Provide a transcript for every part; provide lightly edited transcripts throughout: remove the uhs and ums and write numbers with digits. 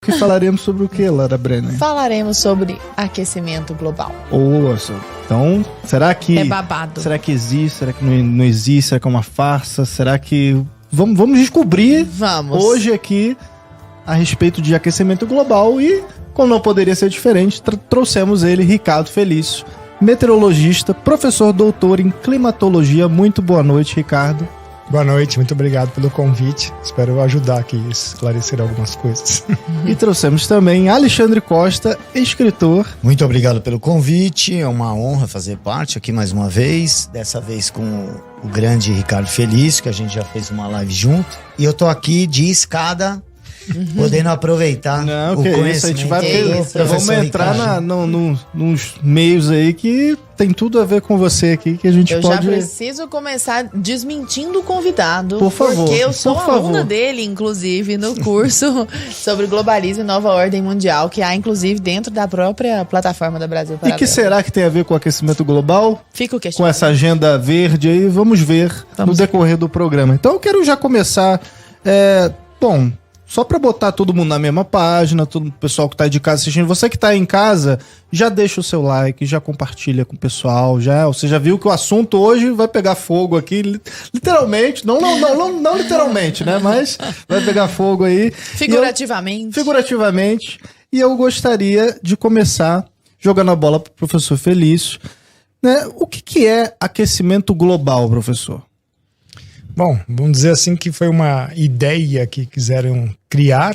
Que falaremos sobre o que, Lara Brenner? Falaremos sobre aquecimento global. Então, será que... É babado. Será que existe? Será que não existe? Será que é uma farsa? Será que... Vamos descobrir hoje aqui a respeito de aquecimento global e, como não poderia ser diferente, trouxemos ele, Ricardo Felício, meteorologista, professor doutor em climatologia. Muito boa noite, Ricardo. Boa noite, muito obrigado pelo convite. Espero ajudar aqui a esclarecer algumas coisas. E trouxemos também Alexandre Costa, escritor. Muito obrigado pelo convite, é uma honra fazer parte aqui mais uma vez. Dessa vez com o grande Ricardo Felício, que a gente já fez uma live junto. E eu tô aqui de escada, podendo aproveitar o conhecimento. Isso, a gente vai vamos entrar nos meios aí que tem tudo a ver com você aqui, que a gente pode... Eu já preciso começar desmentindo o convidado. Por favor. Porque eu sou aluna dele, inclusive, no curso sobre globalismo e nova ordem mundial, que há, inclusive, dentro da própria plataforma da Brasil Paralelo. E que será que tem a ver com o aquecimento global? Fica o questionamento. Com essa agenda verde aí, vamos ver no decorrer do programa. Então eu quero já começar... Só para botar todo mundo na mesma página, todo o pessoal que tá de casa assistindo, você que tá em casa, já deixa o seu like, já compartilha com o pessoal, você já viu que o assunto hoje vai pegar fogo aqui, literalmente, não literalmente, né, mas vai pegar fogo aí. Figurativamente. E eu gostaria de começar jogando a bola pro professor Felício, né? O que é aquecimento global, professor? Bom, vamos dizer assim que foi uma ideia que quiseram criar,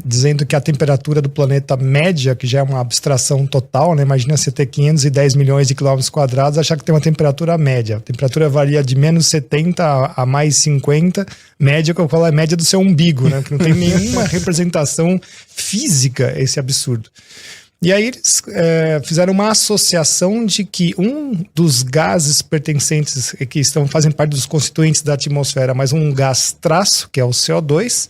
dizendo que a temperatura do planeta média, que já é uma abstração total, né? Imagina você ter 510 milhões de quilômetros quadrados, achar que tem uma temperatura média. A temperatura varia de menos 70 a mais 50, média que eu falo é média do seu umbigo, né? Que não tem nenhuma representação física esse absurdo. E aí eles fizeram uma associação de que um dos gases pertencentes que fazem parte dos constituintes da atmosfera, mas um gás traço, que é o CO2,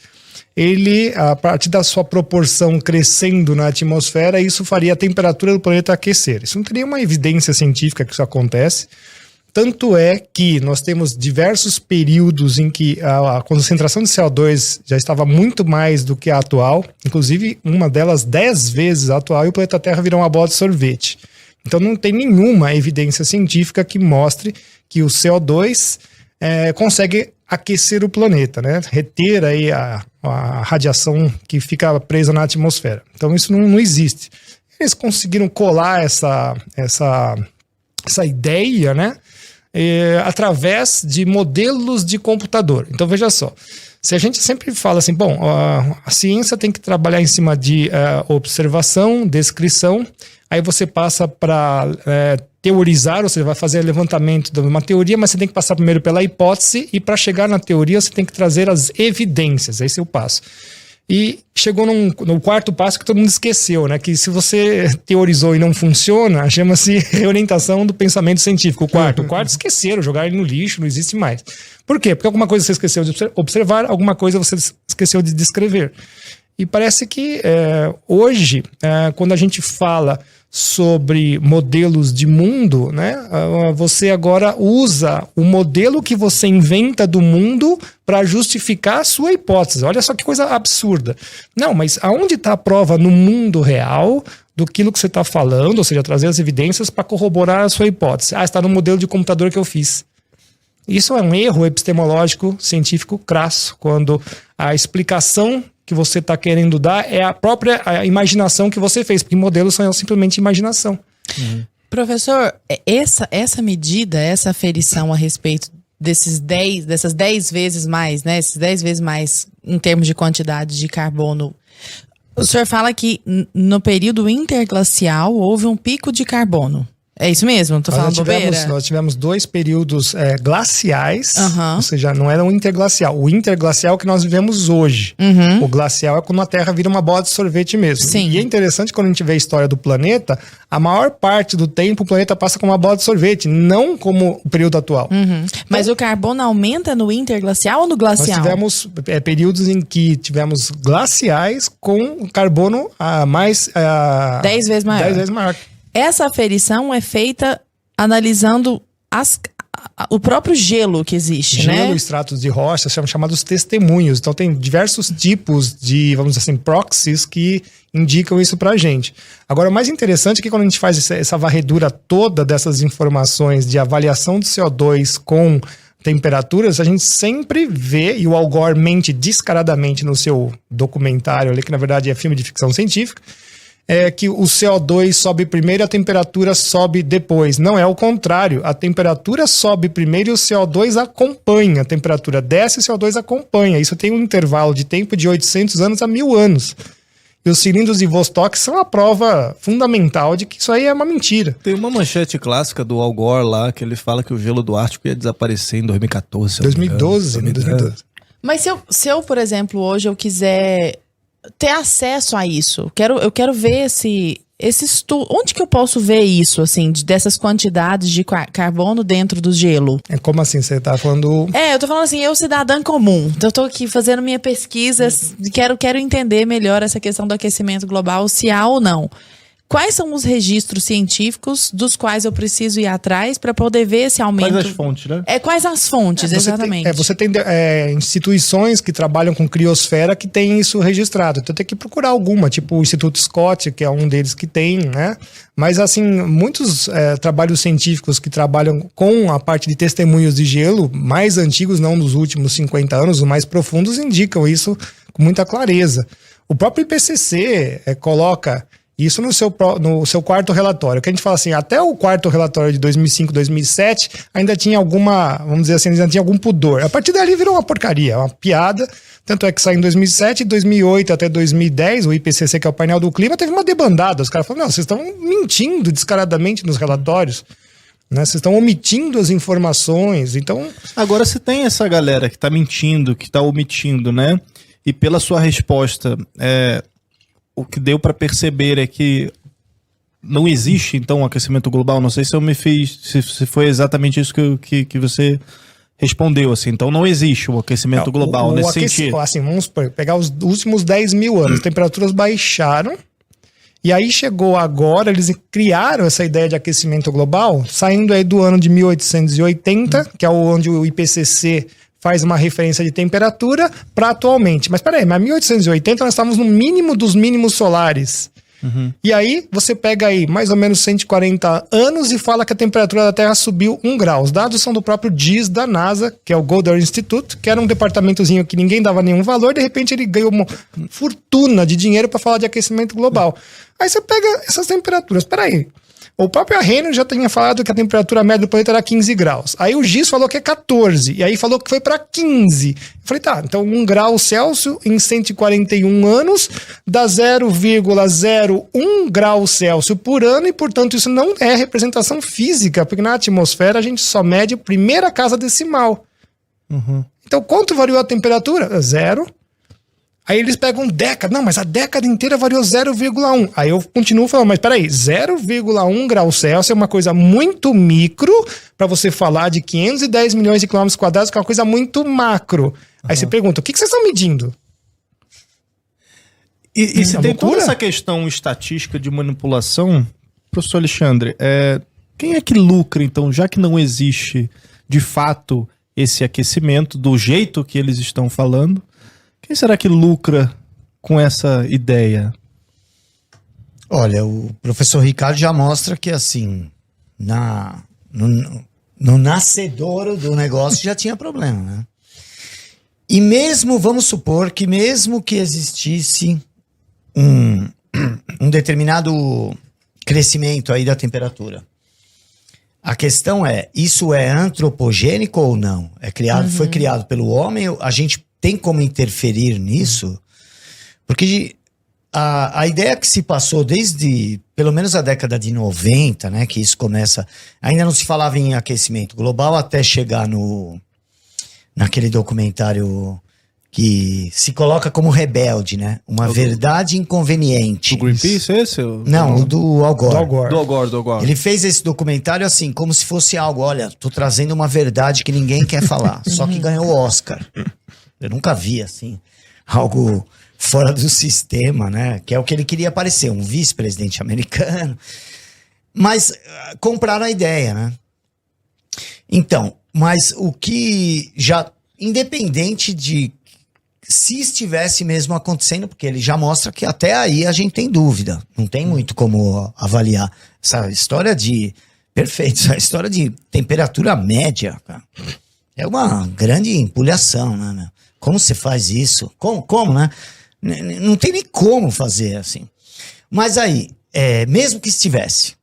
ele, a partir da sua proporção crescendo na atmosfera, isso faria a temperatura do planeta aquecer. Isso não tem nenhuma evidência científica que isso acontece. Tanto é que nós temos diversos períodos em que a concentração de CO2 já estava muito mais do que a atual, inclusive uma delas 10 vezes a atual, e o planeta Terra virou uma bola de sorvete. Então não tem nenhuma evidência científica que mostre que o CO2 consegue aquecer o planeta, né? Reter aí a radiação que fica presa na atmosfera. Então isso não existe. Eles conseguiram colar essa ideia, né? Através de modelos de computador. Então veja só, se a gente sempre fala assim, bom, a ciência tem que trabalhar em cima de observação, descrição, aí você passa para teorizar, ou seja, vai fazer levantamento de uma teoria, mas você tem que passar primeiro pela hipótese, e para chegar na teoria você tem que trazer as evidências, esse é o passo. E chegou no quarto passo que todo mundo esqueceu, né? Que se você teorizou e não funciona, chama-se reorientação do pensamento científico. O quarto esqueceram, jogaram ele no lixo, não existe mais. Por quê? Porque alguma coisa você esqueceu de observar, alguma coisa você esqueceu de descrever. E parece que hoje, quando a gente fala sobre modelos de mundo, né? Você agora usa o modelo que você inventa do mundo para justificar a sua hipótese. Olha só que coisa absurda. Não, mas aonde está a prova no mundo real do que você está falando, ou seja, trazer as evidências para corroborar a sua hipótese? Está no modelo de computador que eu fiz. Isso é um erro epistemológico científico crasso, quando a explicação que você está querendo dar é a própria imaginação que você fez, porque modelos são simplesmente imaginação. Professor, essa medida, essa aferição a respeito dessas 10 vezes mais, né? Esses 10 vezes mais em termos de quantidade de carbono. O senhor fala que no período interglacial houve um pico de carbono. É isso mesmo? Tô falando bobeira? Nós tivemos 2 períodos glaciais, ou seja, não era um interglacial. O interglacial é o que nós vivemos hoje. O glacial é quando a Terra vira uma bola de sorvete mesmo. Sim. E é interessante quando a gente vê a história do planeta, a maior parte do tempo o planeta passa como uma bola de sorvete, não como o período atual. Mas o carbono aumenta no interglacial ou no glacial? Nós tivemos períodos em que tivemos glaciais com carbono 10 vezes maior. 10 vezes maior. Essa aferição é feita analisando o próprio gelo que existe, Gelo, né? estratos de rocha, são chamados testemunhos. Então tem diversos tipos de, vamos dizer assim, proxies que indicam isso pra gente. Agora, o mais interessante é que quando a gente faz essa varredura toda dessas informações de avaliação do CO2 com temperaturas, a gente sempre vê, e o Al Gore mente descaradamente no seu documentário ali, que na verdade é filme de ficção científica, é que o CO2 sobe primeiro e a temperatura sobe depois. Não, é o contrário. A temperatura sobe primeiro e o CO2 acompanha. A temperatura desce e o CO2 acompanha. Isso tem um intervalo de tempo de 800 anos a 1000 anos. E os cilindros de Vostok são a prova fundamental de que isso aí é uma mentira. Tem uma manchete clássica do Al Gore lá, que ele fala que o gelo do Ártico ia desaparecer em 2014. 2012, né? 2012. Mas se eu, por exemplo, hoje eu quiser ter acesso a isso, eu quero ver esse estudo. Onde que eu posso ver isso, assim, dessas quantidades de carbono dentro do gelo? É como assim? Você tá falando... Eu tô falando assim, eu cidadã comum. Então eu tô aqui fazendo minha pesquisa, quero entender melhor essa questão do aquecimento global, se há ou não. Quais são os registros científicos dos quais eu preciso ir atrás para poder ver esse aumento? Quais as fontes, né? Quais as fontes, exatamente. Você tem instituições que trabalham com criosfera que tem isso registrado. Então tem que procurar alguma, tipo o Instituto Scott, que é um deles que tem, né? Mas assim, muitos trabalhos científicos que trabalham com a parte de testemunhos de gelo, mais antigos, não dos últimos 50 anos, os mais profundos, indicam isso com muita clareza. O próprio IPCC coloca isso no seu quarto relatório, que a gente fala assim, até o quarto relatório de 2005, 2007, ainda tinha alguma, vamos dizer assim, ainda tinha algum pudor. A partir dali virou uma porcaria, uma piada, tanto é que saiu em 2007, 2008 até 2010, o IPCC, que é o painel do clima, teve uma debandada. Os caras falaram, não, vocês estão mentindo descaradamente nos relatórios, né? Vocês estão omitindo as informações, então... Agora, se tem essa galera que tá mentindo, que tá omitindo, né? E pela sua resposta, o que deu para perceber é que não existe, então, um aquecimento global. Não sei se eu me fiz, se foi exatamente isso que você respondeu, assim. Então, não existe o aquecimento global nesse sentido. Assim, vamos pegar os últimos 10 mil anos. As temperaturas baixaram. E aí chegou agora, eles criaram essa ideia de aquecimento global, saindo aí do ano de 1880, que é onde o IPCC faz uma referência de temperatura para atualmente. Mas peraí, mas 1880 nós estávamos no mínimo dos mínimos solares. Uhum. E aí você pega aí mais ou menos 140 anos e fala que a temperatura da Terra subiu 1 grau. Os dados são do próprio GIS da NASA, que é o Goddard Institute, que era um departamentozinho que ninguém dava nenhum valor, de repente ele ganhou uma fortuna de dinheiro para falar de aquecimento global. Aí você pega essas temperaturas, peraí. O próprio Arrhenius já tinha falado que a temperatura média do planeta era 15 graus. Aí o GIS falou que é 14. E aí falou que foi para 15. Eu falei, tá, então 1 grau Celsius em 141 anos dá 0,01 grau Celsius por ano. E, portanto, isso não é representação física, porque na atmosfera a gente só mede a primeira casa decimal. Uhum. Então, quanto variou a temperatura? 0. Aí eles pegam década. Não, mas a década inteira variou 0,1. Aí eu continuo falando, mas peraí, 0,1 grau Celsius é uma coisa muito micro para você falar de 510 milhões de quilômetros quadrados, que é uma coisa muito macro. Aí você pergunta, o que vocês estão medindo? E se tem toda essa questão estatística de manipulação, professor Alexandre, quem é que lucra, então, já que não existe, de fato, esse aquecimento do jeito que eles estão falando? Quem será que lucra com essa ideia? Olha, o professor Ricardo já mostra que, assim, no nascedouro do negócio já tinha problema, né? E mesmo, vamos supor que mesmo que existisse um determinado crescimento aí da temperatura, a questão é, isso é antropogênico ou não? Foi criado pelo homem? A gente tem como interferir nisso? Porque a ideia que se passou desde pelo menos a década de 90, né, que isso começa, ainda não se falava em aquecimento global até chegar naquele documentário que se coloca como rebelde, né? Uma verdade inconveniente. Do Greenpeace, esse? Não, o do Al Gore. Do Al Gore. Ele fez esse documentário assim, como se fosse algo, olha, tô trazendo uma verdade que ninguém quer falar. Só que ganhou o Oscar. Eu nunca vi, assim, algo fora do sistema, né? Que é o que ele queria parecer, um vice-presidente americano. Mas compraram a ideia, né? Então, mas o que já, independente de se estivesse mesmo acontecendo, porque ele já mostra que até aí a gente tem dúvida, não tem muito como avaliar. Essa história de, perfeito, essa história de temperatura média, cara, é uma grande empulhação, né, meu? Como você faz isso? Como, né? Não tem nem como fazer assim. Mas aí, mesmo que estivesse,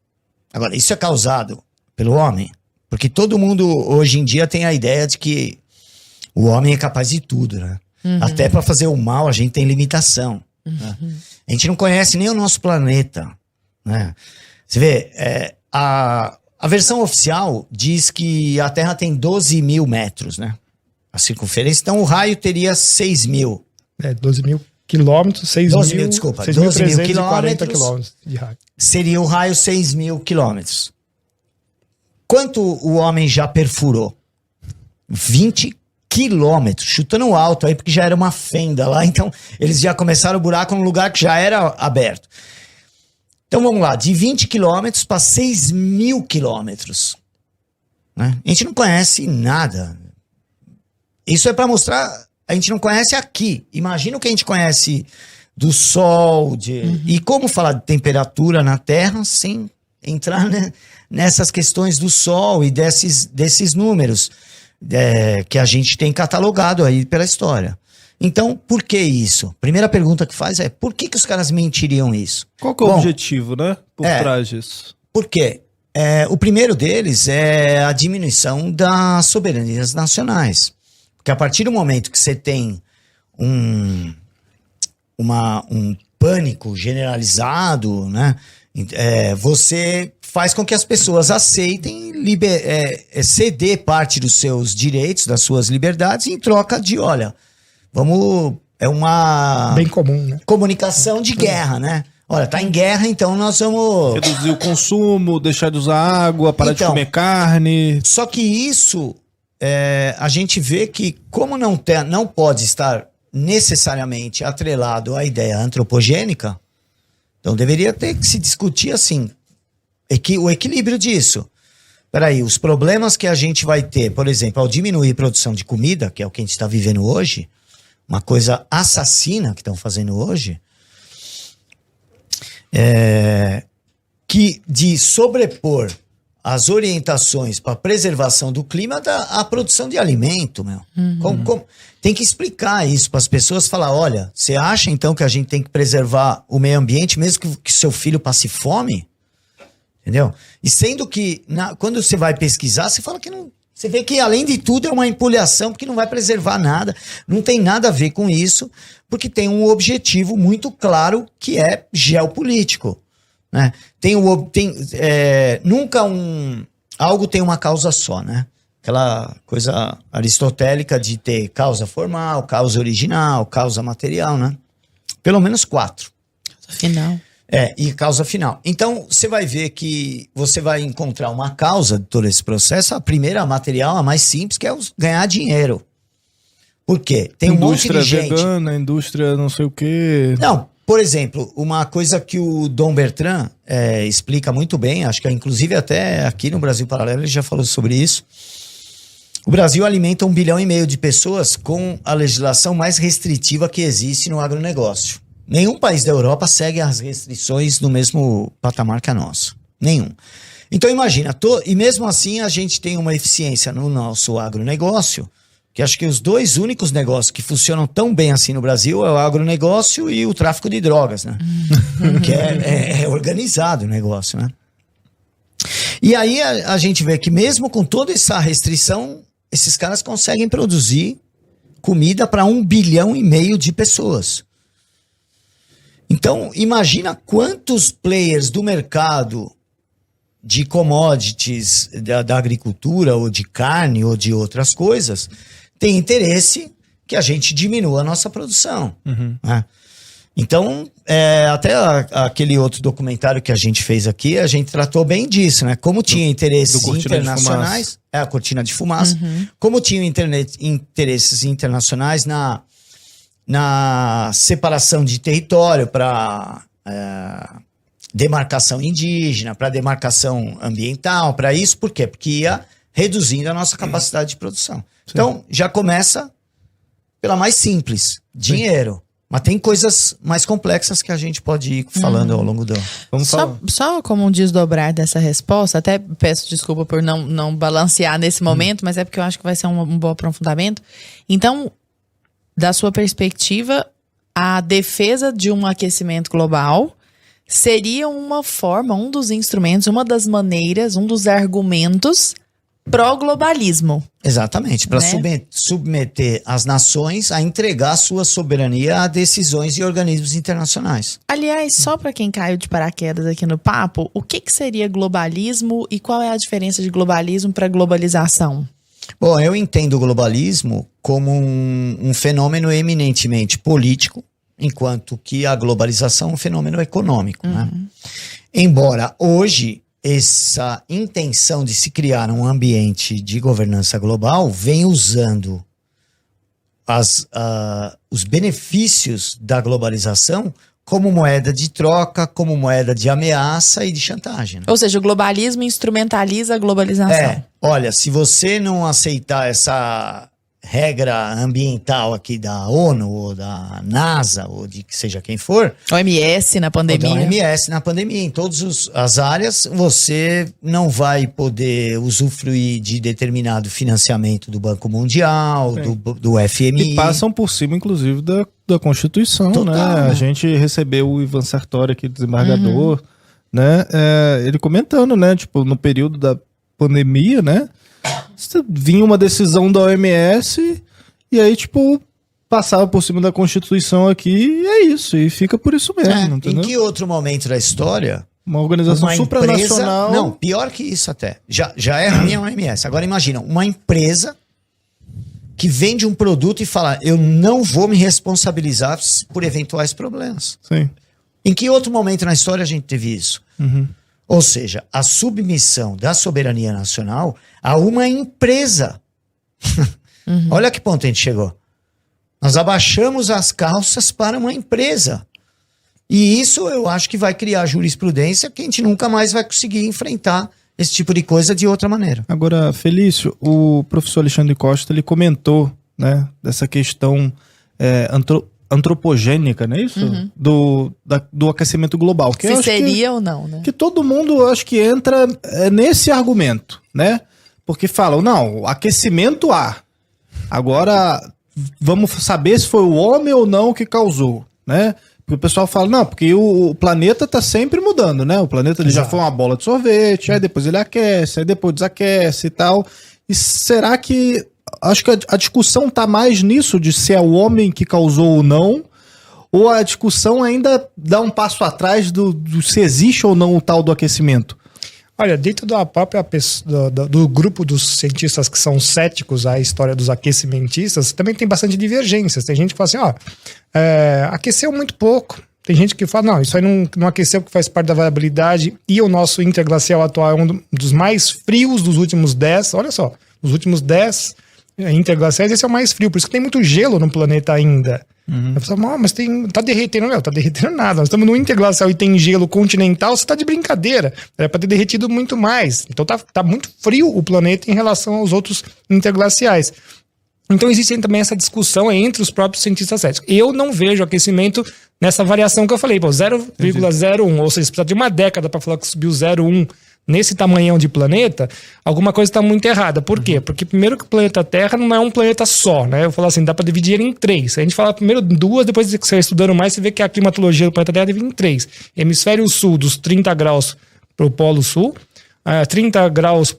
agora, isso é causado pelo homem, porque todo mundo hoje em dia tem a ideia de que o homem é capaz de tudo, né? Até para fazer o mal a gente tem limitação. Né? A gente não conhece nem o nosso planeta, né? Você vê, a versão oficial diz que a Terra tem 12 mil metros, né? A circunferência, então o raio teria 6 mil. 12 mil quilômetros, 12 mil, desculpa, 12 mil quilômetros de raio. Seria o raio 6 mil quilômetros. Quanto o homem já perfurou? 20 quilômetros, chutando alto aí, porque já era uma fenda lá, então eles já começaram o buraco num lugar que já era aberto. Então vamos lá, de 20 quilômetros para 6 mil quilômetros. Né? A gente não conhece nada. Isso é para mostrar, a gente não conhece aqui. Imagina o que a gente conhece do Sol, e como falar de temperatura na Terra sem entrar, né, nessas questões do Sol e desses números que a gente tem catalogado aí pela história. Então, por que isso? Primeira pergunta que faz é, por que os caras mentiriam isso? Qual que é o objetivo, né, por trás disso? Por quê? O primeiro deles é a diminuição das soberanias nacionais. Porque a partir do momento que você tem um pânico generalizado, né, você faz com que as pessoas aceitem ceder parte dos seus direitos, das suas liberdades, em troca de, olha, é uma... Bem comum, né? Comunicação de guerra, né? Olha, tá em guerra, então nós vamos... Reduzir o consumo, deixar de usar água, parar de comer carne. Só que isso, a gente vê que como não pode estar necessariamente atrelado à ideia antropogênica, então deveria ter que se discutir assim, o equilíbrio disso. Peraí, os problemas que a gente vai ter, por exemplo, ao diminuir a produção de comida, que é o que a gente está vivendo hoje, uma coisa assassina que estão fazendo hoje, que de sobrepor as orientações para a preservação do clima à produção de alimento, meu. Tem que explicar isso para as pessoas, falar, olha, você acha então que a gente tem que preservar o meio ambiente mesmo que seu filho passe fome? Entendeu? E sendo que, quando você vai pesquisar, você fala que não... Você vê que, além de tudo, é uma empolhação, porque não vai preservar nada, não tem nada a ver com isso, porque tem um objetivo muito claro, que é geopolítico. Né? Algo tem uma causa só, né? Aquela coisa aristotélica de ter causa formal, causa original, causa material, né? Pelo menos 4. Final. E causa final. Então, você vai ver que você vai encontrar uma causa de todo esse processo. A primeira, a material, a mais simples, que é ganhar dinheiro. Por quê? Tem um monte de gente... Indústria vegana, indústria não sei o quê... Não, por exemplo, uma coisa que o Dom Bertrand explica muito bem, acho que inclusive até aqui no Brasil Paralelo ele já falou sobre isso. O Brasil alimenta 1,5 bilhão de pessoas com a legislação mais restritiva que existe no agronegócio. Nenhum país da Europa segue as restrições no mesmo patamar que a nossa. Nenhum. Então imagina, e mesmo assim a gente tem uma eficiência no nosso agronegócio, que acho que os 2 únicos negócios que funcionam tão bem assim no Brasil é o agronegócio e o tráfico de drogas, né? Que é organizado o negócio, né? E aí a gente vê que mesmo com toda essa restrição, esses caras conseguem produzir comida para 1,5 bilhão de pessoas. Então, imagina quantos players do mercado de commodities da agricultura, ou de carne, ou de outras coisas, tem interesse que a gente diminua a nossa produção. Né? Então, até aquele outro documentário que a gente fez aqui, a gente tratou bem disso, né? Como tinha interesses internacionais... a cortina de fumaça. Como tinha interesses internacionais na separação de território para demarcação indígena, para demarcação ambiental, para isso. Por quê? Porque ia reduzindo a nossa capacidade de produção. Então, já começa pela mais simples, dinheiro. Mas tem coisas mais complexas que a gente pode ir falando ao longo do... Só como um desdobrar dessa resposta, até peço desculpa por não balancear nesse momento, mas é porque eu acho que vai ser um bom aprofundamento. Então, da sua perspectiva, a defesa de um aquecimento global seria uma forma, um dos instrumentos, uma das maneiras, um dos argumentos pró-globalismo. Exatamente, para submeter as nações a entregar sua soberania a decisões de organismos internacionais. Aliás, só para quem caiu de paraquedas aqui no papo, o que seria globalismo e qual é a diferença de globalismo para globalização? Bom, eu entendo o globalismo como um fenômeno eminentemente político, enquanto que a globalização é um fenômeno econômico. Né? Embora hoje essa intenção de se criar um ambiente de governança global vem usando os benefícios da globalização como moeda de troca, como moeda de ameaça e de chantagem. Né? Ou seja, o globalismo instrumentaliza a globalização. Olha, se você não aceitar essa regra ambiental aqui da ONU, ou da NASA, ou de que seja quem for... OMS na pandemia. OMS na pandemia. Em todas as áreas, você não vai poder usufruir de determinado financiamento do Banco Mundial, do FMI. E passam por cima, inclusive, da Constituição, Total, né? A gente recebeu o Ivan Sartori aqui, desembargador, né? Ele comentando, né? Tipo, no período da pandemia, né? Vinha uma decisão da OMS e aí, tipo, passava por cima da Constituição aqui e é isso, e fica por isso mesmo, entendeu? Em que outro momento da história... Uma organização supranacional... Não, pior que isso até. Já é ruim a OMS. Agora imagina, uma empresa que vende um produto e fala, eu não vou me responsabilizar por eventuais problemas. Sim. Em que outro momento na história a gente teve isso? Ou seja, a submissão da soberania nacional a uma empresa. Olha que ponto a gente chegou. Nós abaixamos as calças para uma empresa. E isso eu acho que vai criar jurisprudência que a gente nunca mais vai conseguir enfrentar esse tipo de coisa de outra maneira. Agora, Felício, o professor Alexandre Costa, ele comentou, né, dessa questão antropogênica, não é isso? Do aquecimento global. Que se seria ou não, né? Que todo mundo, acho que entra nesse argumento, né? Porque falam, não, o aquecimento há. Agora, vamos saber se foi o homem ou não que causou, né? Porque o pessoal fala, não, porque o planeta tá sempre mudando, né? O planeta ele já foi uma bola de sorvete, aí depois ele aquece, aí depois desaquece e tal. E será que... Acho que a discussão tá mais nisso, de se é o homem que causou ou não, ou a discussão ainda dá um passo atrás do se existe ou não o tal do aquecimento? Olha, dentro da própria do grupo dos cientistas que são céticos à história dos aquecimentistas, também tem bastante divergências. Tem gente que fala assim, aqueceu muito pouco. Tem gente que fala, não, isso aí não aqueceu porque faz parte da variabilidade, e o nosso interglacial atual é um dos mais frios dos últimos 10, olha só, nos últimos 10 interglaciais esse é o mais frio, por isso que tem muito gelo no planeta ainda. Eu falo, mas tá derretendo, tá derretendo nada, nós estamos no interglacial e tem gelo continental, você tá de brincadeira, era pra ter derretido muito mais, então tá muito frio o planeta em relação aos outros interglaciais. Então existe também essa discussão entre os próprios cientistas céticos. Eu não vejo aquecimento nessa variação que eu falei, 0,01, ou seja, precisa de uma década para falar que subiu 0,1 nesse tamanhão de planeta, alguma coisa está muito errada. Por quê? Porque primeiro que o planeta Terra não é um planeta só, né? Eu falo assim, dá para dividir ele em 3. A gente fala primeiro 2, depois que você vai estudando mais, você vê que a climatologia do planeta Terra divide em 3. Hemisfério sul, dos 30 graus para o Polo Sul, 30 graus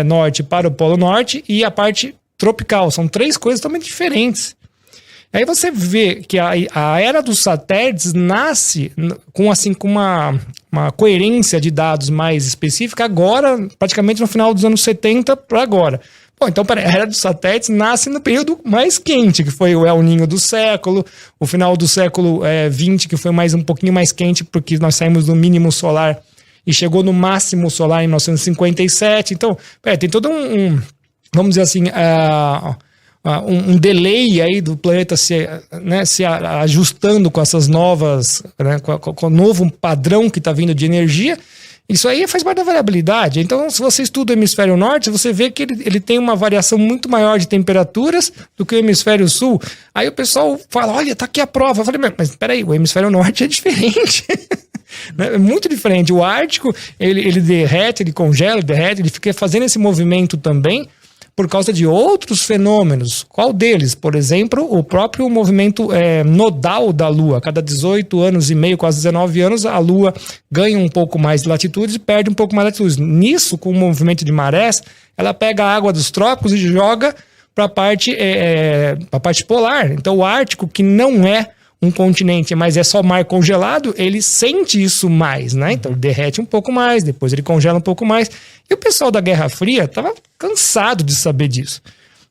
norte para o Polo Norte, e a parte tropical. São 3 coisas totalmente diferentes. Aí você vê que a era dos satélites nasce com uma coerência de dados mais específica agora, praticamente no final dos anos 70 para agora. Bom, então a era dos satélites nasce no período mais quente, que foi o El Niño do século, o final do século 20, que foi um pouquinho mais quente, porque nós saímos do mínimo solar e chegou no máximo solar em 1957. Então, tem todo vamos dizer assim, um delay aí do planeta se ajustando com essas novas, né, com o novo padrão que está vindo de energia. Isso aí faz parte da variabilidade. Então, se você estuda o hemisfério norte, você vê que ele tem uma variação muito maior de temperaturas do que o hemisfério sul. Aí o pessoal fala, olha, tá aqui a prova. Eu falei, mas peraí, o hemisfério norte é diferente. É muito diferente. O Ártico, ele derrete, ele congela, ele derrete, ele fica fazendo esse movimento também por causa de outros fenômenos. Qual deles? Por exemplo, o próprio movimento nodal da Lua. A cada 18 anos e meio, quase 19 anos, a Lua ganha um pouco mais de latitude e perde um pouco mais de latitude. Nisso, com o movimento de marés, ela pega a água dos trópicos e joga para a parte polar. Então, o Ártico, que não é um continente, mas é só mar congelado, ele sente isso mais, né? Então ele derrete um pouco mais, depois ele congela um pouco mais. E o pessoal da Guerra Fria estava cansado de saber disso.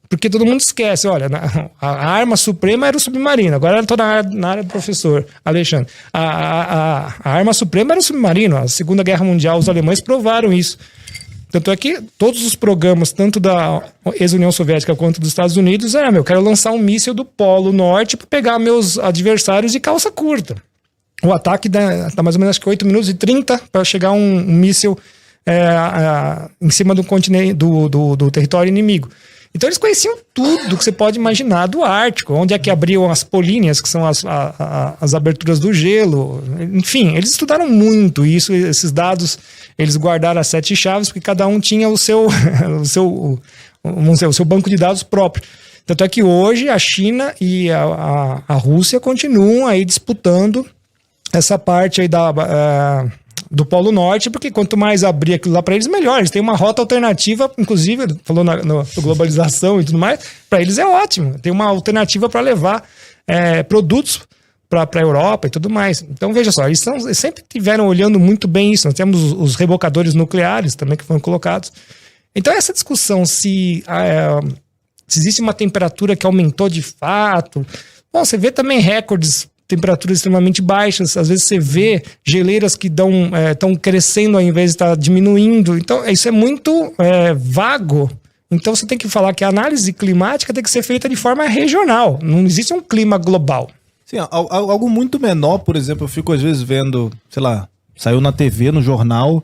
Porque todo mundo esquece, olha, a arma suprema era o submarino. Agora eu estou na área do professor Alexandre. A arma suprema era o submarino. A Segunda Guerra Mundial, os alemães provaram isso. Tanto é que todos os programas, tanto da ex-União Soviética quanto dos Estados Unidos, eu quero lançar um míssil do Polo Norte para pegar meus adversários de calça curta. O ataque dá mais ou menos acho que 8 minutos e 30 para chegar um míssil em cima do continente, do território inimigo. Então eles conheciam tudo que você pode imaginar do Ártico, onde é que abriam as políneas, que são as aberturas do gelo. Enfim, eles estudaram muito isso, esses dados eles guardaram as 7 chaves, porque cada um tinha o seu banco de dados próprio. Tanto é que hoje a China e a Rússia continuam aí disputando essa parte aí do Polo Norte, porque quanto mais abrir aquilo lá para eles, melhor. Eles têm uma rota alternativa, inclusive, falou na globalização e tudo mais, para eles é ótimo. Tem uma alternativa para levar produtos para a Europa e tudo mais. Então, veja só, eles sempre estiveram olhando muito bem isso. Nós temos os rebocadores nucleares também que foram colocados. Então, essa discussão se existe uma temperatura que aumentou de fato. Bom, você vê também recordes, temperaturas extremamente baixas. Às vezes você vê geleiras que estão crescendo ao invés de estar diminuindo. Então, isso é muito vago. Então, você tem que falar que a análise climática tem que ser feita de forma regional. Não existe um clima global. Sim, algo muito menor, por exemplo, eu fico às vezes vendo, sei lá, saiu na TV, no jornal,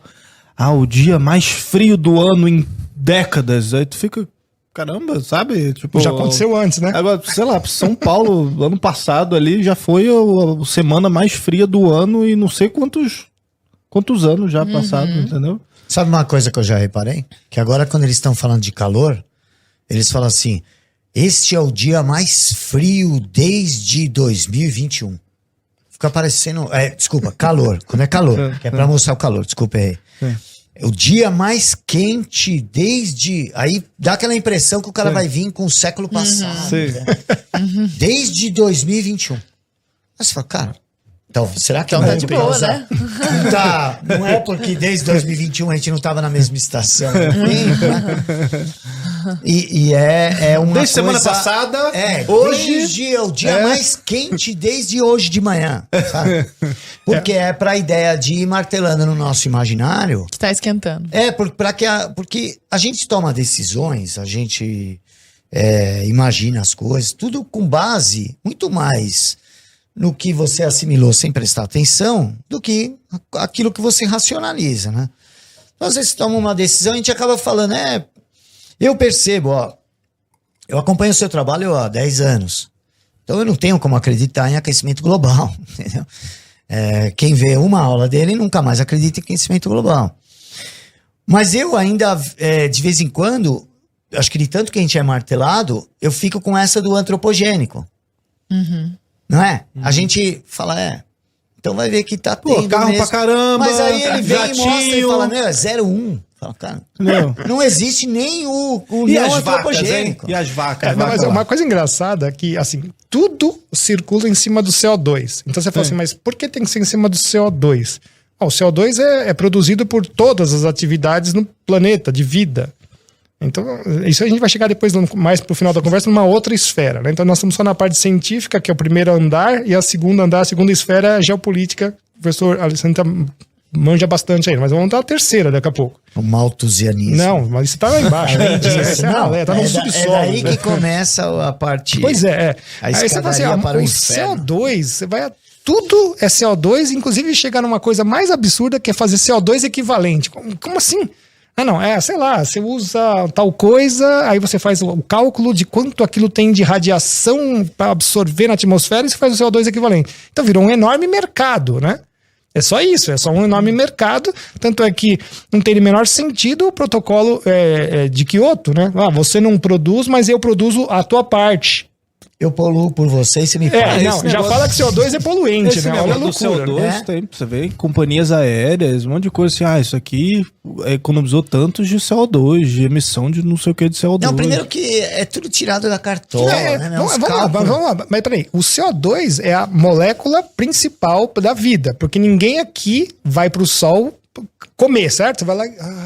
o dia mais frio do ano em décadas. Aí tu fica, caramba, sabe? Tipo, já aconteceu antes, né? Agora, sei lá, São Paulo, ano passado ali, já foi a semana mais fria do ano e não sei quantos anos já passaram, entendeu? Sabe uma coisa que eu já reparei? Que agora quando eles estão falando de calor, eles falam assim, este é o dia mais frio desde 2021. Fica parecendo... desculpa, calor. Quando é calor. Que é pra mostrar o calor. Desculpa, errei. É o dia mais quente desde... Aí dá aquela impressão que o cara vai vir com o século passado. Né? Desde 2021. Aí você fala, cara... Então, será que então tá de boa, né? Não é porque desde 2021 a gente não estava na mesma estação. Né? E é uma desde coisa... semana passada, hoje é o dia mais quente desde hoje de manhã, sabe? Porque é pra ideia de ir martelando no nosso imaginário. Que tá esquentando. Porque a gente toma decisões, a gente imagina as coisas, tudo com base muito mais no que você assimilou sem prestar atenção do que aquilo que você racionaliza, né? Então, às vezes você toma uma decisão e a gente acaba falando, eu percebo, eu acompanho o seu trabalho há 10 anos, então eu não tenho como acreditar em aquecimento global, entendeu? Quem vê uma aula dele nunca mais acredita em aquecimento global. Mas eu ainda, de vez em quando, acho que de tanto que a gente é martelado, eu fico com essa do antropogênico. Não é? A gente fala, então vai ver que tá tendo carro mesmo. pra caramba, mas aí ele vem jatinho. E mostra e fala, é 0,1. Fala, cara, não existe nem o e não as antropogênico. Vacas, e as vacas? Mas uma coisa engraçada é que, assim, tudo circula em cima do CO2. Então você fala assim, mas por que tem que ser em cima do CO2? O CO2 é produzido por todas as atividades no planeta, de vida. Então, isso a gente vai chegar depois, mais pro final da conversa, numa outra esfera, né? Então, nós estamos só na parte científica, que é o primeiro andar, e a segunda esfera é a geopolítica. O professor Alessandro manja bastante aí, mas vamos dar a terceira daqui a pouco. O malthusianismo. Não, mas isso tá lá embaixo. Tá no subsolo. É daí que começa a parte... Pois é. A aí você fala assim, para o o inferno. CO2, você vai a tudo é CO2, inclusive chegar numa coisa mais absurda que é fazer CO2 equivalente. Como assim? Não, sei lá, você usa tal coisa, aí você faz o cálculo de quanto aquilo tem de radiação para absorver na atmosfera e você faz o CO2 equivalente. Então virou um enorme mercado, né? É só isso, é só um enorme mercado, tanto é que não tem o menor sentido o protocolo de Kyoto, né? Você não produz, mas eu produzo a tua parte. Eu poluo por você e você me fala. Já fala que CO2 é poluente, esse né? Olha a negócio loucura. do CO2 tem, você vê, companhias aéreas, um monte de coisa assim, isso aqui economizou tantos de CO2, de emissão de não sei o que de CO2. Não, primeiro que é tudo tirado da cartola, né? Vamos lá, mas peraí, o CO2 é a molécula principal da vida, porque ninguém aqui vai pro sol comer, certo? Você vai lá,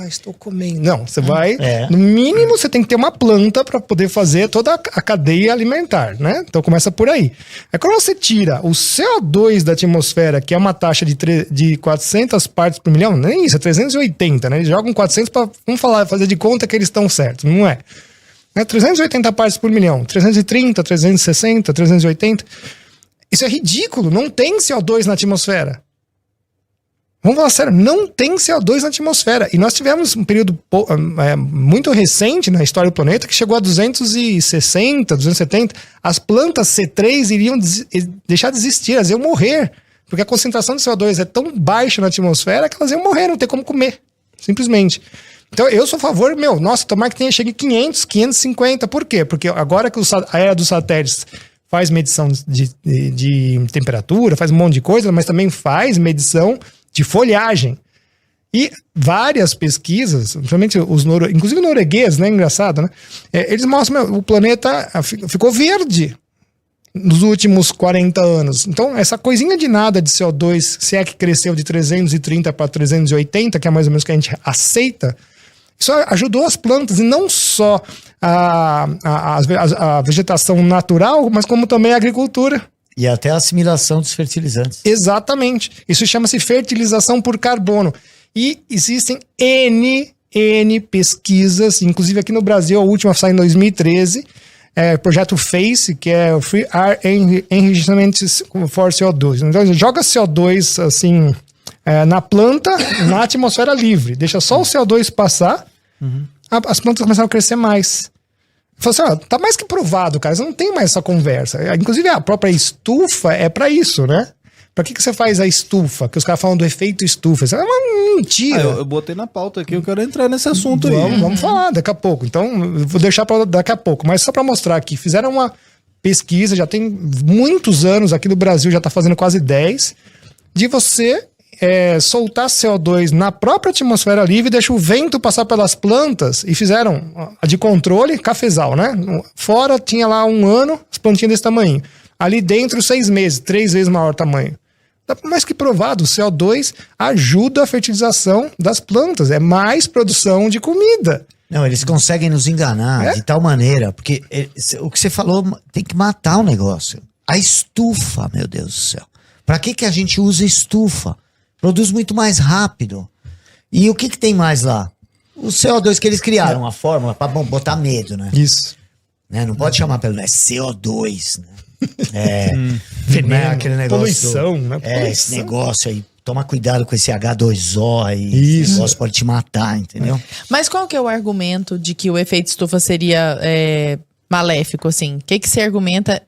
estou comendo. Não, você vai, no mínimo você tem que ter uma planta para poder fazer toda a cadeia alimentar, né? Então começa por aí. É quando você tira o CO2 da atmosfera, que é uma taxa de 400 partes por milhão, nem isso, é 380, né? Eles jogam 400 para, fazer de conta que eles estão certos, não é? 380 partes por milhão, 330, 360, 380. Isso é ridículo, não tem CO2 na atmosfera. Vamos falar sério, não tem CO2 na atmosfera. E nós tivemos um período muito recente na história do planeta que chegou a 260, 270. As plantas C3 iriam deixar de existir, elas iam morrer. Porque a concentração de CO2 é tão baixa na atmosfera que elas iam morrer, não tem como comer. Simplesmente. Então eu sou a favor, tomara que chegue 500, 550. Por quê? Porque agora que a era dos satélites faz medição de temperatura, faz um monte de coisa, mas também faz medição de folhagem. E várias pesquisas, principalmente inclusive noruegueses, né? Engraçado, né? Eles mostram que o planeta ficou verde nos últimos 40 anos. Então, essa coisinha de nada de CO2, se é que cresceu de 330 para 380, que é mais ou menos o que a gente aceita, isso ajudou as plantas, e não só a vegetação natural, mas como também a agricultura. E até a assimilação dos fertilizantes. Exatamente. Isso chama-se fertilização por carbono. E existem N pesquisas, inclusive aqui no Brasil, a última saiu em 2013, projeto FACE, que é o Free Air Enrichment for CO2. Então, joga CO2 assim, na planta, na atmosfera livre. Deixa só o CO2 passar, as plantas começam a crescer mais. Falei assim, tá mais que provado, cara, você não tem mais essa conversa. Inclusive a própria estufa é pra isso, né? Pra que você faz a estufa? Que os caras falam do efeito estufa. Isso é uma mentira. Eu botei na pauta aqui, eu quero entrar nesse assunto aí. Vamos falar daqui a pouco. Então, eu vou deixar pra daqui a pouco. Mas só pra mostrar aqui, fizeram uma pesquisa, já tem muitos anos, aqui no Brasil já tá fazendo quase 10, de você soltar CO2 na própria atmosfera livre, deixa o vento passar pelas plantas, e fizeram a de controle, cafezal, né? Fora tinha lá 1 ano, as plantinhas desse tamanho. Ali dentro 6 meses, 3 vezes maior tamanho. Tá mais que provado, o CO2 ajuda a fertilização das plantas, é mais produção de comida. Não, eles conseguem nos enganar de tal maneira, porque o que você falou tem que matar o negócio. A estufa, meu Deus do céu. Pra que a gente usa estufa? Produz muito mais rápido. E o que tem mais lá? O CO2 que eles criaram, a fórmula para botar medo, né? Isso. Né? Não pode chamar pelo CO2, né? Veneno, aquele negócio. Poluição, né? Esse negócio aí. Toma cuidado com esse H2O aí. Esse negócio pode te matar, entendeu? Mas qual que é o argumento de que o efeito estufa seria maléfico, assim? O que se argumenta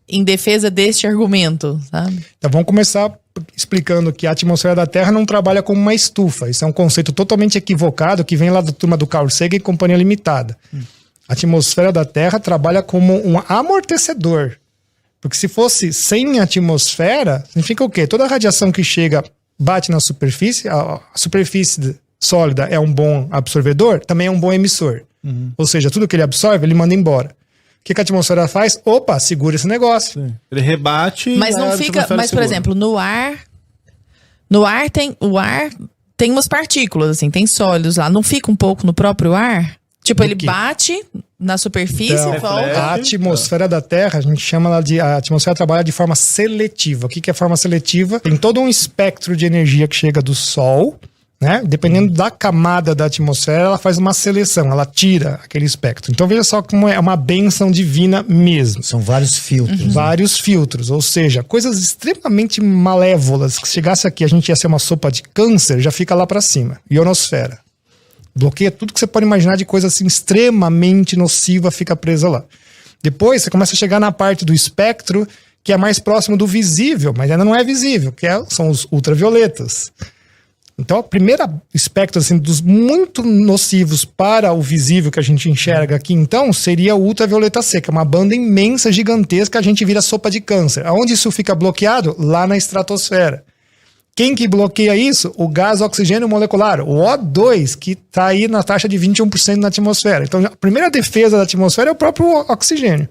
em defesa deste argumento, sabe? Então vamos começar explicando que a atmosfera da Terra não trabalha como uma estufa. Isso é um conceito totalmente equivocado que vem lá da turma do Carl Sagan e Companhia Limitada. A atmosfera da Terra trabalha como um amortecedor. Porque se fosse sem atmosfera, significa o quê? Toda a radiação que chega bate na superfície, a superfície sólida é um bom absorvedor, também é um bom emissor. Ou seja, tudo que ele absorve, ele manda embora. O que a atmosfera faz? Opa, segura esse negócio. Sim. Ele rebate. Mas não fica. Mas, por exemplo, no ar tem umas partículas, assim, tem sólidos lá. Não fica um pouco no próprio ar? Tipo, ele bate na superfície e volta. A atmosfera da Terra, a gente chama ela de. A atmosfera trabalha de forma seletiva. O que é forma seletiva? Tem todo um espectro de energia que chega do Sol né? Dependendo da camada da atmosfera, ela faz uma seleção, ela tira aquele espectro. Então veja só como é uma bênção divina mesmo. São vários filtros. Né? Vários filtros, ou seja, coisas extremamente malévolas. Que chegasse aqui, a gente ia ser uma sopa de câncer, já fica lá para cima. Ionosfera. Bloqueia tudo que você pode imaginar de coisa assim extremamente nociva, fica presa lá. Depois você começa a chegar na parte do espectro que é mais próximo do visível, mas ainda não é visível, são os ultravioletas. Então, o primeiro espectro assim, dos muito nocivos para o visível que a gente enxerga aqui, então, seria o ultravioleta C, que é uma banda imensa, gigantesca, a gente vira sopa de câncer. Aonde isso fica bloqueado? Lá na estratosfera. Quem que bloqueia isso? O gás oxigênio molecular, o O2, que está aí na taxa de 21% na atmosfera. Então, a primeira defesa da atmosfera é o próprio oxigênio.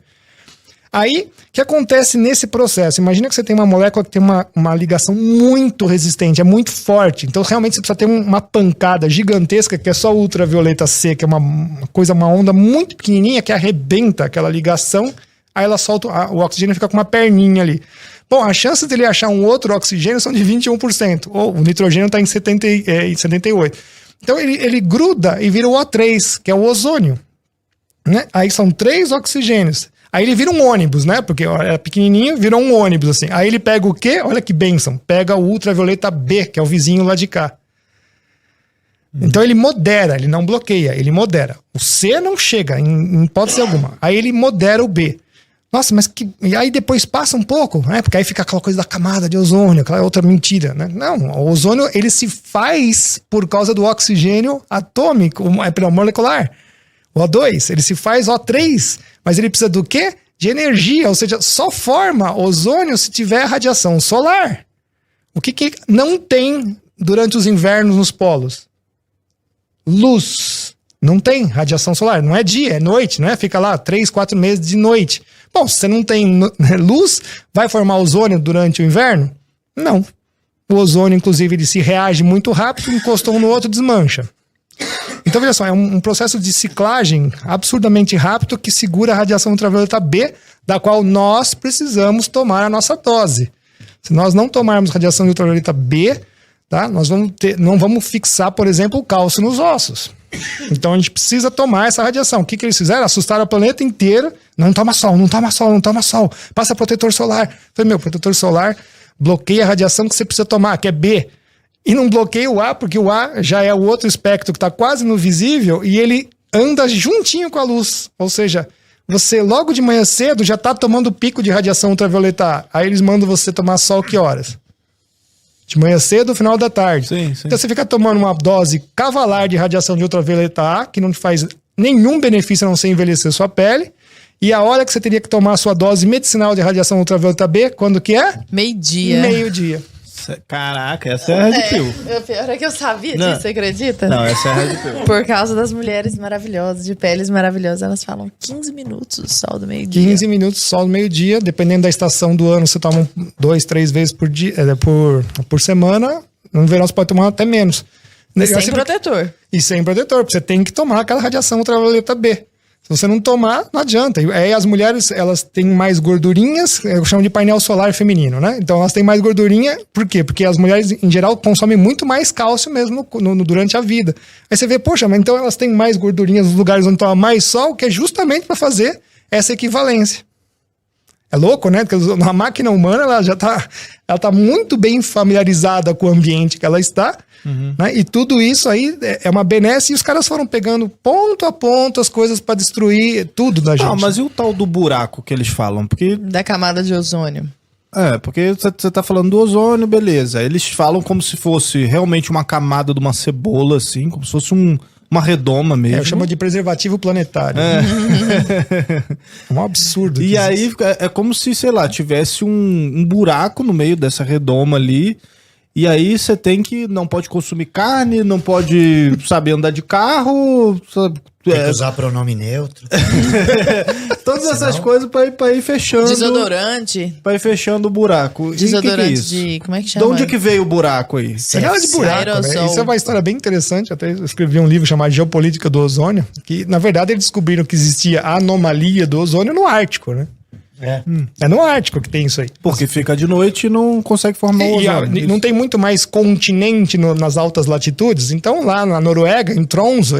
Aí, o que acontece nesse processo? Imagina que você tem uma molécula que tem uma ligação muito resistente, é muito forte. Então, realmente, você precisa ter uma pancada gigantesca, que é só o ultravioleta C, que é uma onda muito pequenininha que arrebenta aquela ligação, aí ela solta, o oxigênio fica com uma perninha ali. Bom, a chance dele achar um outro oxigênio são de 21%, ou o nitrogênio está em 78%. Então, ele gruda e vira o O3, que é o ozônio. Né? Aí são 3 oxigênios. Aí ele vira um ônibus, né? Porque era pequenininho, virou um ônibus, assim. Aí ele pega o quê? Olha que bênção. Pega o ultravioleta B, que é o vizinho lá de cá. Então ele modera, ele não bloqueia, ele modera. O C não chega, em hipótese alguma. Aí ele modera o B. Nossa, mas que... E aí depois passa um pouco, né? Porque aí fica aquela coisa da camada de ozônio, aquela outra mentira, né? Não, o ozônio, ele se faz por causa do oxigênio atômico, molecular. O O2, ele se faz O3, mas ele precisa do quê? De energia, ou seja, só forma ozônio se tiver radiação solar. O que não tem durante os invernos nos polos? Luz. Não tem radiação solar, não é dia, é noite, né? Fica lá 3, 4 meses de noite. Bom, se você não tem luz, vai formar ozônio durante o inverno? Não. O ozônio, inclusive, ele se reage muito rápido, encostou um no outro, desmancha. Então, veja só, é um processo de ciclagem absurdamente rápido que segura a radiação ultravioleta B, da qual nós precisamos tomar a nossa dose. Se nós não tomarmos radiação ultravioleta B, tá, nós não vamos fixar, por exemplo, o cálcio nos ossos. Então a gente precisa tomar essa radiação. O que eles fizeram? Assustaram o planeta inteiro. Não toma sol, não toma sol, não toma sol. Passa protetor solar. Falei, protetor solar bloqueia a radiação que você precisa tomar, que é B. E não bloqueia o A, porque o A já é o outro espectro que está quase no visível e ele anda juntinho com a luz. Ou seja, você logo de manhã cedo já está tomando pico de radiação ultravioleta A. Aí eles mandam você tomar sol que horas? De manhã cedo, final da tarde. Sim. Então você fica tomando uma dose cavalar de radiação de ultravioleta A, que não te faz nenhum benefício a não ser envelhecer sua pele. E a hora que você teria que tomar a sua dose medicinal de radiação ultravioleta B, quando que é? Meio-dia. Meio-dia. Caraca, essa é a Red Pill. O pior é que eu sabia disso, você acredita? Não, essa é a Red Pill. Por causa das mulheres maravilhosas, de peles maravilhosas, elas falam 15 minutos do sol do meio-dia. 15 minutos sol do meio-dia, dependendo da estação do ano, você toma 2, 3 vezes por dia, por semana. No verão você pode tomar até menos. E sem protetor. E sem protetor, porque você tem que tomar aquela radiação ultravioleta B. Se você não tomar, não adianta. Aí as mulheres, elas têm mais gordurinhas, eu chamo de painel solar feminino, né? Então elas têm mais gordurinha, por quê? Porque as mulheres, em geral, consomem muito mais cálcio mesmo durante a vida. Aí você vê, poxa, mas então elas têm mais gordurinhas nos lugares onde toma mais sol, que é justamente para fazer essa equivalência. É louco, né? Porque a máquina humana, ela tá muito bem familiarizada com o ambiente que ela está, né? E tudo isso aí é uma benesse, e os caras foram pegando ponto a ponto as coisas para destruir tudo da gente. Ah, mas e o tal do buraco que eles falam? Porque... Da camada de ozônio. Porque você tá falando do ozônio, beleza. Eles falam como se fosse realmente uma camada de uma cebola, assim, como se fosse uma redoma mesmo. Eu chamo de preservativo planetário. É um absurdo. E aí é como se, sei lá, tivesse um buraco no meio dessa redoma ali. E aí você não pode consumir carne, não pode, andar de carro. Tem que usar pronome neutro. Todas essas coisas pra ir fechando. Desodorante. Pra ir fechando o buraco. Desodorante que é isso? de... Como é que chama? De onde é que veio o buraco aí? Nada de buraco, né? Isso é uma história bem interessante. Até eu escrevi um livro chamado Geopolítica do Ozônio, que, na verdade, eles descobriram que existia a anomalia do ozônio no Ártico, né? É no Ártico que tem isso aí. Porque fica de noite e não consegue formar o ozônio. Não tem muito mais continente nas altas latitudes. Então, lá na Noruega, em Tromsø,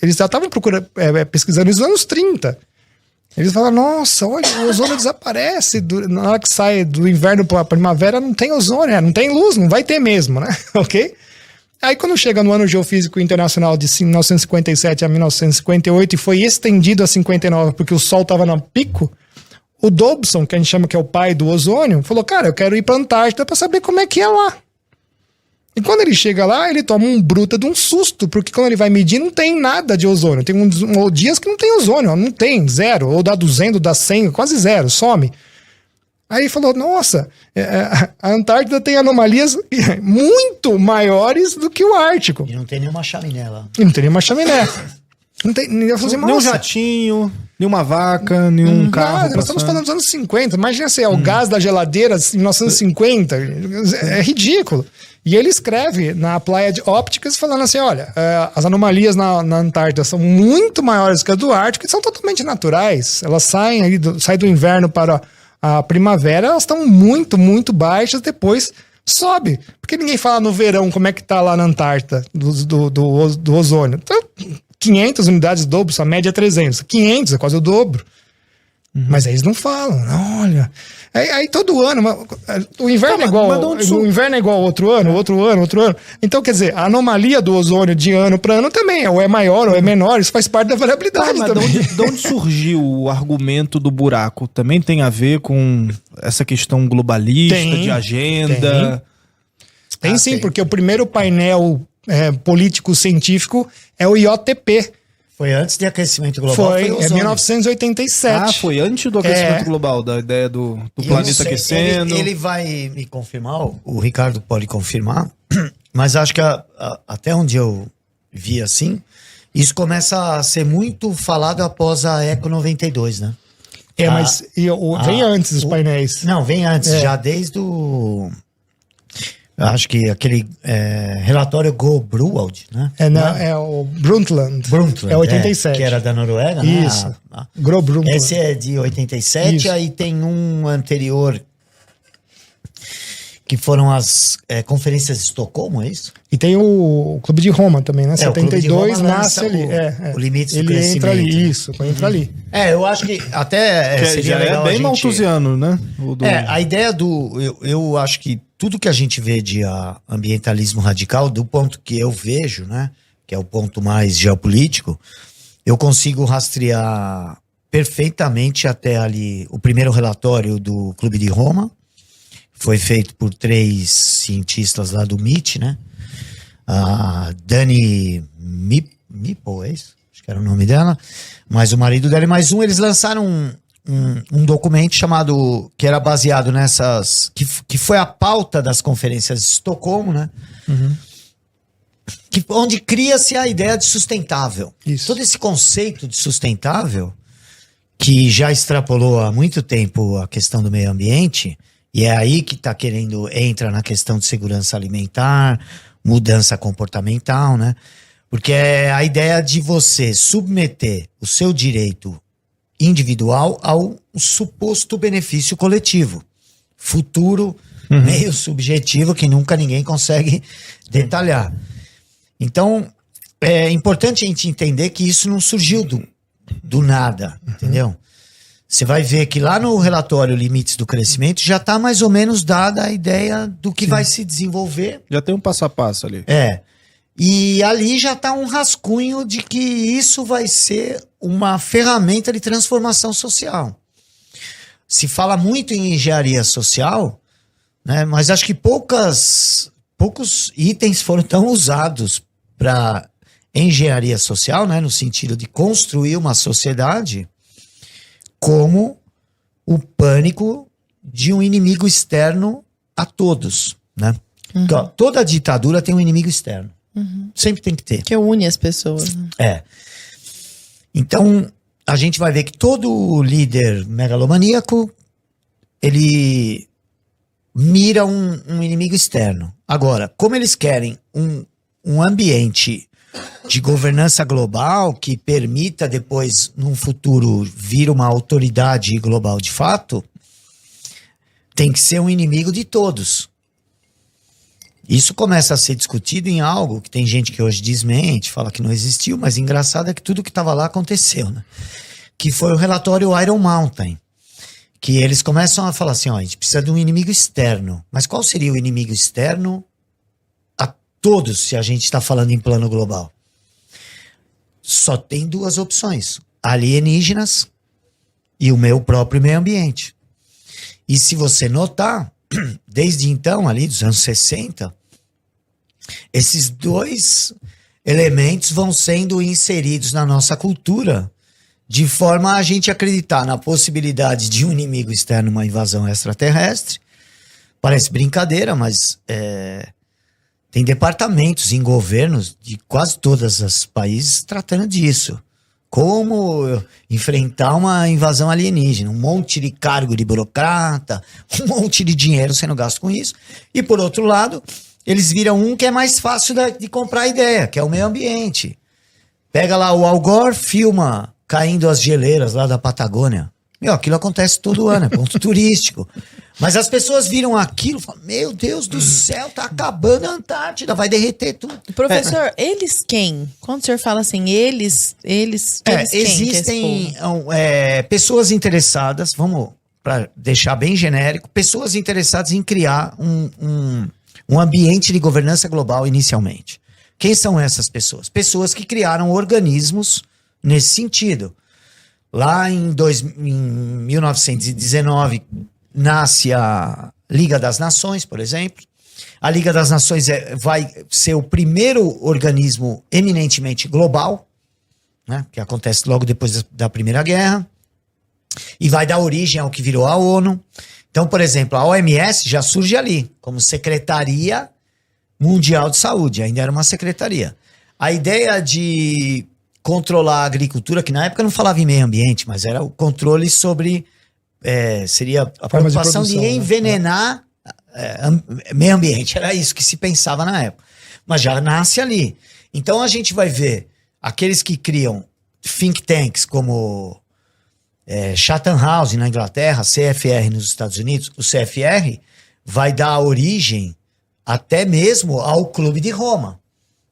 eles já estavam pesquisando isso nos anos 30. Eles falaram, nossa, olha, o ozônio desaparece. Na hora que sai do inverno para a primavera, não tem ozônio, não tem luz, não vai ter mesmo, né? Ok? Aí, quando chega no Ano Geofísico Internacional de 1957 a 1958 e foi estendido a 59 porque o Sol estava no pico, o Dobson, que a gente chama que é o pai do ozônio, falou, cara, eu quero ir pra Antártida pra saber como é que é lá. E quando ele chega lá, ele toma um bruta de um susto, porque quando ele vai medir, não tem nada de ozônio. Tem dias que não tem ozônio, ó, não tem, zero. Ou dá 200, dá 100, quase zero, some. Aí ele falou, nossa, a Antártida tem anomalias muito maiores do que o Ártico. E não tem nenhuma chaminé lá. E não tem nenhuma chaminé. Não tem, nenhum jatinho, nenhuma vaca, nenhum carro. Nós estamos falando dos anos 50. Imagina assim, o gás da geladeira em 1950. É ridículo. E ele escreve na Applied Optics falando assim, olha, as anomalias na Antártida são muito maiores que as do Ártico e são totalmente naturais. Elas saem do inverno para a primavera, elas estão muito, muito baixas, depois sobe. Porque ninguém fala no verão como é que tá lá na Antártida do ozônio. Então, 500 unidades dobro, a média é 300. 500 é quase o dobro. Mas aí eles não falam, olha. Aí todo ano, o inverno é igual. O inverno é igual outro ano. Então, quer dizer, a anomalia do ozônio de ano para ano também, ou é maior ou é menor, isso faz parte da variabilidade também. De onde surgiu o argumento do buraco? Também tem a ver com essa questão globalista, de agenda? Tem sim, porque o primeiro painel político-científico é o IOTP. Foi antes de aquecimento global? Foi 1987. Foi antes do aquecimento global, da ideia do planeta aquecendo. Ele vai me confirmar, o Ricardo pode confirmar, mas acho que até onde eu vi assim, isso começa a ser muito falado após a Eco 92, né? Mas vem antes os painéis. Não, vem antes, já desde o... Acho que aquele relatório Go Brewald, né? É o Brundtland. É 87. Que era da Noruega, né? Isso. Go Brundtland. Esse é de 87, isso. Aí tem um anterior que foram as conferências de Estocolmo, é isso? E tem o Clube de Roma também, né? 72 Roma nasce ali. O limite do ele crescimento. Entra ali, isso, entra ali. Eu acho que até seria legal bem malthusiano, né? A ideia eu acho que tudo que a gente vê de ambientalismo radical, do ponto que eu vejo, né? Que é o ponto mais geopolítico, eu consigo rastrear perfeitamente até ali o primeiro relatório do Clube de Roma. Foi feito por 3 cientistas lá do MIT, né? A Dani Mipo, é isso? Acho que era o nome dela. Mas o marido dela e mais eles lançaram um documento chamado, que era baseado nessas, que foi a pauta das conferências de Estocolmo, né? Onde cria-se a ideia de sustentável. Isso. Todo esse conceito de sustentável, que já extrapolou há muito tempo a questão do meio ambiente, e é aí que entra na questão de segurança alimentar, mudança comportamental, né? Porque é a ideia de você submeter o seu direito individual ao suposto benefício coletivo. Futuro, meio subjetivo, que nunca ninguém consegue detalhar. Então, é importante a gente entender que isso não surgiu do nada, entendeu? Você vai ver que lá no relatório Limites do Crescimento já está mais ou menos dada a ideia do que vai se desenvolver. Já tem um passo a passo ali. E ali já está um rascunho de que isso vai ser uma ferramenta de transformação social. Se fala muito em engenharia social, né, mas acho que poucos itens foram tão usados para engenharia social, né, no sentido de construir uma sociedade, como o pânico de um inimigo externo a todos, né? Toda ditadura tem um inimigo externo. Sempre tem que ter. Que une as pessoas. Então, a gente vai ver que todo líder megalomaníaco, ele mira um inimigo externo. Agora, como eles querem um ambiente de governança global que permita depois, num futuro, vir uma autoridade global de fato, tem que ser um inimigo de todos. Isso começa a ser discutido em algo que tem gente que hoje desmente, fala que não existiu, mas engraçado é que tudo que estava lá aconteceu, né? Que foi o relatório Iron Mountain, que eles começam a falar assim, ó, a gente precisa de um inimigo externo. Mas qual seria o inimigo externo a todos, se a gente está falando em plano global? Só tem duas opções, alienígenas e o meu próprio meio ambiente. E se você notar, desde então, ali dos anos 60, esses dois elementos vão sendo inseridos na nossa cultura de forma a gente acreditar na possibilidade de um inimigo externo, uma invasão extraterrestre. Parece brincadeira, mas tem departamentos em governos de quase todos os países tratando disso. Como enfrentar uma invasão alienígena, um monte de cargo de burocrata, um monte de dinheiro sendo gasto com isso. E por outro lado, eles viram um que é mais fácil de comprar a ideia, que é o meio ambiente. Pega lá o Al Gore, filma caindo as geleiras lá da Patagônia. Meu, aquilo acontece todo ano, é ponto turístico. Mas as pessoas viram aquilo e falam, meu Deus do céu, tá acabando a Antártida, vai derreter tudo. Professor, eles quem? Quando o senhor fala assim, eles quem? Existem pessoas interessadas, vamos para deixar bem genérico, pessoas interessadas em criar um ambiente de governança global inicialmente. Quem são essas pessoas? Pessoas que criaram organismos nesse sentido. Lá em 1919, nasce a Liga das Nações, por exemplo. A Liga das Nações vai ser o primeiro organismo eminentemente global, né, que acontece logo depois da Primeira Guerra, e vai dar origem ao que virou a ONU. Então, por exemplo, a OMS já surge ali, como Secretaria Mundial de Saúde, ainda era uma secretaria. A ideia de controlar a agricultura, que na época não falava em meio ambiente, mas era o controle sobre... seria a preocupação de envenenar meio ambiente. Era isso que se pensava na época. Mas já nasce ali. Então a gente vai ver aqueles que criam think tanks como Chatham House na Inglaterra, CFR nos Estados Unidos. O CFR vai dar origem até mesmo ao Clube de Roma.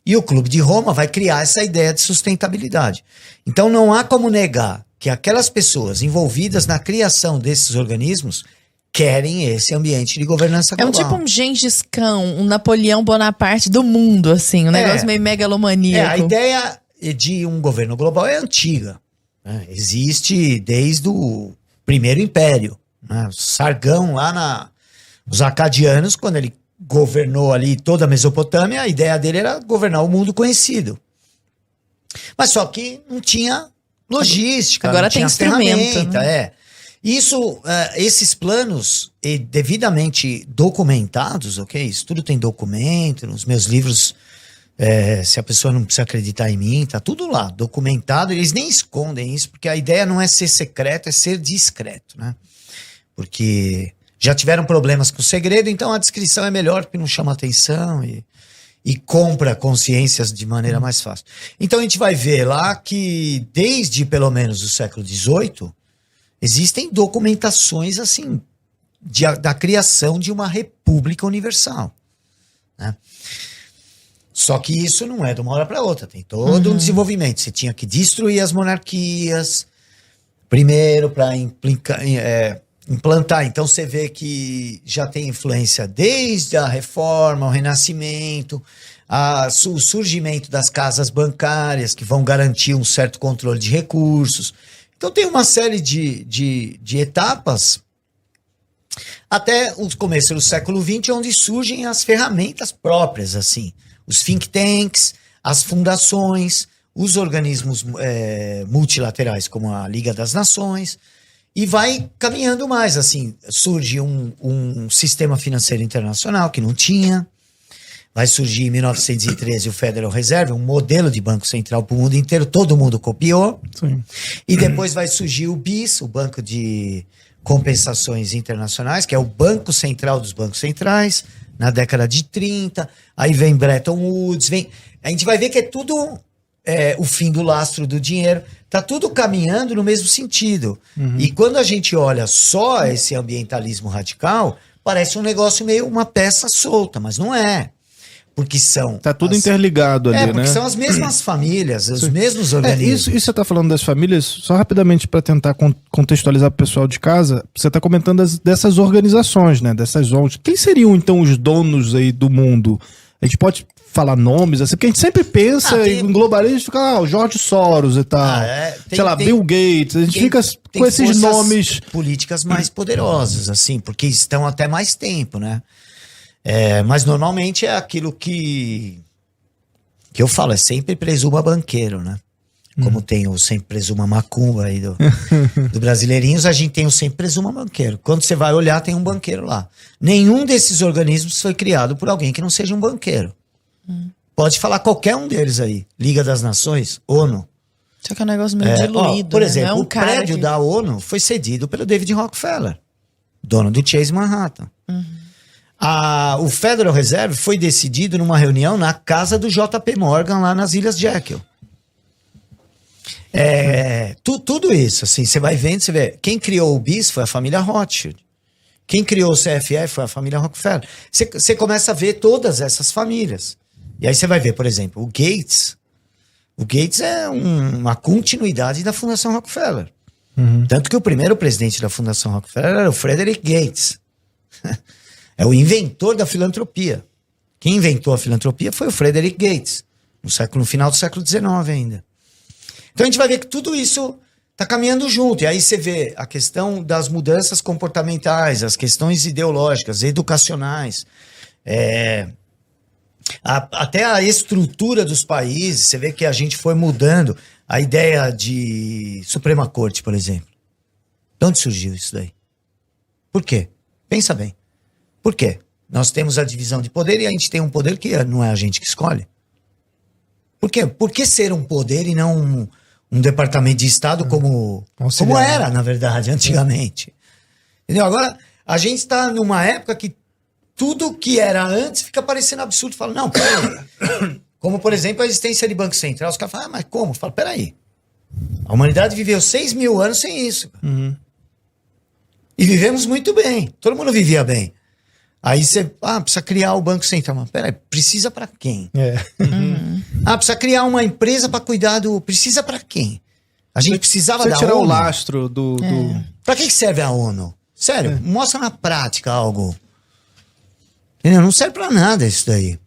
E o Clube de Roma vai criar essa ideia de sustentabilidade. Então não há como negar que aquelas pessoas envolvidas na criação desses organismos querem esse ambiente de governança global. É tipo um Gengis Khan, um Napoleão Bonaparte do mundo, assim, um negócio meio megalomaníaco. A ideia de um governo global é antiga, né? Existe desde o Primeiro Império, né? O Sargão lá os acadianos, quando ele governou ali toda a Mesopotâmia, a ideia dele era governar o mundo conhecido. Mas só que não tinha logística, agora não tem tinha instrumento, ferramenta, né? Isso, esses planos devidamente documentados, ok? Isso tudo tem documento, nos meus livros, se a pessoa não precisa acreditar em mim, tá tudo lá, documentado. Eles nem escondem isso, porque a ideia não é ser secreto, é ser discreto, né? Porque já tiveram problemas com o segredo, então a descrição é melhor, porque não chama atenção e compra consciências de maneira mais fácil. Então a gente vai ver lá que desde pelo menos o século XVIII existem documentações assim da criação de uma república universal, né? Só que isso não é de uma hora para outra, tem todo um desenvolvimento. Você tinha que destruir as monarquias primeiro para implantar. Então você vê que já tem influência desde a Reforma, o Renascimento, o surgimento das casas bancárias que vão garantir um certo controle de recursos. Então tem uma série de etapas até o começo do século XX, onde surgem as ferramentas próprias, assim, os think tanks, as fundações, os organismos multilaterais como a Liga das Nações. E vai caminhando mais, assim, surge um sistema financeiro internacional que não tinha, vai surgir em 1913 o Federal Reserve, um modelo de banco central para o mundo inteiro, todo mundo copiou. Sim. E depois vai surgir o BIS, o Banco de Compensações Internacionais, que é o Banco Central dos Bancos Centrais, na década de 30, aí vem Bretton Woods, a gente vai ver que é tudo o fim do lastro do dinheiro, tá tudo caminhando no mesmo sentido. E quando a gente olha só esse ambientalismo radical, parece um negócio meio uma peça solta, mas não é. Porque são... Tá tudo interligado ali, né? porque são as mesmas famílias, os mesmos organismos. Isso você tá falando das famílias, só rapidamente para tentar contextualizar pro pessoal de casa, você tá comentando dessas organizações, né? Dessas ONGs. Quem seriam, então, os donos aí do mundo? A gente pode falar nomes, assim, porque a gente sempre pensa em globalismo e fica, o George Soros e tal. Bill Gates, a gente fica com esses nomes. Políticas mais poderosas, assim, porque estão até mais tempo, né? Mas normalmente é aquilo que eu falo, é sempre presuma banqueiro, né? Como tem o sempre presuma macumba aí do Brasileirinhos, a gente tem o sempre presuma banqueiro. Quando você vai olhar, tem um banqueiro lá. Nenhum desses organismos foi criado por alguém que não seja um banqueiro. Pode falar qualquer um deles aí. Liga das Nações, ONU. Só que é um negócio meio diluído, por exemplo, né? Não é o prédio da ONU foi cedido pelo David Rockefeller, dono do Chase Manhattan. O Federal Reserve foi decidido numa reunião na casa do JP Morgan, lá nas Ilhas Jekyll. Tudo isso, assim, você vai vendo, você vê. Quem criou o BIS foi a família Rothschild. Quem criou o CFE foi a família Rockefeller. Você começa a ver todas essas famílias. E aí você vai ver, por exemplo, o Gates. O Gates é uma continuidade da Fundação Rockefeller. Tanto que o primeiro presidente da Fundação Rockefeller era o Frederick Gates. É o inventor da filantropia. Quem inventou a filantropia foi o Frederick Gates, no final do século XIX ainda. Então a gente vai ver que tudo isso está caminhando junto. E aí você vê a questão das mudanças comportamentais, as questões ideológicas, educacionais, até a estrutura dos países. Você vê que a gente foi mudando. A ideia de Suprema Corte, por exemplo. De onde surgiu isso daí? Por quê? Pensa bem. Por quê? Nós temos a divisão de poder e a gente tem um poder que não é a gente que escolhe. Por quê? Por que ser um poder e não um departamento de Estado como era, na verdade, antigamente? Entendeu? Agora, a gente está numa época que tudo que era antes fica parecendo absurdo. Fala, não, peraí. Como, por exemplo, a existência de Banco Central. Os caras falam, mas como? Fala, peraí. A humanidade viveu 6.000 anos sem isso. E vivemos muito bem. Todo mundo vivia bem. Aí você, precisa criar o Banco Central. Mas peraí, precisa pra quem? Precisa criar uma empresa pra cuidar do... Precisa pra quem? A gente precisava da ONU. Tirar o lastro do... Pra que serve a ONU? Sério, mostra na prática algo. Entendeu? Não serve pra nada isso daí.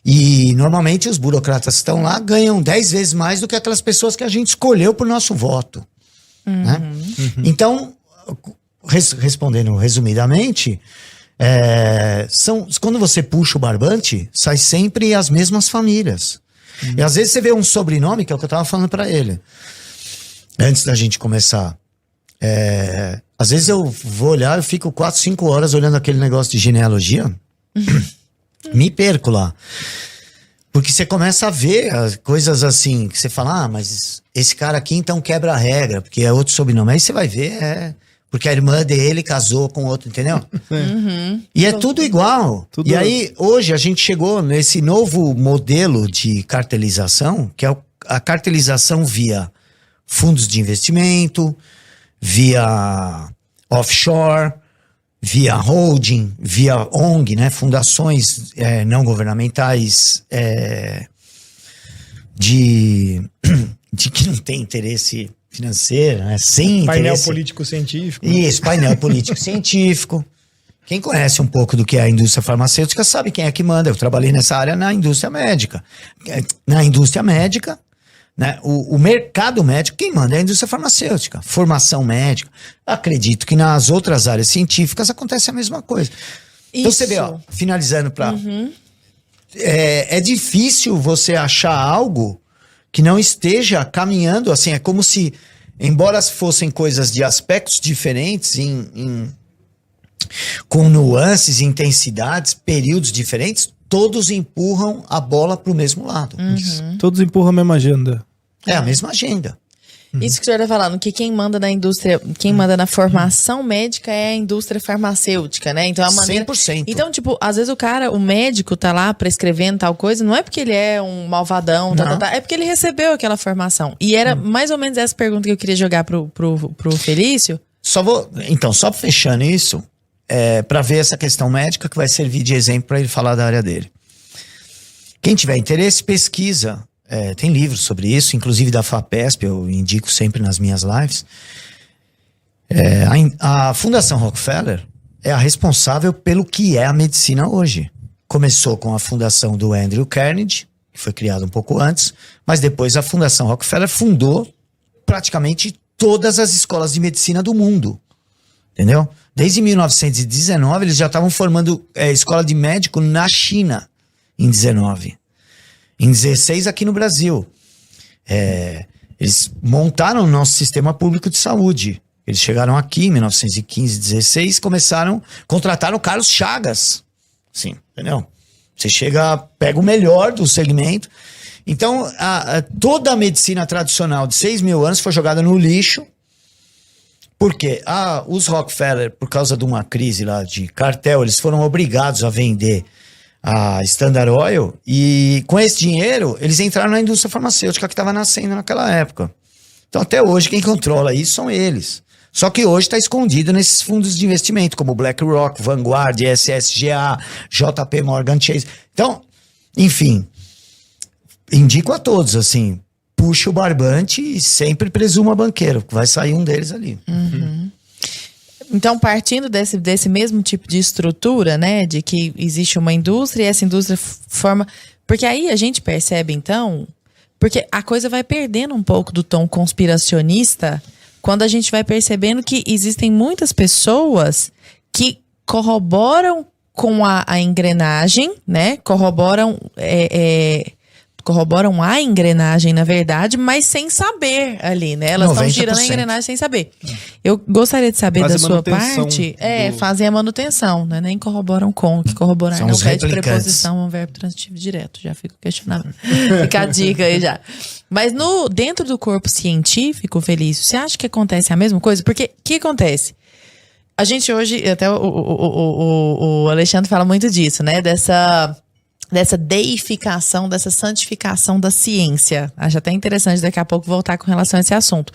E normalmente os burocratas que estão lá ganham 10 vezes mais do que aquelas pessoas que a gente escolheu por nosso voto. Né? Então, respondendo resumidamente... quando você puxa o barbante, sai sempre as mesmas famílias. E às vezes você vê um sobrenome, que é o que eu tava falando pra ele antes da gente começar. Às vezes eu vou olhar, eu fico 4, 5 horas olhando aquele negócio de genealogia. Me perco lá. Porque você começa a ver as coisas assim, que você fala, mas esse cara aqui então quebra a regra, porque é outro sobrenome. Aí você vai ver, porque a irmã dele casou com outro, entendeu? E é tudo igual. E aí, hoje, a gente chegou nesse novo modelo de cartelização, que é a cartelização via fundos de investimento, via offshore, via holding, via ONG, né? Fundações não governamentais de que não tem interesse financeira, né? Sem painel interesse. político-científico. Isso, painel político-científico. Quem conhece um pouco do que é a indústria farmacêutica sabe quem é que manda. Eu trabalhei nessa área na indústria médica. Na indústria médica, né? O mercado médico, quem manda é a indústria farmacêutica. Formação médica. Acredito que nas outras áreas científicas acontece a mesma coisa. Então você vê, finalizando para... É difícil você achar algo que não esteja caminhando, assim, é como se, embora fossem coisas de aspectos diferentes, com nuances, intensidades, períodos diferentes, todos empurram a bola para o mesmo lado. Todos empurram a mesma agenda. É a mesma agenda. Isso que o senhor está falando, que quem manda na indústria, quem manda na formação médica é a indústria farmacêutica, né? Então a maneira. 100%. Então, tipo, às vezes o médico tá lá prescrevendo tal coisa, não é porque ele é um malvadão, é porque ele recebeu aquela formação. E era mais ou menos essa pergunta que eu queria jogar pro Felício. Só fechando isso, para ver essa questão médica que vai servir de exemplo para ele falar da área dele. Quem tiver interesse, pesquisa. Tem livros sobre isso, inclusive da FAPESP, eu indico sempre nas minhas lives. A Fundação Rockefeller é a responsável pelo que é a medicina hoje. Começou com a fundação do Andrew Carnegie, que foi criada um pouco antes, mas depois a Fundação Rockefeller fundou praticamente todas as escolas de medicina do mundo. Entendeu? Desde 1919 eles já estavam formando escola de médico na China, em 19. Em 16 aqui no Brasil. Eles montaram o nosso sistema público de saúde. Eles chegaram aqui em 1915, 16, contrataram o Carlos Chagas. Sim, entendeu? Você pega o melhor do segmento. Então, toda a medicina tradicional de 6.000 anos foi jogada no lixo. Por quê? Os Rockefeller, por causa de uma crise lá de cartel, eles foram obrigados a vender a Standard Oil, e com esse dinheiro eles entraram na indústria farmacêutica que estava nascendo naquela época. Então até hoje quem controla isso são eles. Só que hoje está escondido nesses fundos de investimento como BlackRock, Vanguard, SSGA, JP Morgan Chase. Então, enfim, indico a todos, assim, puxa o barbante e sempre presuma banqueiro, que vai sair um deles ali. Uhum. Então, partindo desse mesmo tipo de estrutura, né, de que existe uma indústria e essa indústria forma... Porque aí a gente percebe, então, porque a coisa vai perdendo um pouco do tom conspiracionista quando a gente vai percebendo que existem muitas pessoas que corroboram com a engrenagem, né, corroboram a engrenagem, na verdade, mas sem saber ali, né? Elas estão girando a engrenagem sem saber. Eu gostaria de saber da sua parte. Fazem a manutenção, né? Nem corroboram com, que corroborar não pede preposição, é um verbo transitivo direto. Já fico questionando. Fica a dica aí já. Mas dentro do corpo científico, Felício, você acha que acontece a mesma coisa? Porque o que acontece? A gente hoje, até o Alexandre fala muito disso, né? Dessa deificação, dessa santificação da ciência. Acho até interessante daqui a pouco voltar com relação a esse assunto.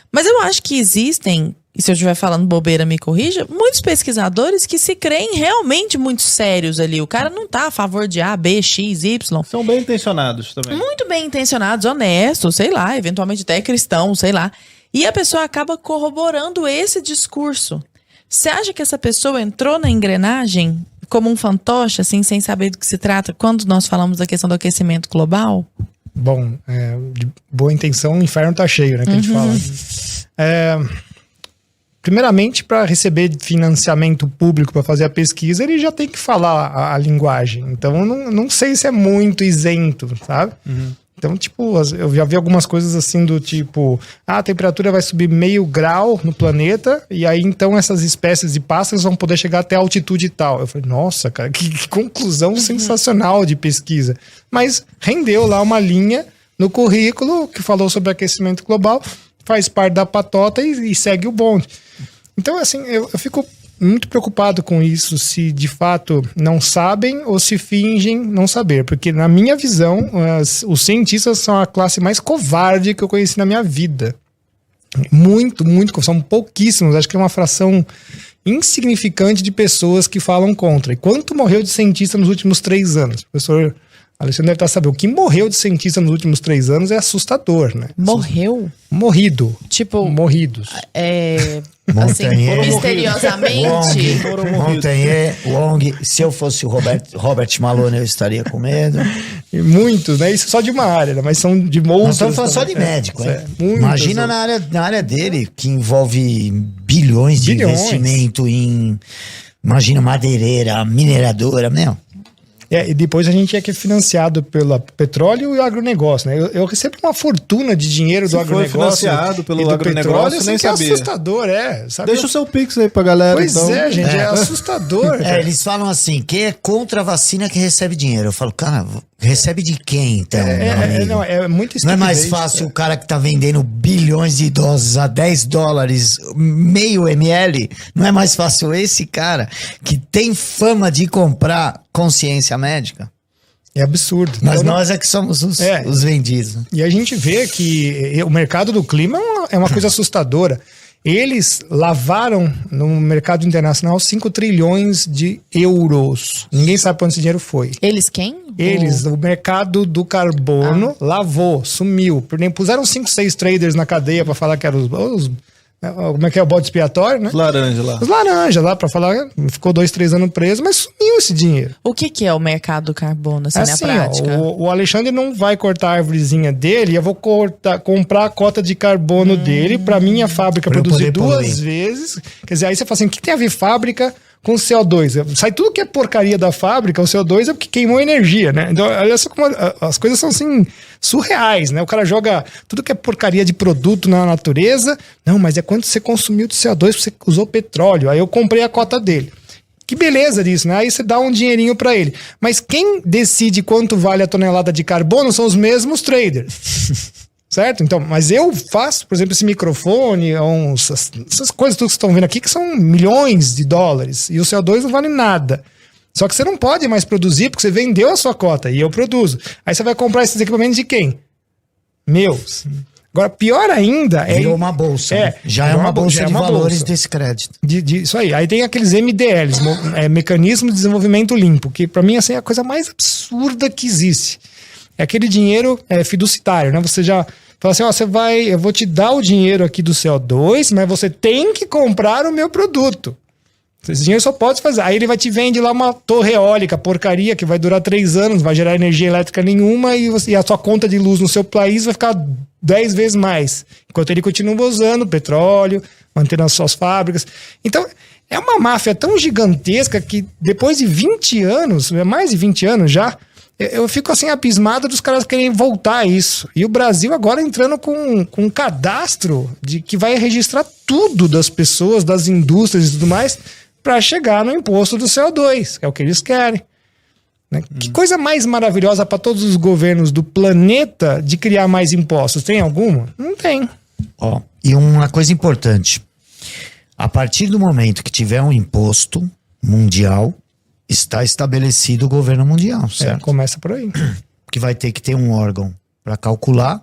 Mas eu acho que existem, e se eu estiver falando bobeira, me corrija, muitos pesquisadores que se creem realmente muito sérios ali. O cara não tá a favor de A, B, X, Y. São bem intencionados também. Muito bem intencionados, honestos, sei lá, eventualmente até cristãos, sei lá. E a pessoa acaba corroborando esse discurso. Você acha que essa pessoa entrou na engrenagem como um fantoche, assim, sem saber do que se trata, quando nós falamos da questão do aquecimento global? Bom, de boa intenção, o inferno tá cheio, né, que a gente fala. Primeiramente, para receber financiamento público para fazer a pesquisa, ele já tem que falar a linguagem. Então, não sei se é muito isento, sabe? Então, tipo, eu já vi algumas coisas assim do tipo, a temperatura vai subir 0,5 grau no planeta, e aí então essas espécies de pássaros vão poder chegar até a altitude tal. Eu falei, nossa, cara, que conclusão sensacional de pesquisa. Mas rendeu lá uma linha no currículo que falou sobre aquecimento global, faz parte da patota e segue o bonde. Então, assim, eu fico muito preocupado com isso, se de fato não sabem ou se fingem não saber. Porque na minha visão, os cientistas são a classe mais covarde que eu conheci na minha vida. Muito, são pouquíssimos. Acho que é uma fração insignificante de pessoas que falam contra. E quanto morreu de cientista nos últimos 3 anos? O professor Alexandre deve estar sabendo. O que morreu de cientista nos últimos 3 anos é assustador, né? Morreu? Morrido. Tipo... Morridos. Assim, misteriosamente. Montagnier, Wong. Se eu fosse o Robert Malone, eu estaria com medo. E muitos, né? Isso só de uma área, né? Mas são de monstros. Nós estamos falando só de médico, hein? Imagina na área dele, que envolve bilhões de investimento em... Imagina madeireira, mineradora, meu... E depois a gente é que é financiado pelo petróleo e o agronegócio, né? Eu recebo uma fortuna de dinheiro do agronegócio. Financiado pelo agronegócio, petróleo, nem que é sabia. assustador, sabe? Deixa o seu Pix aí pra galera, pois então. é, gente, é assustador. Eles falam assim, quem é contra a vacina que recebe dinheiro. Eu falo, cara, Recebe de quem, então? É muito Não é mais estupidez, fácil o cara que tá vendendo bilhões de doses a $10, meio ml? Não é mais fácil esse cara que tem fama de comprar consciência médica? É absurdo. Mas Então, nós é que somos os vendidos. E a gente vê que o mercado do clima é uma coisa assustadora. Eles lavaram no mercado internacional 5 trilhões de euros. Ninguém sabe para onde esse dinheiro foi. Eles quem? Eles, o mercado do carbono, lavou, sumiu. Puseram 5, 6 traders na cadeia para falar que eram como é que é o bode expiatório, né? Os laranjas lá. Os laranjas lá para falar, ficou 2, 3 anos preso, mas sumiu esse dinheiro. O que é o mercado do carbono, assim, Assim, na prática? o Alexandre não vai cortar a árvorezinha dele, eu vou comprar a cota de carbono dele para minha fábrica Pra eu produzir poder 2 poluir. vezes. Quer dizer, aí você fala assim, o que tem a ver fábrica com CO2? Sai tudo que é porcaria da fábrica, o CO2 é porque queimou energia, né? Então, olha só como as coisas são assim, surreais, né? O cara joga tudo que é porcaria de produto na natureza. Não, mas é quanto você consumiu de CO2, você usou petróleo. Aí eu comprei a cota dele. Que beleza disso, né? Aí você dá um dinheirinho pra ele. Mas quem decide quanto vale a tonelada de carbono são os mesmos traders. Certo? Então, mas eu faço, por exemplo, esse microfone, essas coisas tudo que vocês estão vendo aqui, que são milhões de dólares. E o CO2 não vale nada. Só que você não pode mais produzir porque você vendeu a sua cota e eu produzo. Aí você vai comprar esses equipamentos de quem? Meus. Agora, pior ainda Virou uma bolsa. Já é uma bolsa de valores desse crédito. Isso aí. Aí tem aqueles MDLs, Mecanismo de Desenvolvimento Limpo, que pra mim assim, é a coisa mais absurda que existe. É aquele dinheiro fiduciário, né? Você já fala assim, ó, eu vou te dar o dinheiro aqui do CO2, mas você tem que comprar o meu produto. Esse dinheiro só pode fazer. Aí ele vai te vender lá uma torre eólica, porcaria, que vai durar 3 anos, não vai gerar energia elétrica nenhuma e a sua conta de luz no seu país vai ficar 10 vezes mais. Enquanto ele continua usando petróleo, mantendo as suas fábricas. Então, é uma máfia tão gigantesca que depois de 20 anos, mais de 20 anos já, eu fico assim abismado dos caras querem voltar a isso. E o Brasil agora entrando com um cadastro de que vai registrar tudo das pessoas, das indústrias e tudo mais, para chegar no imposto do CO2, que é o que eles querem. Né? Que coisa mais maravilhosa para todos os governos do planeta de criar mais impostos. Tem alguma? Não tem. Ó, e uma coisa importante. A partir do momento que tiver um imposto mundial, está estabelecido o governo mundial, certo? Começa por aí. Que vai ter que ter um órgão para calcular,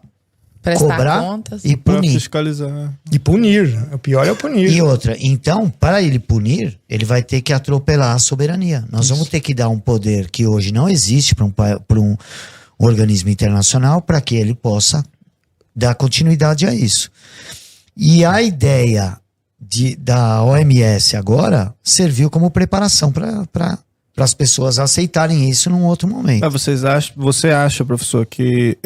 Prestar cobrar contas. e Pra punir. fiscalizar. E punir. O pior é o punir. E outra, então, para ele punir, ele vai ter que atropelar a soberania. Nós vamos ter que dar um poder que hoje não existe para um organismo internacional para que ele possa dar continuidade a isso. E a ideia da OMS agora serviu como preparação para as pessoas aceitarem isso num outro momento. Mas você acha, professor, que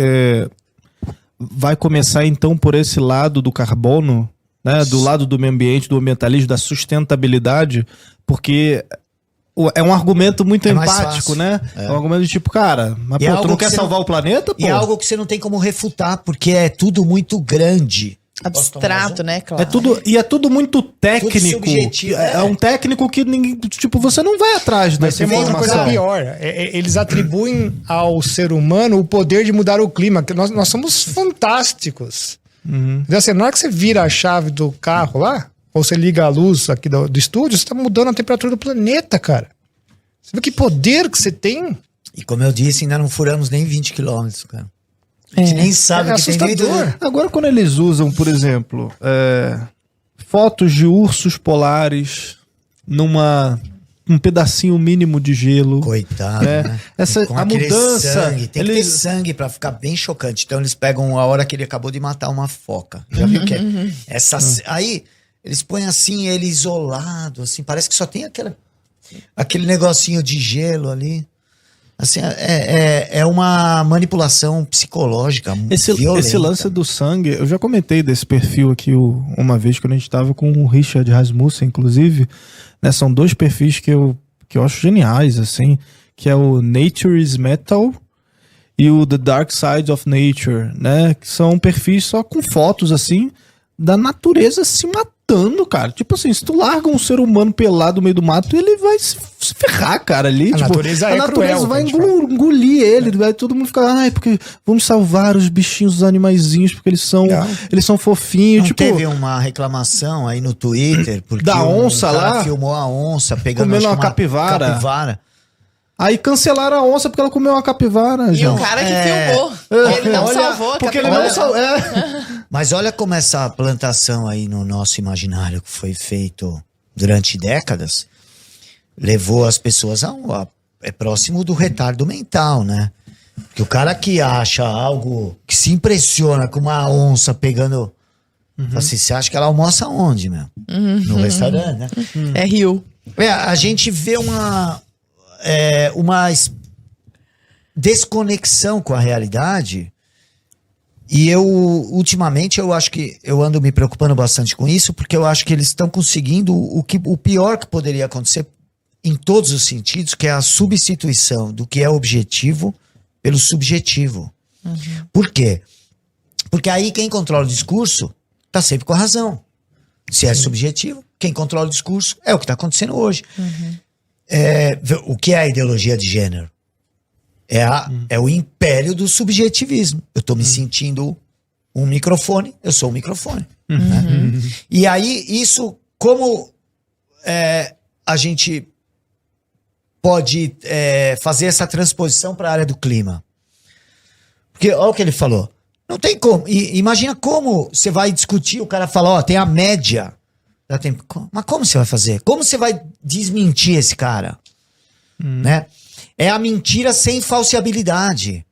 vai começar então por esse lado do carbono, né, do lado do meio ambiente, do ambientalismo, da sustentabilidade, porque é um argumento muito mais empático, fácil. né? É um argumento de tipo, cara, mas E é pô, tu algo não que quer você salvar o planeta, pô? E é algo que você não tem como refutar, porque é tudo muito grande. Abstrato, né, claro. É tudo muito técnico. subjetivo, É um técnico que ninguém, tipo, você não vai atrás Mas dessa tem uma outra coisa informação. pior. Eles atribuem ao ser humano o poder de mudar o clima. Que nós somos fantásticos. Então, assim, na hora que você vira a chave do carro lá, ou você liga a luz aqui do estúdio, você tá mudando a temperatura do planeta, cara. Você vê que poder que você tem? E como eu disse, ainda não furamos nem 20 quilômetros, cara. A gente nem sabe o que tem dentro. Agora, quando eles usam, por exemplo, fotos de ursos polares um pedacinho mínimo de gelo. Coitado, né? Com A aquele mudança. sangue. Tem que ter sangue pra ficar bem chocante. Então eles pegam a hora que ele acabou de matar uma foca. Já viu que é? Aí eles põem assim, ele isolado, assim, parece que só tem aquele negocinho de gelo ali. Assim, é uma manipulação psicológica violenta. Esse lance do sangue, eu já comentei desse perfil aqui uma vez quando a gente tava com o Richard Rasmussen, inclusive, né, são 2 perfis que eu acho geniais, assim, que é o Nature is Metal e o The Dark Side of Nature, né, que são perfis só com fotos, assim, da natureza se matando dano, cara. Tipo assim, se tu larga um ser humano pelado no meio do mato, ele vai se ferrar, cara, ali. A natureza a é natureza cruel, vai a gente fala. engolir ele. Vai todo mundo ficar, ai, porque vamos salvar os bichinhos, os animaizinhos, porque eles são fofinhos. Não Tipo, teve uma reclamação aí no Twitter porque da onça cara lá? filmou a onça pegando Comendo acho uma que capivara. Aí cancelaram a onça porque ela comeu uma capivara. E gente. o cara que filmou, ele não salvou a porque ele capivara. não salvou. Mas olha como essa plantação aí no nosso imaginário que foi feito durante décadas levou as pessoas é próximo do retardo mental, né? Porque o cara que acha algo que se impressiona com uma onça pegando... Fala assim, você acha que ela almoça onde, meu? No restaurante, né? É rio. A gente vê uma desconexão com a realidade e ultimamente, eu acho que eu ando me preocupando bastante com isso, porque eu acho que eles estão conseguindo o pior que poderia acontecer em todos os sentidos, que é a substituição do que é objetivo pelo subjetivo. Por quê? Porque aí quem controla o discurso tá sempre com a razão. Se é subjetivo, quem controla o discurso é o que está acontecendo hoje. O que é a ideologia de gênero? É o império do subjetivismo. Eu estou me sentindo um microfone, eu sou um microfone. Né? E aí, isso, como a gente pode fazer essa transposição para a área do clima? Porque, olha o que ele falou. Não tem como. Imagina como você vai discutir, o cara fala, tem a média. Mas como você vai fazer? Como você vai desmentir esse cara? Né? É a mentira sem falseabilidade.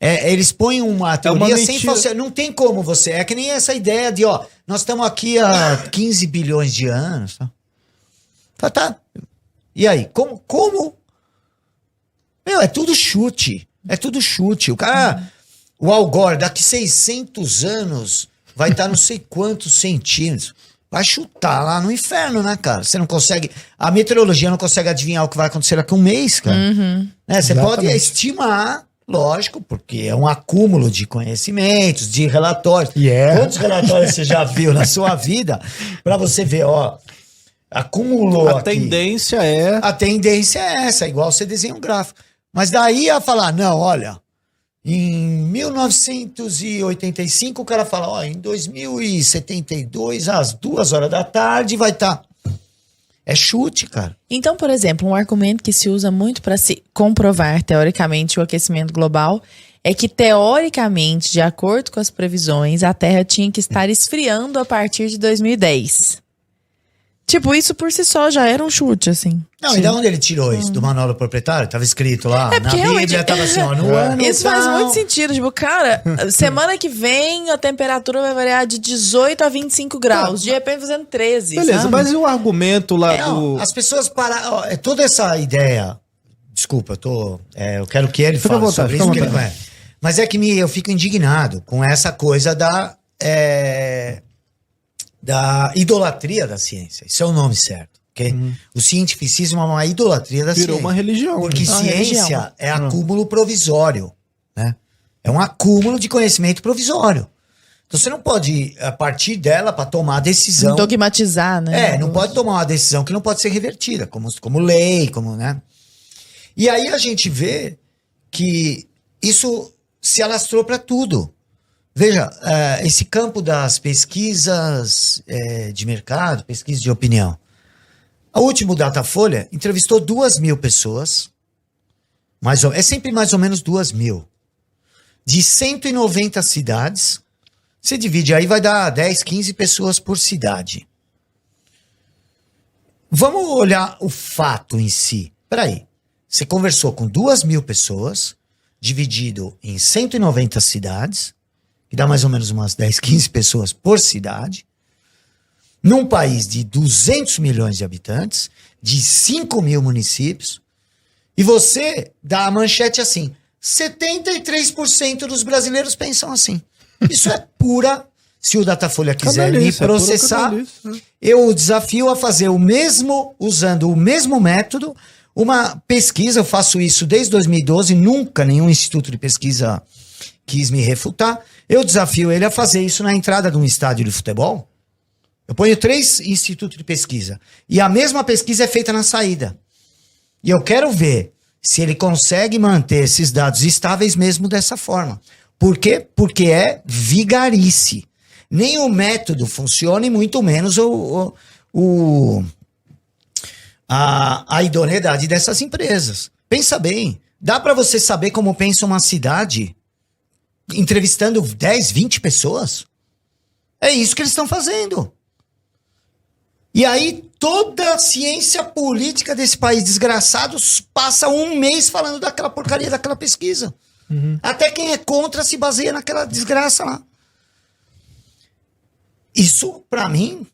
Eles põem uma teoria sem falseabilidade. Não tem como você. É que nem essa ideia de, nós estamos aqui há 15 bilhões de anos. Tá. E aí? Como? Meu, é tudo chute. É tudo chute. O cara, o Al Gore, daqui 600 anos, vai estar não sei quantos centímetros. Vai chutar lá no inferno, né, cara? Você não consegue... A meteorologia não consegue adivinhar o que vai acontecer daqui a um mês, cara. Você pode estimar, lógico, porque é um acúmulo de conhecimentos, de relatórios. Quantos relatórios você já viu na sua vida? Pra você ver, acumulou A tendência é... A tendência é essa, igual você desenha um gráfico. Mas daí a falar, não, olha... Em 1985, o cara fala, em 2072, às 2h da tarde, vai estar... É chute, cara. Então, por exemplo, um argumento que se usa muito para se comprovar, teoricamente, o aquecimento global é que, teoricamente, de acordo com as previsões, a Terra tinha que estar esfriando a partir de 2010. Tipo, isso por si só já era um chute, assim. Não, e de onde ele tirou isso? Do manual do proprietário? Tava escrito lá, na Bíblia, tava assim, no ano isso tal. faz muito sentido. Tipo, cara, semana que vem a temperatura vai variar de 18 a 25 graus. De repente fazendo 13, Beleza, sabe? mas e o argumento lá do... As pessoas param... toda essa ideia... Desculpa, eu quero que ele fale sobre isso, que ele conhece. Mas é que eu fico indignado com essa coisa da idolatria da ciência. Isso é o nome certo. Okay? O cientificismo é uma idolatria da ciência. Virou uma religião. Porque Uma ciência religião. é acúmulo provisório. Né? É um acúmulo de conhecimento provisório. Então você não pode, a partir dela, para tomar a decisão... Dogmatizar, né? não pode tomar uma decisão que não pode ser revertida, como lei, né? E aí a gente vê que isso se alastrou para tudo. Veja, esse campo das pesquisas de mercado, pesquisa de opinião. O último Datafolha entrevistou 2.000 pessoas, é sempre mais ou menos 2.000, de 190 cidades. Você divide aí, vai dar 10, 15 pessoas por cidade. Vamos olhar o fato em si. Peraí, você conversou com 2.000 pessoas, dividido em 190 cidades, que dá mais ou menos umas 10, 15 pessoas por cidade, num país de 200 milhões de habitantes, de 5.000 municípios, e você dá a manchete assim, 73% dos brasileiros pensam assim. Isso é pura... Se o Datafolha quiser me processar, eu desafio a fazer usando o mesmo método, uma pesquisa, eu faço isso desde 2012, nunca nenhum instituto de pesquisa quis me refutar. Eu desafio ele a fazer isso na entrada de um estádio de futebol, Eu ponho 3 institutos de pesquisa. E a mesma pesquisa é feita na saída. E eu quero ver se ele consegue manter esses dados estáveis mesmo dessa forma. Por quê? Porque é vigarice. Nem o método funciona e muito menos a idoneidade dessas empresas. Pensa bem, dá para você saber como pensa uma cidade entrevistando 10, 20 pessoas? É isso que eles estão fazendo. E aí toda a ciência política desse país desgraçado passa um mês falando daquela porcaria daquela pesquisa. Até quem é contra se baseia naquela desgraça lá. Isso, pra mim,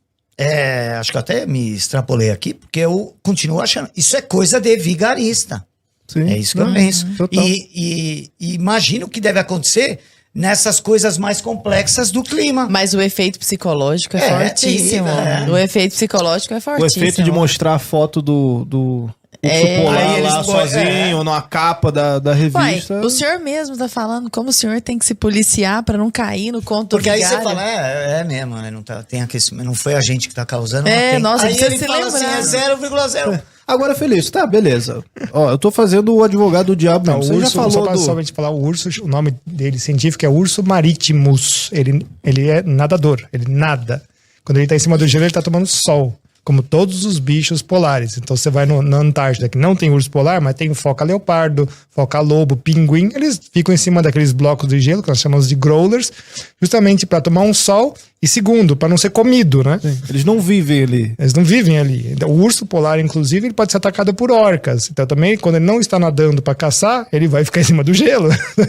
acho que eu até me extrapolei aqui, porque eu continuo achando. Isso é coisa de vigarista. Sim. É isso que eu penso. Total. E imagino o que deve acontecer nessas coisas mais complexas do clima. Mas o efeito psicológico é fortíssimo. terrível, O efeito psicológico é O fortíssimo. efeito de mostrar a foto do urso polar Aí eles lá põem- sozinho, numa capa da Uai, revista. o senhor mesmo tá falando como o senhor tem que se policiar pra não cair no conto Porque aí você vigário. fala, é mesmo, né? Tem aquecimento, não foi a gente que tá causando. É, mas tem. nossa, aí precisa ele se fala lembrar. assim, é 0,0. Agora, Felício, tá, beleza. Ó, eu tô fazendo o advogado do diabo Não, mesmo. o Você urso, já só falou para do... somente falar, o urso, o nome dele científico é urso maritimus. Ele é nadador, ele nada. Quando ele tá em cima do gelo, ele tá tomando sol, como todos os bichos polares. Então você vai na Antártida, que não tem urso polar, mas tem foca leopardo, foca lobo, pinguim. Eles ficam em cima daqueles blocos de gelo, que nós chamamos de growlers, justamente para tomar um sol e, segundo, para não ser comido, né? Sim, eles não vivem ali. Eles não vivem ali. Então, o urso polar, inclusive, ele pode ser atacado por orcas. Então também, quando ele não está nadando para caçar, ele vai ficar em cima do gelo,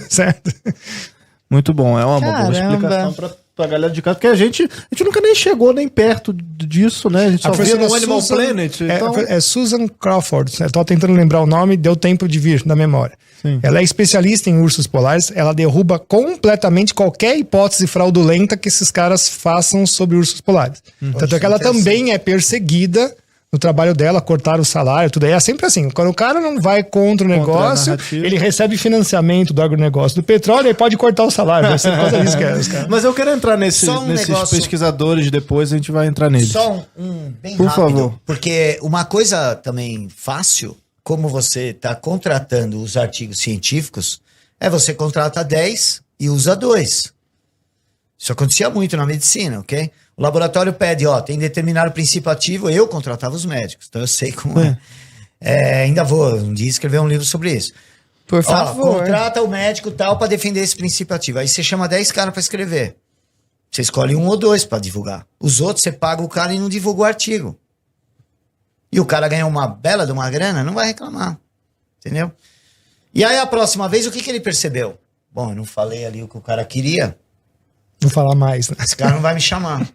certo? Muito bom, é uma boa Caramba. explicação pra galera de casa, porque a gente nunca nem chegou nem perto disso, né? A gente só via professora no Animal Susan- Planet. Então... É Susan Crawford. Eu tô tentando lembrar o nome, deu tempo de vir da memória. Sim. Ela é especialista em ursos polares, ela derruba completamente qualquer hipótese fraudulenta que esses caras façam sobre ursos polares. Tanto é que ela também é perseguida no trabalho dela, cortar o salário, tudo aí. É sempre assim, quando o cara não vai contra o negócio, narrativa. ele recebe financiamento do agronegócio do petróleo e pode cortar o salário. Vai ser por causa disso que é os caras. Mas eu quero entrar nesses Só um negócio- pesquisadores depois, a gente vai entrar neles. Só um bem Por rápido. favor. Porque uma coisa também fácil, como você está contratando os artigos científicos, é você contrata 10 e usa 2. Isso acontecia muito na medicina, ok? O laboratório pede, tem determinado princípio ativo, eu contratava os médicos, então eu sei como é. Ainda vou um dia escrever um livro sobre isso. Por favor. Contrata o médico tal para defender esse princípio ativo. Aí você chama 10 caras para escrever. Você escolhe 1 ou 2 para divulgar. Os outros você paga o cara e não divulga o artigo. E o cara ganha uma bela de uma grana, não vai reclamar. Entendeu? E aí a próxima vez, o que ele percebeu? Bom, eu não falei ali o que o cara queria, Vou falar mais, né? esse cara não vai me chamar.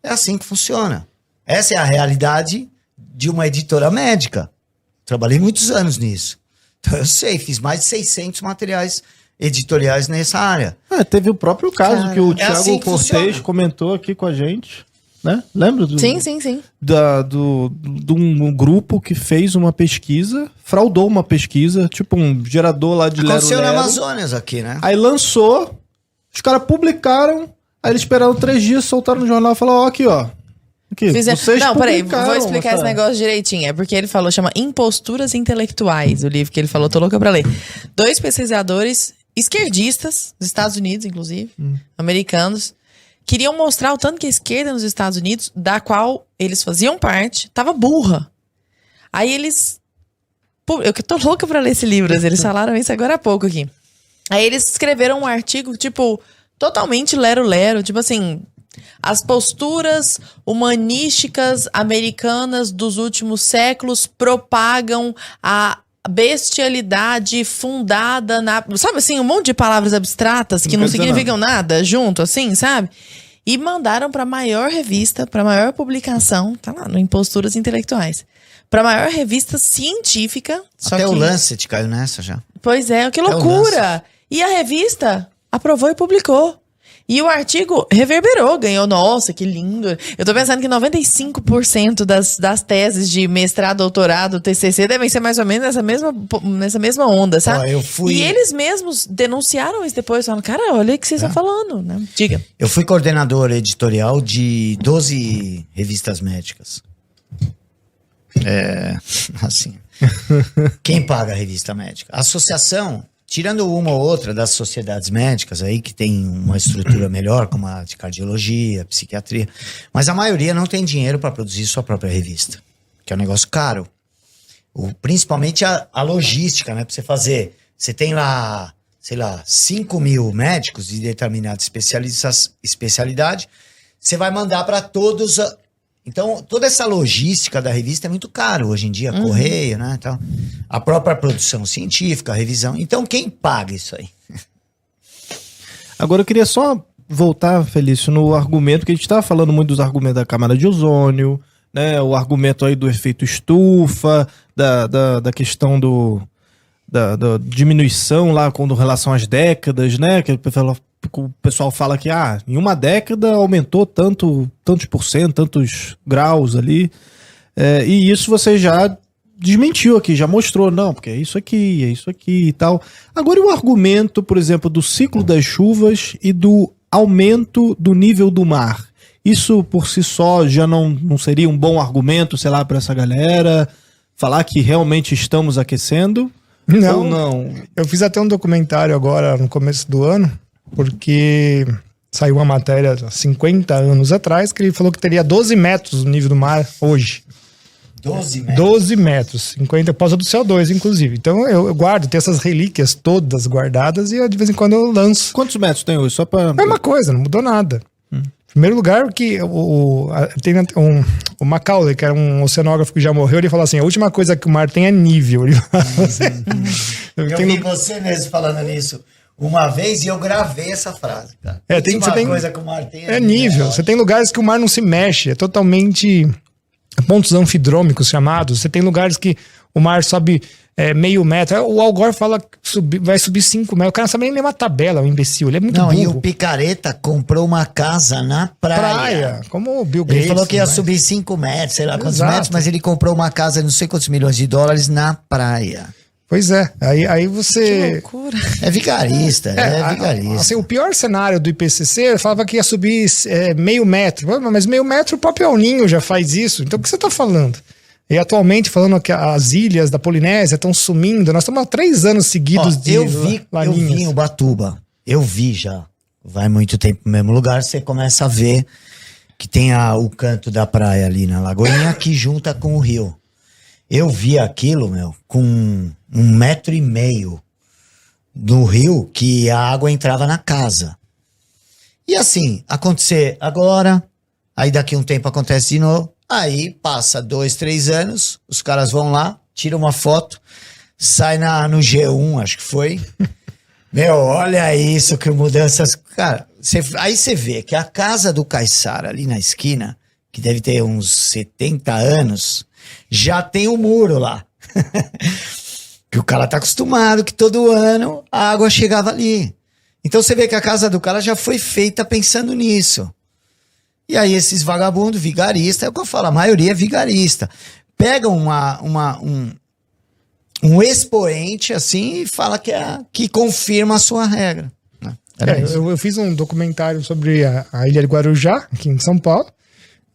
É assim que funciona. Essa é a realidade de uma editora médica. Trabalhei muitos anos nisso. Então eu sei, fiz mais de 600 materiais editoriais nessa área. Teve o próprio caso que o Thiago assim que Cortez funciona. comentou aqui com a gente, né? Lembra? Sim. De um grupo que fez uma pesquisa, fraudou uma pesquisa, tipo um gerador lá de Aconteceu na lero-lero. Amazonas aqui, né? Aí lançou, os caras publicaram, aí eles esperaram 3 dias, soltaram no jornal e falaram, aqui, ó. Aqui, vocês Não, peraí, publicaram vou explicar esse negócio direitinho. É porque ele falou, chama Imposturas Intelectuais, o livro que ele falou, tô louca pra ler. 2 pesquisadores esquerdistas, dos Estados Unidos, inclusive, americanos, queriam mostrar o tanto que a esquerda nos Estados Unidos, da qual eles faziam parte, tava burra. Aí eles... Eu que tô louca pra ler esse livro, eles falaram isso agora há pouco aqui. Aí eles escreveram um artigo, tipo, totalmente lero-lero, tipo assim... As posturas humanísticas americanas dos últimos séculos propagam a bestialidade fundada na... Sabe assim, um monte de palavras abstratas que não significam nada junto, assim, sabe? E mandaram pra maior revista, pra maior publicação, tá lá, no Imposturas Intelectuais. Pra maior revista científica. Até o Lancet caiu nessa já. Pois é, que Até o loucura! E a revista aprovou e publicou. E o artigo reverberou, ganhou, nossa, que lindo. Eu tô pensando que 95% das teses de mestrado, doutorado, TCC devem ser mais ou menos nessa mesma onda, sabe? E eles mesmos denunciaram isso depois, falando, cara, olha o que vocês estão falando, né? Diga. Eu fui coordenador editorial de 12 revistas médicas. Assim. Quem paga a revista médica? A associação, tirando uma ou outra das sociedades médicas aí que tem uma estrutura melhor, como a de cardiologia, psiquiatria, mas a maioria não tem dinheiro para produzir sua própria revista, que é um negócio caro. Principalmente a logística, né? Para você fazer. Você tem lá, sei lá, 5 mil médicos de determinada especialidade, você vai mandar para todos. Então, toda essa logística da revista é muito caro hoje em dia, correio, né? Então, a própria produção científica, a revisão. Então, quem paga isso aí? Agora, eu queria só voltar, Felício, no argumento, que a gente estava falando muito dos argumentos da camada de ozônio, né? O argumento aí do efeito estufa, da questão da diminuição lá com relação às décadas, né? Que o pessoal fala que em uma década aumentou tantos por cento, tantos graus ali, e isso você já desmentiu aqui, já mostrou, não, porque é isso aqui e tal. Agora o argumento, por exemplo, do ciclo das chuvas e do aumento do nível do mar, isso por si só já não seria um bom argumento, sei lá, para essa galera falar que realmente estamos aquecendo? Não, ou não? Eu fiz até um documentário agora no começo do ano, porque saiu uma matéria há 50 anos atrás que ele falou que teria 12 metros no nível do mar hoje. 12 metros? 12 metros, 50 por causa do CO2, inclusive. Então eu guardo, tenho essas relíquias todas guardadas e de vez em quando eu lanço. Quantos metros tem hoje? Só pra... Mesma coisa, não mudou nada. Em primeiro lugar, que tem o Macaulay, que era um oceanógrafo que já morreu, ele falou assim, a última coisa que o mar tem é nível. Ele eu vi você mesmo falando nisso uma vez e eu gravei essa frase, cara. Coisa que o mar tem é nível. Você tem lugares que o mar não se mexe, é totalmente pontos anfidrômicos chamados. Você tem lugares que o mar sobe meio metro. O Al Gore fala que vai subir 5 metros. O cara não sabe nem ler uma tabela, o imbecil. Ele é muito burro. E o Picareta comprou uma casa na praia. Como o Bill Gates. Ele falou que ia subir 5 metros, sei lá quantos metros, mas ele comprou uma casa de não sei quantos milhões de dólares na praia. Pois é, aí você... Que loucura. É vigarista, vigarista. Assim, o pior cenário do IPCC falava que ia subir meio metro. Mas meio metro o próprio El Ninho já faz isso. Então o que você está falando? E atualmente falando que as ilhas da Polinésia estão sumindo. Nós estamos há 3 anos seguidos de laninhas. Eu vi em Ubatuba. Eu vi já. Vai muito tempo no mesmo lugar, você começa a ver que tem o canto da praia ali na Lagoinha que junta com o rio. Eu vi aquilo, com 1,5 metro do rio que a água entrava na casa. E assim, acontecer agora, aí daqui um tempo acontece de novo, aí passa 2, 3 anos, os caras vão lá, tiram uma foto, sai no G1, acho que foi. Olha isso, que mudanças. Cara, aí você vê que a casa do Caiçara ali na esquina, que deve ter uns 70 anos, já tem um muro lá. Que o cara tá acostumado que todo ano a água chegava ali. Então você vê que a casa do cara já foi feita pensando nisso. E aí esses vagabundos, vigaristas, é o que eu falo, a maioria é vigarista. Pegam um expoente assim e fala que confirma a sua regra. Eu fiz um documentário sobre a Ilha de Guarujá, aqui em São Paulo,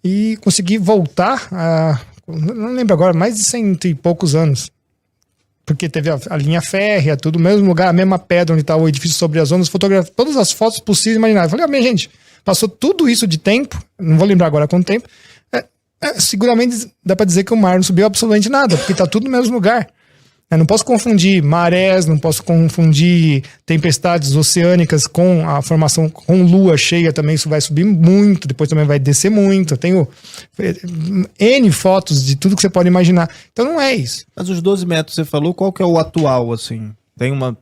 e consegui voltar não lembro agora, mais de 100 e poucos anos. Porque teve a linha férrea, tudo, mesmo lugar, a mesma pedra onde está o edifício sobre as ondas, fotografei todas as fotos possíveis e imagináveis. Falei, minha gente, passou tudo isso de tempo, não vou lembrar agora quanto tempo, seguramente dá para dizer que o mar não subiu absolutamente nada, porque está tudo no mesmo lugar. Eu não posso confundir marés, não posso confundir tempestades oceânicas com a formação com lua cheia também, isso vai subir muito, depois também vai descer muito. Eu tenho N fotos de tudo que você pode imaginar. Então não é isso. Mas os 12 metros você falou, qual que é o atual, assim? Tem uma...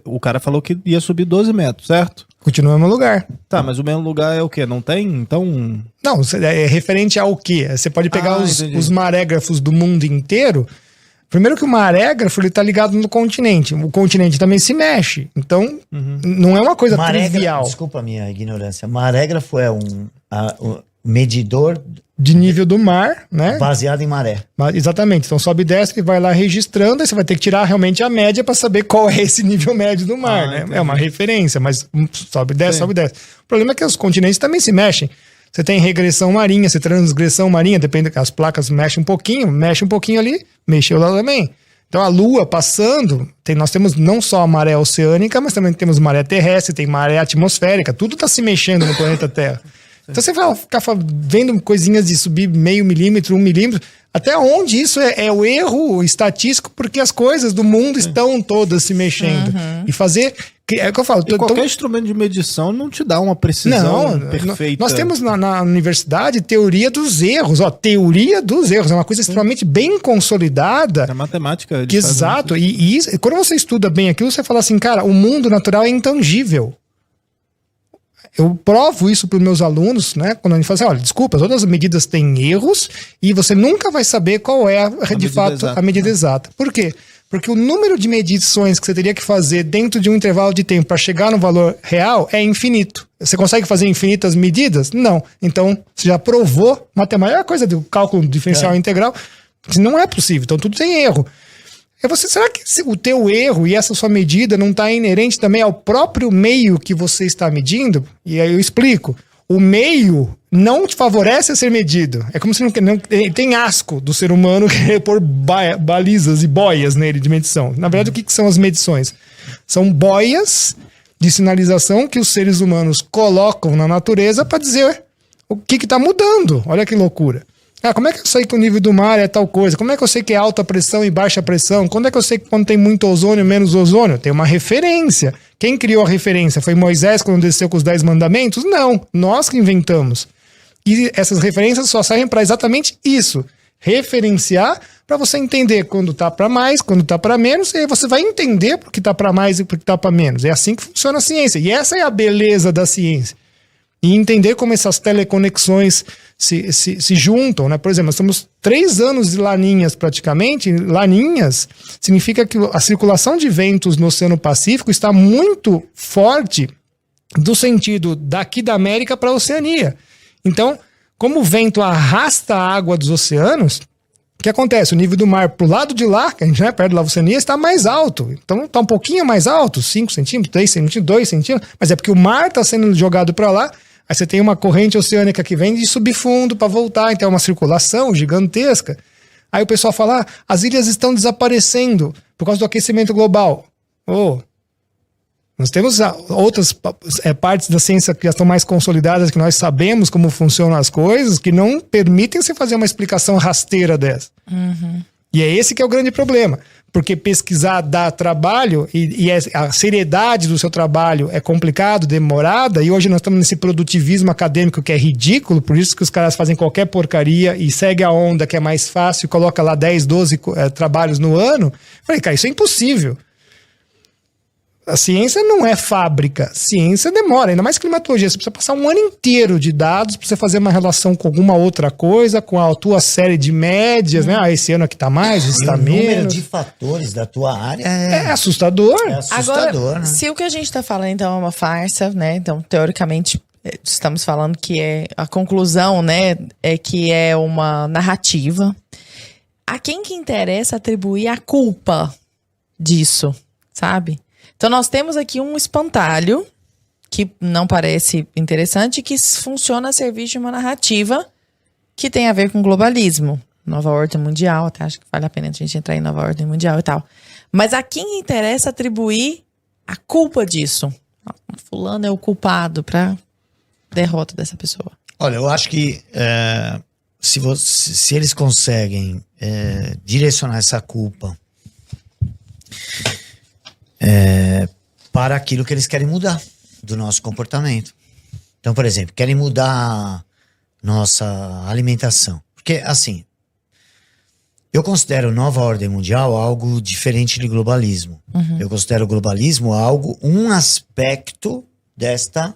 O cara falou que ia subir 12 metros, certo? Continua no mesmo lugar. Tá, mas o mesmo lugar é o quê? Não tem? Então... Não, é referente ao quê? Você pode pegar os marégrafos do mundo inteiro. Primeiro que o marégrafo, ele tá ligado no continente. O continente também se mexe. Então, não é uma coisa trivial. Desculpa a minha ignorância. Marégrafo é um medidor de nível do mar, né? Baseado em maré. Exatamente. Então sobe e desce, ele vai lá registrando, aí você vai ter que tirar realmente a média para saber qual é esse nível médio do mar, né? Entendi. É uma referência, mas sobe e desce, sobe e desce. O problema é que os continentes também se mexem. Você tem regressão marinha, você transgressão marinha, depende, as placas mexem um pouquinho ali, mexeu lá também. Então a Lua passando, nós temos não só a maré oceânica, mas também temos maré terrestre, tem maré atmosférica, tudo está se mexendo no planeta Terra. Então você vai ficar vendo coisinhas de subir 0,5 milímetro, 1 milímetro, até onde isso é o erro estatístico, porque as coisas do mundo estão todas se mexendo. E fazer... É o que eu falo. Qualquer instrumento de medição não te dá uma precisão perfeita. Nós temos na universidade teoria dos erros. Teoria dos erros. É uma coisa extremamente bem consolidada. É matemática. Exato. E quando você estuda bem aquilo, você fala assim, cara, o mundo natural é intangível. Eu provo isso para os meus alunos, né? Quando a gente fala assim, olha, desculpa, todas as medidas têm erros e você nunca vai saber qual é, de fato, a medida exata. Por quê? Porque o número de medições que você teria que fazer dentro de um intervalo de tempo para chegar no valor real é infinito. Você consegue fazer infinitas medidas? Não. Então, você já provou matemática, é a coisa do cálculo diferencial integral, que não é possível. Então, tudo tem erro. Será que o teu erro e essa sua medida não está inerente também ao próprio meio que você está medindo? E aí eu explico. O meio não te favorece a ser medido. É como se não tem asco do ser humano querer pôr balizas e boias nele de medição. Na verdade, o que são as medições? São boias de sinalização que os seres humanos colocam na natureza para dizer o que está mudando. Olha que loucura. Como é que eu sei que o nível do mar é tal coisa? Como é que eu sei que é alta pressão e baixa pressão? Quando é que eu sei que quando tem muito ozônio, menos ozônio? Tem uma referência. Quem criou a referência? Foi Moisés quando desceu com os 10 mandamentos? Não, nós que inventamos. E essas referências só servem para exatamente isso. Referenciar para você entender quando tá para mais, quando tá para menos, e aí você vai entender porque tá para mais e porque tá para menos. É assim que funciona a ciência. E essa é a beleza da ciência. E entender como essas teleconexões se juntam, né? Por exemplo, nós temos 3 anos de laninhas praticamente. Laninhas significa que a circulação de ventos no Oceano Pacífico está muito forte do sentido daqui da América para a Oceania. Então, como o vento arrasta a água dos oceanos, o que acontece? O nível do mar pro lado de lá, que a gente perto da Oceania, está mais alto. Então está um pouquinho mais alto, 5 centímetros, 3 centímetros, 2 centímetros, mas é porque o mar está sendo jogado para lá. Aí você tem uma corrente oceânica que vem de subfundo para voltar, então é uma circulação gigantesca. Aí o pessoal fala, as ilhas estão desaparecendo por causa do aquecimento global. Nós temos outras partes da ciência que já estão mais consolidadas, que nós sabemos como funcionam as coisas, que não permitem você fazer uma explicação rasteira dessa. E é esse que é o grande problema. Porque pesquisar dá trabalho e a seriedade do seu trabalho é complicado, demorada, e hoje nós estamos nesse produtivismo acadêmico que é ridículo, por isso que os caras fazem qualquer porcaria e segue a onda que é mais fácil, coloca lá 10, 12 trabalhos no ano. Eu falei, cara, isso é impossível. A ciência não é fábrica, ciência demora, ainda mais climatologia. Você precisa passar um ano inteiro de dados para você fazer uma relação com alguma outra coisa, com a tua série de médias, né? Esse ano aqui tá mais, esse tá menos. O número de fatores da tua área é assustador. É assustador. Agora, né? Se o que a gente tá falando então é uma farsa, né? Então, teoricamente, estamos falando que a conclusão, né, é que é uma narrativa. A quem que interessa atribuir a culpa disso, sabe? Então nós temos aqui um espantalho que não parece interessante, que funciona a serviço de uma narrativa que tem a ver com globalismo, nova ordem mundial, até acho que vale a pena a gente entrar em nova ordem mundial e tal. Mas a quem interessa atribuir a culpa disso? Fulano é o culpado para derrota dessa pessoa. Olha, eu acho que se eles conseguem direcionar essa culpa para aquilo que eles querem mudar do nosso comportamento. Então, por exemplo, querem mudar nossa alimentação. Porque, assim, eu considero nova ordem mundial algo diferente de globalismo. Eu considero o globalismo um aspecto desta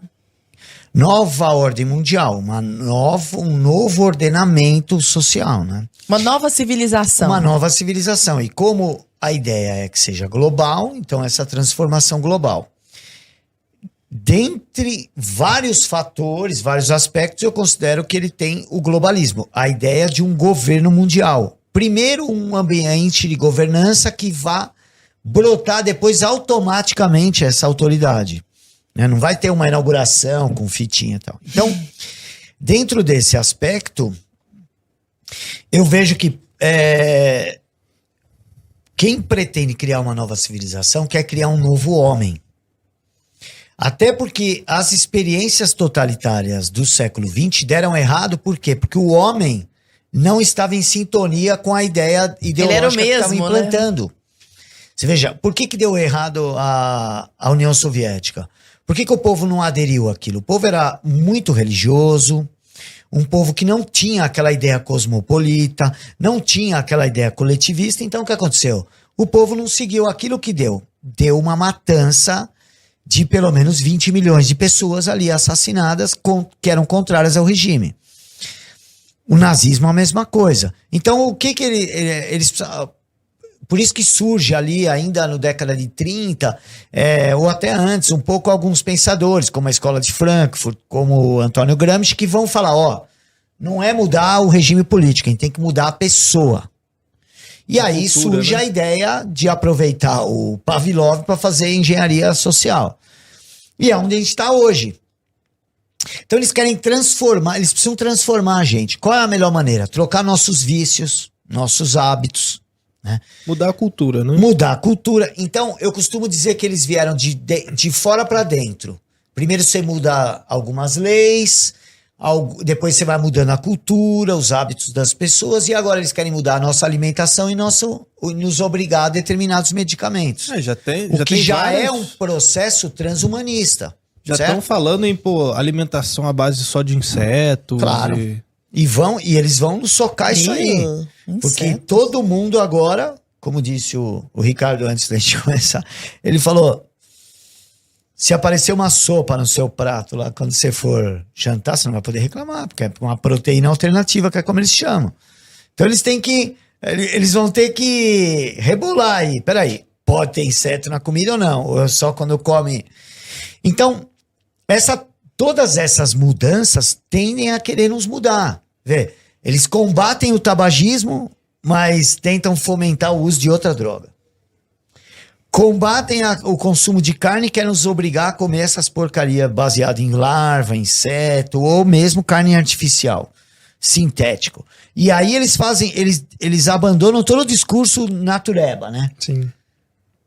Nova ordem mundial, um novo ordenamento social, né? Uma nova civilização. Uma nova civilização. E como a ideia é que seja global, então essa transformação global. Dentre vários fatores, vários aspectos, eu considero que ele tem o globalismo. A ideia de um governo mundial. Primeiro, um ambiente de governança que vá brotar depois automaticamente essa autoridade. Não vai ter uma inauguração com fitinha e tal. Então, dentro desse aspecto, eu vejo que quem pretende criar uma nova civilização quer criar um novo homem. Até porque as experiências totalitárias do século XX deram errado, por quê? Porque o homem não estava em sintonia com a ideia ideológica que estava implantando. Né? Você veja, por que deu errado a União Soviética? Por que o povo não aderiu àquilo? O povo era muito religioso, um povo que não tinha aquela ideia cosmopolita, não tinha aquela ideia coletivista. Então o que aconteceu? O povo não seguiu aquilo que deu. Deu uma matança de pelo menos 20 milhões de pessoas ali assassinadas que eram contrárias ao regime. O nazismo a mesma coisa. Então o que eles... Por isso que surge ali, ainda no década de 30, ou até antes, um pouco alguns pensadores, como a Escola de Frankfurt, como o Antônio Gramsci, que vão falar, não é mudar o regime político, a gente tem que mudar a pessoa. E aí surge a ideia de aproveitar o Pavlov para fazer engenharia social. E é onde a gente está hoje. Então eles querem transformar, eles precisam transformar a gente. Qual é a melhor maneira? Trocar nossos vícios, nossos hábitos, né? Mudar a cultura, né? Mudar a cultura. Então, eu costumo dizer que eles vieram de fora para dentro. Primeiro você muda algumas leis, depois você vai mudando a cultura, os hábitos das pessoas, e agora eles querem mudar a nossa alimentação e nos obrigar a determinados medicamentos. O que já é um processo transhumanista. Já estão falando em alimentação à base só de insetos. Claro. E eles vão socar isso aí. Porque todo mundo agora, como disse o Ricardo antes da gente começar, ele falou, se aparecer uma sopa no seu prato lá, quando você for jantar, você não vai poder reclamar, porque é uma proteína alternativa, que é como eles chamam. Então eles vão ter que rebolar aí. Peraí, pode ter inseto na comida ou não? Ou é só quando come? Então, todas essas mudanças tendem a querer nos mudar. Vê, eles combatem o tabagismo, mas tentam fomentar o uso de outra droga. Combatem o consumo de carne e querem nos obrigar a comer essas porcarias baseadas em larva, inseto, ou mesmo carne artificial, sintético. E aí eles abandonam todo o discurso natureba, né? Sim.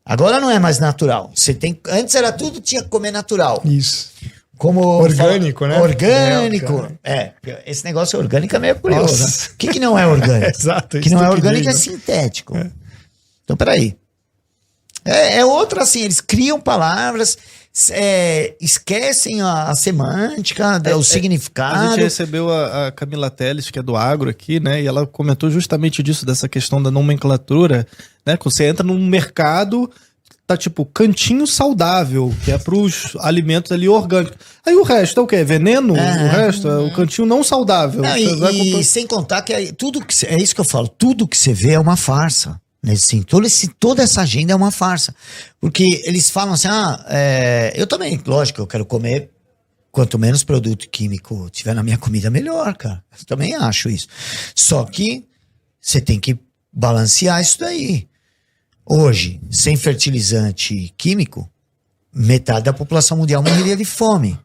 Agora não é mais natural. Antes era tudo, tinha que comer natural. Isso. Como orgânico, né? Orgânico. Esse negócio orgânico é meio curioso. Né? O que não é orgânico? Exato. O que não é orgânico é sintético. Então, peraí. É outra assim, eles criam palavras, esquecem a semântica, o significado. A gente recebeu a Camila Teles, que é do agro aqui, né? E ela comentou justamente disso, dessa questão da nomenclatura, né? Quando você entra num mercado, tá tipo cantinho saudável, que é pros alimentos ali orgânicos. Aí o resto é o quê? Veneno? O resto é o cantinho não saudável. Não, sem contar que é isso que eu falo, tudo que você vê é uma farsa. Toda essa agenda é uma farsa. Porque eles falam assim, eu também, lógico, eu quero comer quanto menos produto químico tiver na minha comida, melhor, cara. Eu também acho isso. Só que você tem que balancear isso daí. Hoje, sem fertilizante químico, metade da população mundial morreria de fome.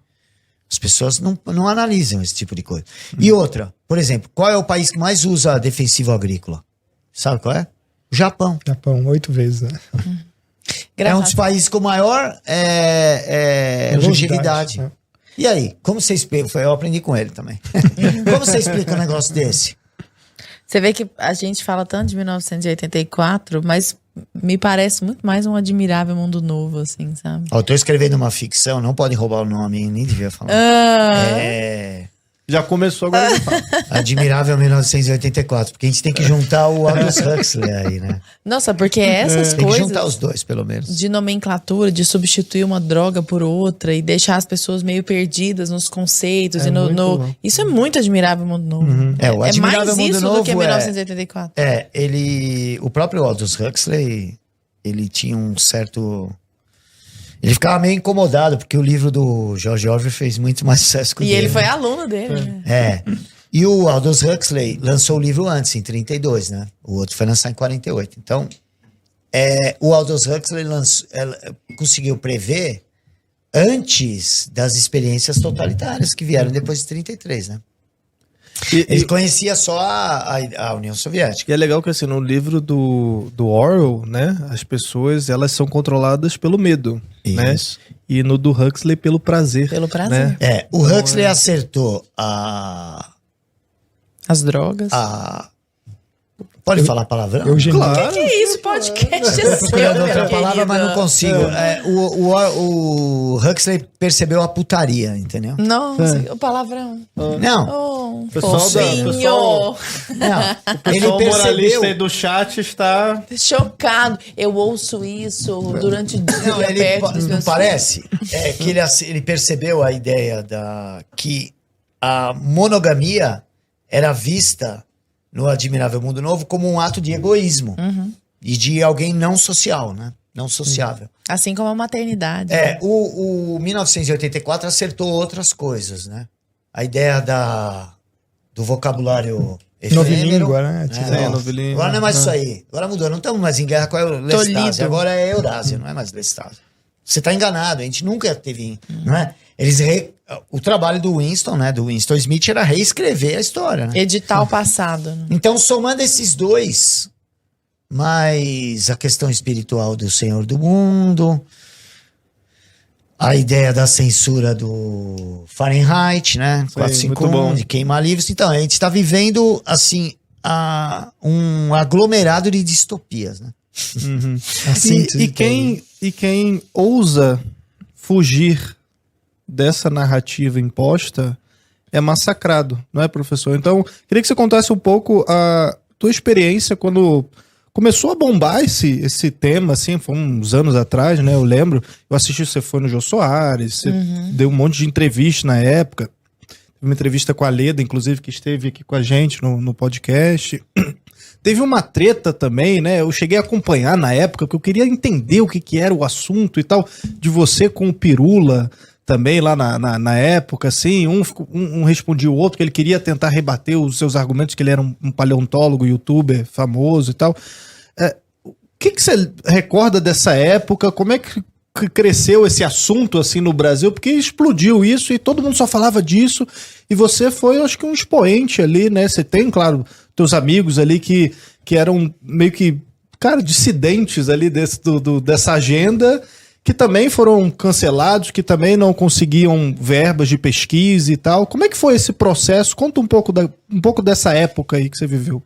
As pessoas não analisam esse tipo de coisa. E outra, por exemplo, qual é o país que mais usa defensivo agrícola? Sabe qual é? O Japão. 8 vezes, né? É um dos países com maior longevidade. Né? E aí, como você explica? Eu aprendi com ele também. Como você explica um negócio desse? Você vê que a gente fala tanto de 1984, mas me parece muito mais um admirável mundo novo, assim, sabe? Eu tô escrevendo uma ficção, não pode roubar o nome, nem devia falar. Já começou, agora ele fala. Admirável 1984, porque a gente tem que juntar o Aldous Huxley aí, né? Nossa, porque essas Tem que coisas juntar os dois, pelo menos. de nomenclatura, de substituir uma droga por outra e deixar as pessoas meio perdidas nos conceitos. É e muito bom. Isso é muito Admirável Mundo Novo. O Admirável mais Mundo isso Novo do que 1984. o próprio Aldous Huxley, ele tinha um certo... Ele ficava meio incomodado, porque o livro do George Orwell fez muito mais sucesso que o E dele. ele foi aluno dele, né? E o Aldous Huxley lançou o livro antes, em 32, né? O outro foi lançado em 48. Então, o Aldous Huxley conseguiu prever antes das experiências totalitárias que vieram depois de 33, né? Ele conhecia só a União Soviética. E é legal que assim, no livro do Orwell, né, as pessoas elas são controladas pelo medo, né? E no do Huxley pelo prazer. Pelo prazer. Né? O Huxley acertou As drogas. Pode falar palavrão? Claro. Que isso? Podcast é seu, Procurando outra meu palavra, mas não querido. consigo. O Huxley percebeu a putaria, entendeu? Nossa, o palavrão. Não. Oh, Pessoal fofinho. pessoal- Não. O pessoal Ele moralista percebeu. aí do chat está... Chocado. Eu ouço isso durante o dia Não, ele perto dos não meus parece? É que ele percebeu a ideia que a monogamia era vista no Admirável Mundo Novo como um ato de egoísmo e de alguém não social, né? Não sociável. Assim como a maternidade. O 1984 acertou outras coisas, né? A ideia do vocabulário Novilíngua, né? novilíngua. Agora não é mais isso aí. Agora mudou. Não estamos mais em guerra com a Lestásia. Tolido. Agora é Eurásia, não é mais Lestásia. Você está enganado. A gente nunca teve... Não é? O trabalho do Winston, né? Do Winston Smith era reescrever a história, né? Editar o passado. Né? Então, somando esses dois, mais a questão espiritual do Senhor do Mundo, a ideia da censura do Fahrenheit, né? 451, de queimar livros. Então, a gente está vivendo, assim, um aglomerado de distopias, né? E quem ousa fugir dessa narrativa imposta é massacrado, não é, professor? Então, queria que você contasse um pouco a tua experiência quando começou a bombar esse tema, assim, foi uns anos atrás, né? Eu lembro, eu assisti, você foi no Jô Soares, você deu um monte de entrevista na época, teve uma entrevista com a Leda, inclusive, que esteve aqui com a gente no podcast. Teve uma treta também, né? Eu cheguei a acompanhar na época, porque eu queria entender o que era o assunto e tal, de você com o Pirula também lá na época, assim, um respondia o outro, que ele queria tentar rebater os seus argumentos, que ele era um paleontólogo, youtuber famoso e tal. O que você recorda dessa época? Como é que cresceu esse assunto assim no Brasil? Porque explodiu isso e todo mundo só falava disso, e você foi, acho que um expoente ali, né? Você tem, claro, teus amigos ali que eram meio que, cara, dissidentes ali dessa agenda, que também foram cancelados, que também não conseguiam verbas de pesquisa e tal. Como é que foi esse processo? Conta um pouco dessa época aí que você viveu.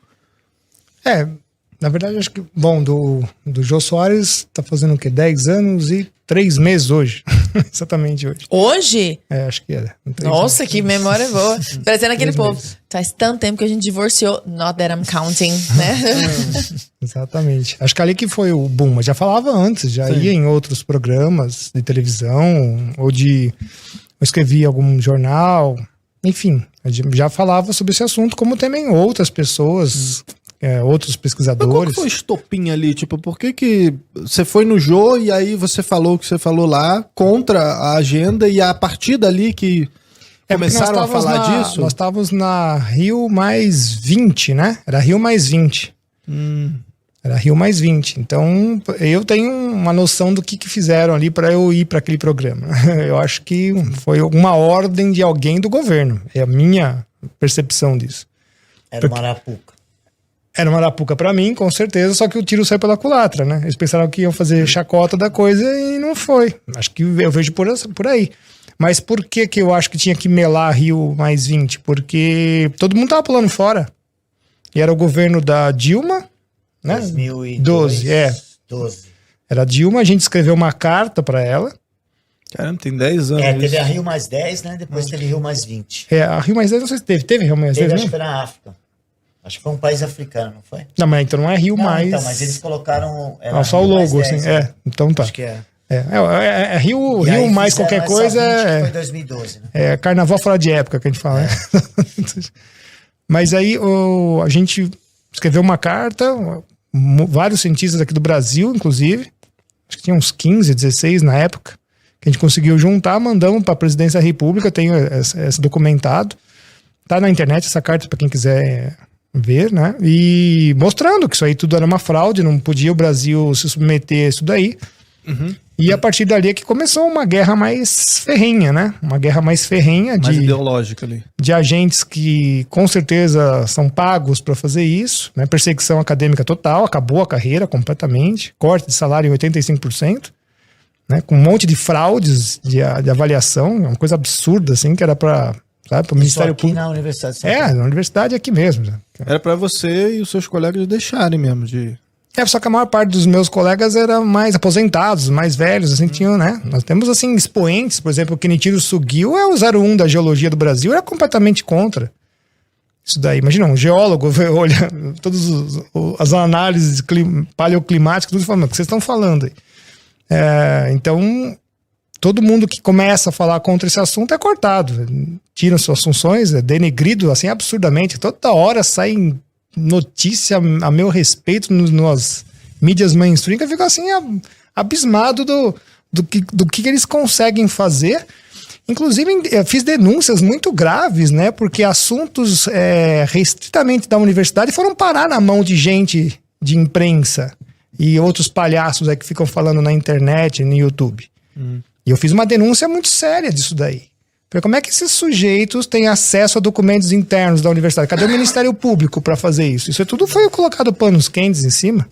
Na verdade, acho que, bom, do Jô Soares tá fazendo o quê? 10 anos e 3 meses hoje. Exatamente hoje. Hoje? Acho que era. Nossa, que memória boa. Parecendo aquele povo. Faz tanto tempo que a gente divorciou. Not that I'm counting, né? Exatamente. Acho que ali que foi o boom. Mas já falava antes, já ia em outros programas de televisão, ou eu escrevia algum jornal. Enfim, já falava sobre esse assunto, como também outras pessoas... outros pesquisadores. Mas qual que foi o estopim ali? Tipo, por que você foi no Jô e aí você falou o que você falou lá contra a agenda, e a partir dali que começaram a falar disso? Nós estávamos na Rio Mais 20, né? Era Rio Mais 20. Era Rio Mais 20. Então, eu tenho uma noção do que fizeram ali para eu ir para aquele programa. Eu acho que foi uma ordem de alguém do governo. É a minha percepção disso. Era uma arapuca. Era uma arapuca pra mim, com certeza, só que o tiro saiu pela culatra, né? Eles pensaram que iam fazer chacota da coisa e não foi. Acho que eu vejo por aí. Mas por que eu acho que tinha que melar Rio Mais 20? Porque todo mundo tava pulando fora. E era o governo da Dilma, né? 2012. 12. Era a Dilma, a gente escreveu uma carta pra ela Caramba, tem 10 anos. Teve a Rio Mais 10, né? Depois teve Rio Mais 20. A Rio Mais 10, não sei se teve. Teve Rio Mais 10, Teve, né? acho que foi na África. Acho que foi um país africano, não foi? Não, mas então não é Rio Mais... Então, mas eles colocaram... só o logo, assim. Então tá. Acho que é. Rio E aí mais qualquer coisa... que foi 2012, né? É carnaval fora de época que a gente fala, né? Mas aí a gente escreveu uma carta, vários cientistas aqui do Brasil, inclusive, acho que tinha uns 15, 16 na época, que a gente conseguiu juntar, mandamos para a Presidência da República, tem esse documentado, tá na internet essa carta para quem quiser ver, né? E mostrando que isso aí tudo era uma fraude, não podia o Brasil se submeter a isso daí. Uhum. E a partir dali é que começou uma guerra mais ferrenha, né? Uma guerra mais ferrenha mais ideológica ali. De agentes que com certeza são pagos para fazer isso, né? Perseguição acadêmica total, acabou a carreira completamente, corte de salário em 85%, né? Com um monte de fraudes de avaliação, uma coisa absurda, assim, que era para o Ministério aqui Público. Na Universidade de São Paulo. Na universidade aqui mesmo. Né? Era para você e os seus colegas deixarem mesmo de... Só que a maior parte dos meus colegas eram mais aposentados, mais velhos, assim, tinham, né? Nós temos, assim, expoentes, por exemplo, o Kenichiro Sugio é o 01 da geologia do Brasil, era completamente contra isso daí. Imagina, um geólogo olha todas as análises paleoclimáticas, tudo falando, o que vocês estão falando aí? Então, todo mundo que começa a falar contra esse assunto é cortado, tiram suas funções, é denegrido, assim, absurdamente. Toda hora saem notícia a meu respeito nas mídias mainstream, que eu fico assim abismado do que eles conseguem fazer. Inclusive, eu fiz denúncias muito graves, né? Porque assuntos restritamente da universidade foram parar na mão de gente de imprensa e outros palhaços aí que ficam falando na internet, no YouTube. E eu fiz uma denúncia muito séria disso daí. Porque como é que esses sujeitos têm acesso a documentos internos da universidade? Cadê o Ministério Público para fazer isso? Isso tudo foi colocado panos quentes em cima.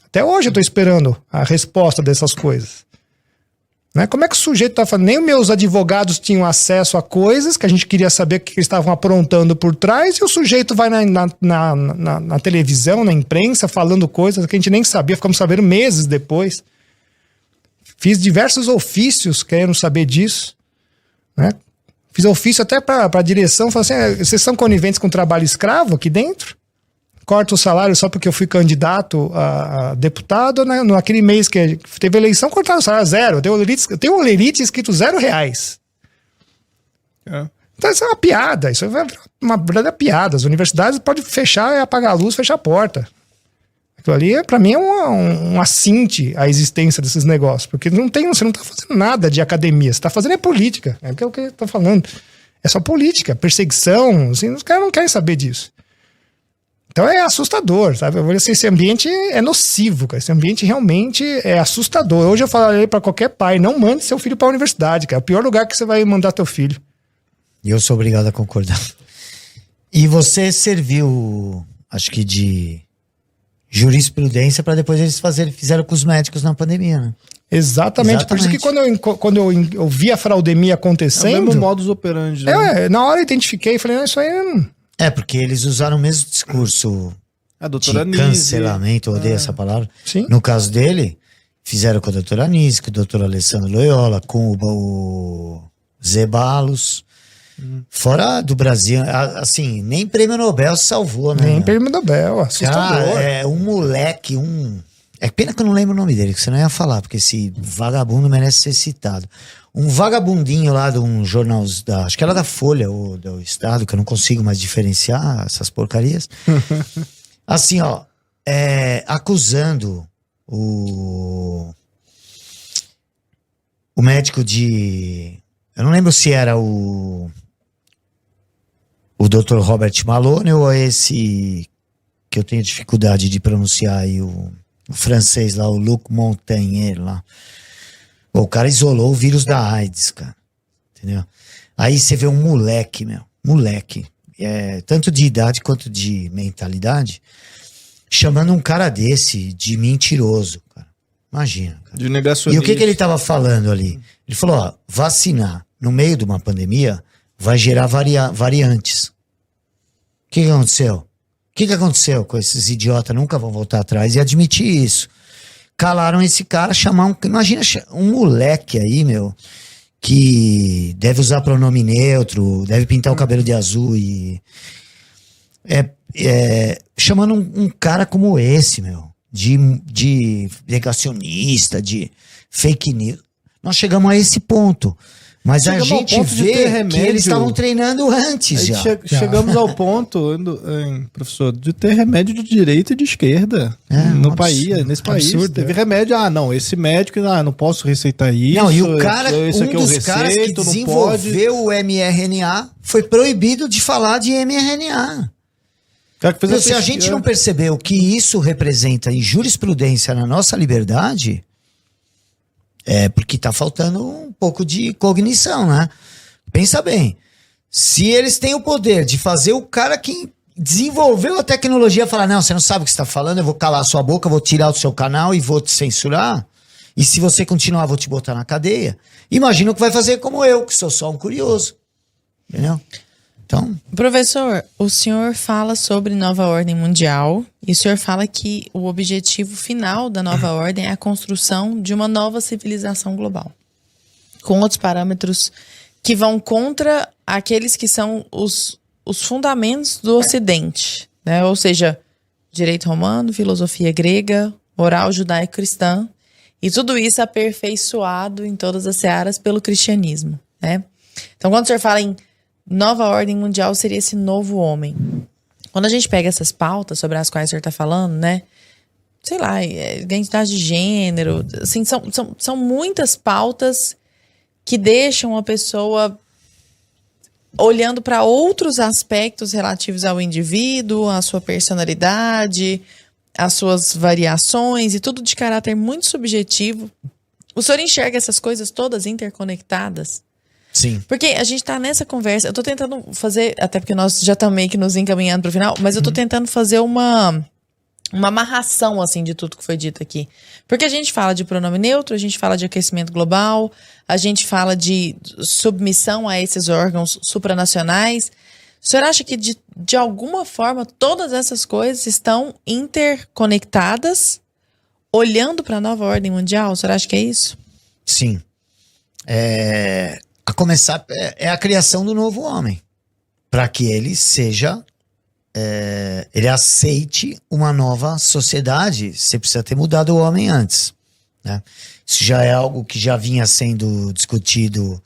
Até hoje eu estou esperando a resposta dessas coisas. Né? Como é que o sujeito está falando? Nem os meus advogados tinham acesso a coisas que a gente queria saber o que eles estavam aprontando por trás, e o sujeito vai na televisão, na imprensa, falando coisas que a gente nem sabia, ficamos sabendo meses depois. Fiz diversos ofícios querendo saber disso. Né? Fiz ofício até para a direção, falei assim, vocês são coniventes com trabalho escravo aqui dentro? Corta o salário só porque eu fui candidato a deputado, né? Naquele mês que teve eleição, cortaram o salário zero. Eu tenho um lerite escrito R$0. Então isso é uma piada, isso é uma verdadeira piada. As universidades podem fechar, apagar a luz, fechar a porta. Aquilo ali, para mim, é um assinte à existência desses negócios. Porque você não está fazendo nada de academia. Você está fazendo política. É o que eu estou falando. É só política, perseguição. Assim, os caras não querem saber disso. Então é assustador, sabe? Eu vou dizer, esse ambiente é nocivo, cara. Esse ambiente realmente é assustador. Hoje eu falaria para qualquer pai, não mande seu filho para a universidade, cara. É o pior lugar que você vai mandar teu filho. E eu sou obrigado a concordar. E você serviu, acho que de jurisprudência para depois eles fizeram com os médicos na pandemia, né? Exatamente. Por isso que quando eu vi a fraudemia acontecendo... É o mesmo modus operandi. Né? Na hora eu identifiquei e falei, não, isso aí... porque eles usaram o mesmo discurso a doutora de Nise. Cancelamento, eu odeio essa palavra. Sim. No caso dele, fizeram com a doutora Nise, com o doutor Alessandro Loyola, com o Zeballos. Fora do Brasil, assim, nem prêmio Nobel se salvou, né? Nem prêmio Nobel, assustador. Cara, um moleque, É pena que eu não lembro o nome dele, que você não ia falar, porque esse vagabundo merece ser citado. Um vagabundinho lá de um jornal, acho que era da Folha ou do Estado, que eu não consigo mais diferenciar essas porcarias. Assim, ó, acusando o médico de... Eu não lembro se era o Dr. Robert Malone ou esse que eu tenho dificuldade de pronunciar aí, o francês lá, o Luc Montagnier lá. O cara isolou o vírus da AIDS, cara. Entendeu? Aí você vê um moleque, tanto de idade quanto de mentalidade, chamando um cara desse de mentiroso, cara. Imagina, cara. De negacionista. E o que ele tava falando ali? Ele falou, ó, vacinar no meio de uma pandemia vai gerar variantes. O que aconteceu? O que aconteceu com esses idiotas? Nunca vão voltar atrás e admitir isso. calaram esse cara, imagina um moleque aí, meu, que deve usar pronome neutro, deve pintar o cabelo de azul e... chamando um cara como esse, meu, de negacionista, de fake news. Nós chegamos a esse ponto. Mas a gente vê que eles estavam treinando antes já. Chegamos ao ponto, professor, de ter remédio de direita e de esquerda no país, nesse país. Absurdo, teve remédio, não, esse médico, não posso receitar isso. Não, e o cara, isso aqui um dos caras que desenvolveu o mRNA foi proibido de falar de mRNA. Então, se a gente não perceber o que isso representa em jurisprudência na nossa liberdade, é porque tá faltando um pouco de cognição, né? Pensa bem, se eles têm o poder de fazer o cara que desenvolveu a tecnologia falar, não, você não sabe o que você tá falando, eu vou calar a sua boca, vou tirar do seu canal e vou te censurar, e se você continuar, vou te botar na cadeia. Imagina o que vai fazer como eu, que sou só um curioso. Entendeu? Então... Professor, o senhor fala sobre nova ordem mundial e o senhor fala que o objetivo final da nova ordem é a construção de uma nova civilização global, com outros parâmetros que vão contra aqueles que são os fundamentos do Ocidente, né? Ou seja, direito romano, filosofia grega, moral judaico-cristã, e tudo isso aperfeiçoado em todas as searas pelo cristianismo, né? Então, quando o senhor fala em nova ordem mundial, seria esse novo homem. Quando a gente pega essas pautas sobre as quais o senhor está falando, né? Sei lá, identidade de gênero, assim, são muitas pautas que deixam a pessoa olhando para outros aspectos relativos ao indivíduo, à sua personalidade, às suas variações e tudo de caráter muito subjetivo. O senhor enxerga essas coisas todas interconectadas? Sim. Porque a gente tá nessa conversa, eu tô tentando fazer, até porque nós já estamos meio que nos encaminhando pro final, mas eu tô tentando fazer uma amarração, assim, de tudo que foi dito aqui. Porque a gente fala de pronome neutro, a gente fala de aquecimento global, a gente fala de submissão a esses órgãos supranacionais. O senhor acha que, de alguma forma, todas essas coisas estão interconectadas, olhando para a nova ordem mundial? O senhor acha que é isso? Sim. A começar, é a criação do novo homem. Para que ele seja... ele aceite uma nova sociedade. Você precisa ter mudado o homem antes, né? Isso já é algo que já vinha sendo discutido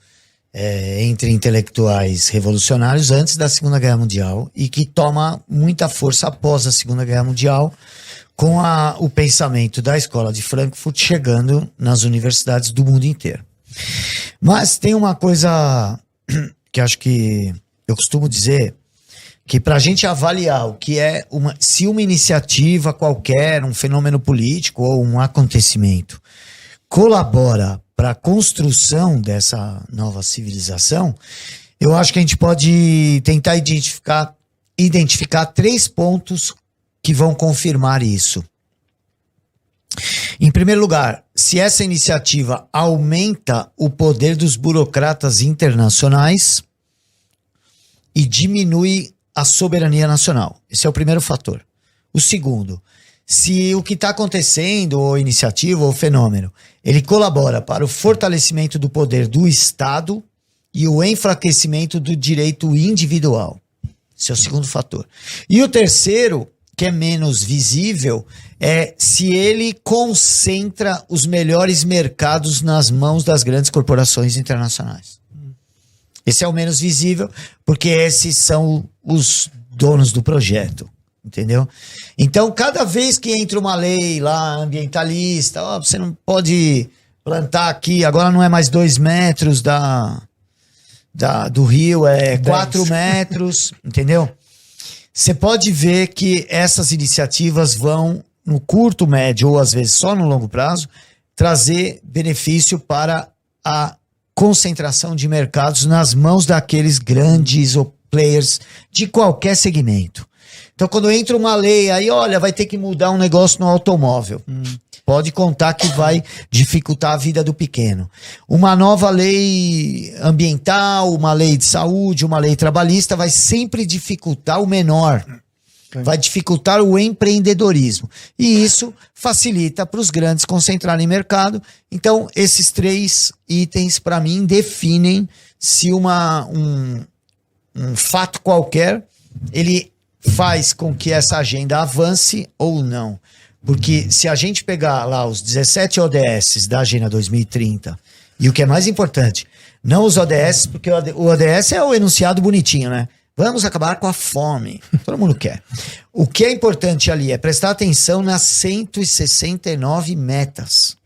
entre intelectuais revolucionários antes da Segunda Guerra Mundial e que toma muita força após a Segunda Guerra Mundial, com o pensamento da Escola de Frankfurt chegando nas universidades do mundo inteiro. Mas tem uma coisa que acho que eu costumo dizer, que para a gente avaliar o que é se uma iniciativa qualquer, um fenômeno político ou um acontecimento colabora para a construção dessa nova civilização, eu acho que a gente pode tentar identificar 3 pontos que vão confirmar isso. Em primeiro lugar, se essa iniciativa aumenta o poder dos burocratas internacionais e diminui a soberania nacional. Esse é o primeiro fator. O segundo, se o que está acontecendo, ou iniciativa, ou fenômeno, ele colabora para o fortalecimento do poder do Estado e o enfraquecimento do direito individual. Esse é o segundo fator. E o terceiro, que é menos visível, é se ele concentra os melhores mercados nas mãos das grandes corporações internacionais. Esse é o menos visível, porque esses são os donos do projeto, entendeu? Então, cada vez que entra uma lei lá ambientalista, você não pode plantar aqui, agora não é mais 2 metros do rio, é 4 metros, entendeu? Você pode ver que essas iniciativas vão, no curto, médio ou às vezes só no longo prazo, trazer benefício para a concentração de mercados nas mãos daqueles grandes players de qualquer segmento. Então, quando entra uma lei, aí, olha, vai ter que mudar um negócio no automóvel. Pode contar que vai dificultar a vida do pequeno. Uma nova lei ambiental, uma lei de saúde, uma lei trabalhista vai sempre dificultar o menor. vai dificultar o empreendedorismo. E isso facilita para os grandes concentrarem mercado. Então, esses 3 itens, para mim, definem se um fato qualquer, ele faz com que essa agenda avance ou não. Porque se a gente pegar lá os 17 ODS da Agenda 2030, e o que é mais importante, não os ODS, porque o ODS é o enunciado bonitinho, né? Vamos acabar com a fome. Todo mundo quer. O que é importante ali é prestar atenção nas 169 metas.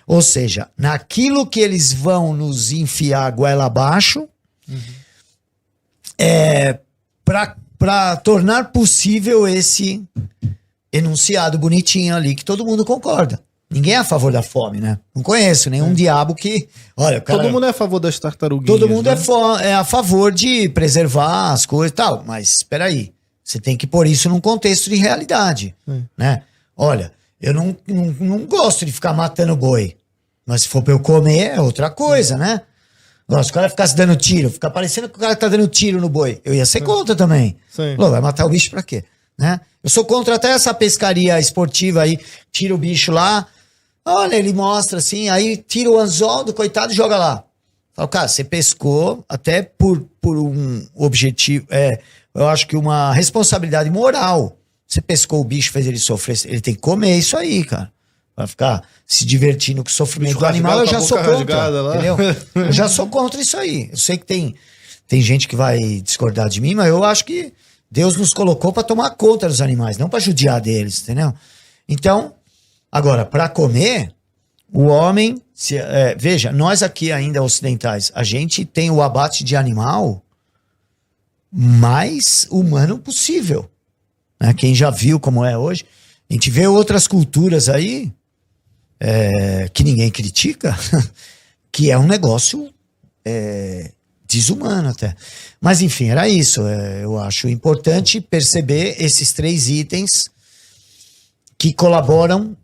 Ou seja, naquilo que eles vão nos enfiar a goela abaixo, para tornar possível esse enunciado bonitinho ali, que todo mundo concorda. Ninguém é a favor da fome, né? Não conheço nenhum diabo que... Olha, cara, todo mundo é a favor das tartaruguinhas. todo mundo né? é a favor de preservar as coisas e tal. Mas espera aí, você tem que pôr isso num contexto de realidade, né? Olha, eu não gosto de ficar matando boi. Mas se for pra eu comer, é outra coisa, né? Agora, se o cara ficasse dando tiro, ficar parecendo que o cara tá dando tiro no boi, eu ia ser contra também. Sim. Vai matar o bicho pra quê? Né? Eu sou contra até essa pescaria esportiva aí, tira o bicho lá, olha, ele mostra assim, aí tira o anzol do coitado e joga lá. Fala, cara, você pescou até por um objetivo, eu acho que uma responsabilidade moral. Você pescou o bicho, fez ele sofrer, ele tem que comer isso aí, cara. Vai ficar se divertindo com o sofrimento do animal, eu já sou contra, entendeu? Eu já sou contra isso aí. Eu sei que tem gente que vai discordar de mim, mas eu acho que Deus nos colocou para tomar conta dos animais, não para judiar deles, entendeu? Então, agora, para comer, o homem... veja, nós aqui ainda ocidentais, a gente tem o abate de animal mais humano possível. Né? Quem já viu como é hoje, a gente vê outras culturas aí que ninguém critica, que é um negócio desumano até. Mas enfim, era isso. Eu acho importante perceber esses 3 itens que colaboram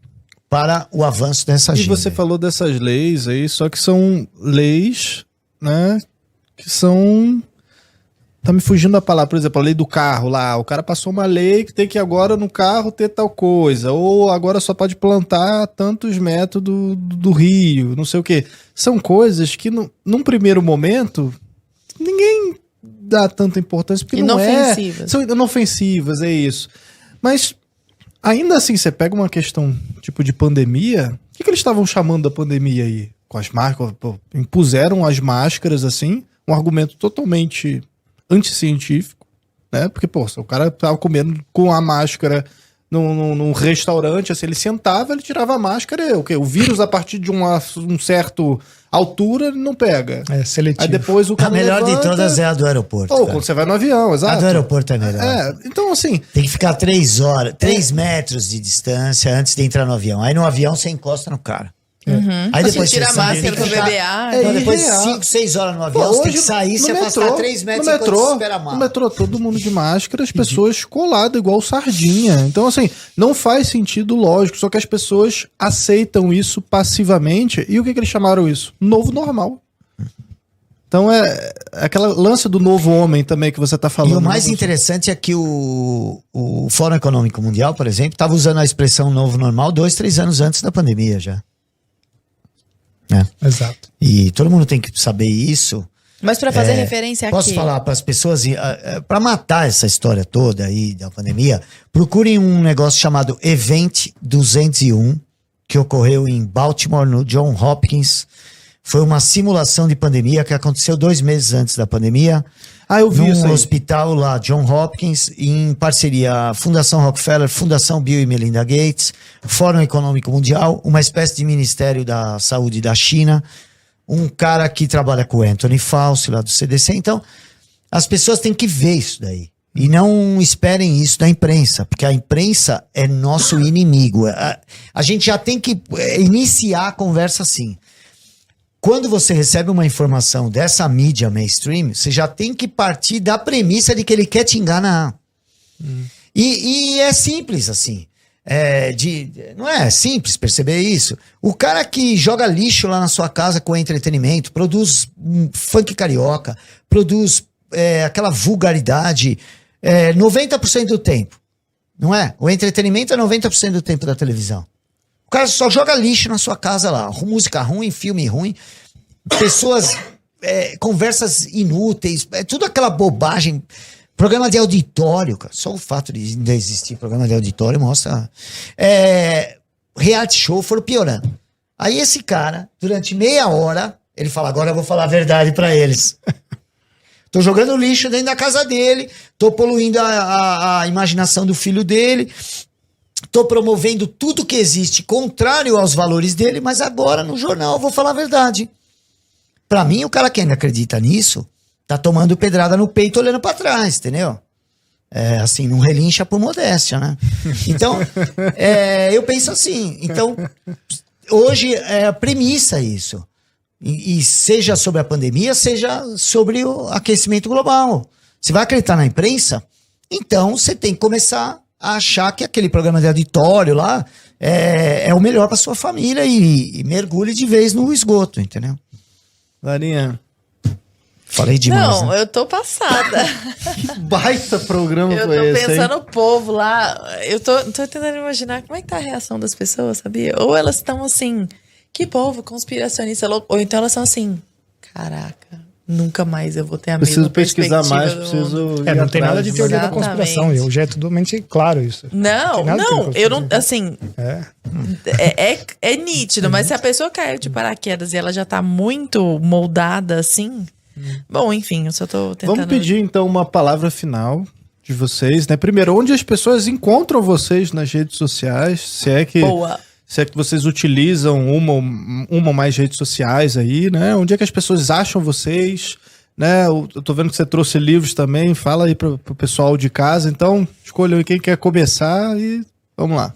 para o avanço dessa agenda. E você falou dessas leis aí, só que são leis, né, que são... Tá me fugindo da palavra, por exemplo, a lei do carro lá, o cara passou uma lei que tem que agora no carro ter tal coisa, ou agora só pode plantar tantos metros do rio, não sei o quê. São coisas que num primeiro momento ninguém dá tanta importância, porque inofensivas. São inofensivas, é isso. Mas ainda assim, você pega uma questão tipo de pandemia, o que eles estavam chamando da pandemia aí? Com as máscaras, impuseram as máscaras assim, um argumento totalmente anticientífico, né? Porque, se o cara tava comendo com a máscara num restaurante, assim, ele sentava, ele tirava a máscara, o vírus a partir de um certo altura ele não pega. É seletivo. Aí depois o cara A melhor de todas é a do aeroporto. Ou cara. quando você vai no avião, exato. A do aeroporto é melhor. Então assim... Tem que ficar 3 metros de distância antes de entrar no avião. Aí no avião você encosta no cara. Aí Você depois tira a máscara tem que pra ficar- beber ar. Não, depois de irreal. 5, 6 horas no avião, você tem que sair, se afastar 3 metros enquanto você espera a No mala. metrô, todo mundo de máscara, as pessoas coladas igual sardinha. Então, assim, não faz sentido lógico, só que as pessoas aceitam isso passivamente. E o que eles chamaram isso? Novo normal. Então é aquela lança do novo homem também que você tá falando. E o mais né? interessante é que o Fórum Econômico Mundial, por exemplo, estava usando a expressão novo normal 2, 3 anos antes da pandemia já. Exato. E todo mundo tem que saber isso. Mas para fazer referência aqui. Posso falar para as pessoas, para matar essa história toda aí da pandemia, procurem um negócio chamado Event 201, que ocorreu em Baltimore, no John Hopkins. Foi uma simulação de pandemia que aconteceu 2 meses antes da pandemia. Eu vi isso num aí. hospital lá, John Hopkins, em parceria Fundação Rockefeller, Fundação Bill e Melinda Gates, Fórum Econômico Mundial, uma espécie de Ministério da Saúde da China, um cara que trabalha com o Anthony Fauci lá do CDC. Então, as pessoas têm que ver isso daí. E não esperem isso da imprensa, porque a imprensa é nosso inimigo. A gente já tem que iniciar a conversa assim. Quando você recebe uma informação dessa mídia mainstream, você já tem que partir da premissa de que ele quer te enganar. E é simples assim. Não é simples perceber isso. O cara que joga lixo lá na sua casa com entretenimento, produz funk carioca, produz aquela vulgaridade 90% do tempo. Não é? O entretenimento é 90% do tempo da televisão. O cara só joga lixo na sua casa lá. Música ruim, filme ruim, pessoas, conversas inúteis, tudo aquela bobagem. Programa de auditório, cara. Só o fato de ainda existir programa de auditório mostra. Reality show foram piorando. Aí esse cara, durante meia hora, ele fala, agora eu vou falar a verdade pra eles. Tô jogando lixo dentro da casa dele, tô poluindo a imaginação do filho dele, tô promovendo tudo que existe contrário aos valores dele, mas agora no jornal eu vou falar a verdade. Pra mim, o cara que ainda acredita nisso, tá tomando pedrada no peito olhando pra trás, entendeu? Assim, não relincha por modéstia, né? Então, eu penso assim, então, hoje é a premissa isso. E seja sobre a pandemia, seja sobre o aquecimento global. Você vai acreditar na imprensa? Então você tem que começar a achar que aquele programa de auditório lá é o melhor para sua família e mergulhe de vez no esgoto, entendeu? Larinha, falei demais. Não, né? eu tô passada. que baita programa Eu foi tô esse, pensando hein? no povo lá. Eu tô tentando imaginar como é que tá a reação das pessoas, sabia? Ou elas estão assim, que povo conspiracionista louco. Ou então elas são assim, caraca, nunca mais eu vou ter a Preciso mesma pesquisar perspectiva mais, do preciso... mundo. ir Não tem nada atrás, de né? teoria da Exatamente. conspiração. Hoje é totalmente claro isso. Não, Tem nada de não, teoria da eu não, conspiração. assim, é nítido, mas se a pessoa caiu de paraquedas e ela já tá muito moldada assim, bom, enfim, eu só tô tentando... Vamos pedir, então, uma palavra final de vocês, né? Primeiro, onde as pessoas encontram vocês nas redes sociais? Se é que vocês utilizam uma ou mais redes sociais aí, né? Onde é que as pessoas acham vocês? Né? Eu tô vendo que você trouxe livros também. Fala aí pro pessoal de casa. Então, escolha quem quer começar e vamos lá.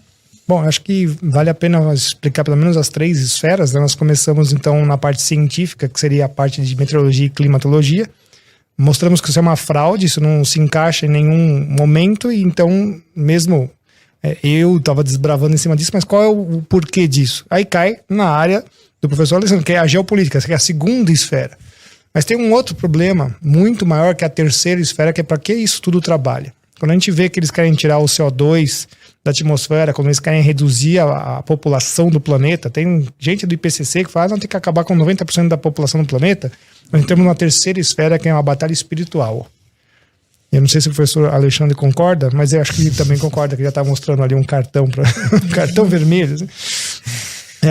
Bom, acho que vale a pena explicar pelo menos as 3 esferas, né? Nós começamos então na parte científica, que seria a parte de meteorologia e climatologia. Mostramos que isso é uma fraude, isso não se encaixa em nenhum momento, e então mesmo eu estava desbravando em cima disso, mas qual é o porquê disso? Aí cai na área do professor Alessandro, que é a geopolítica, que é a segunda esfera. Mas tem um outro problema muito maior, que é a terceira esfera, que é para que isso tudo trabalha. Quando a gente vê que eles querem tirar o CO2 da atmosfera, quando eles querem reduzir a população do planeta, tem gente do IPCC que fala, não, tem que acabar com 90% da população do planeta. Nós temos uma terceira esfera, que é uma batalha espiritual. Eu não sei se o professor Alexandre concorda, mas eu acho que ele também concorda, que já está mostrando ali um cartão, um cartão vermelho. Assim.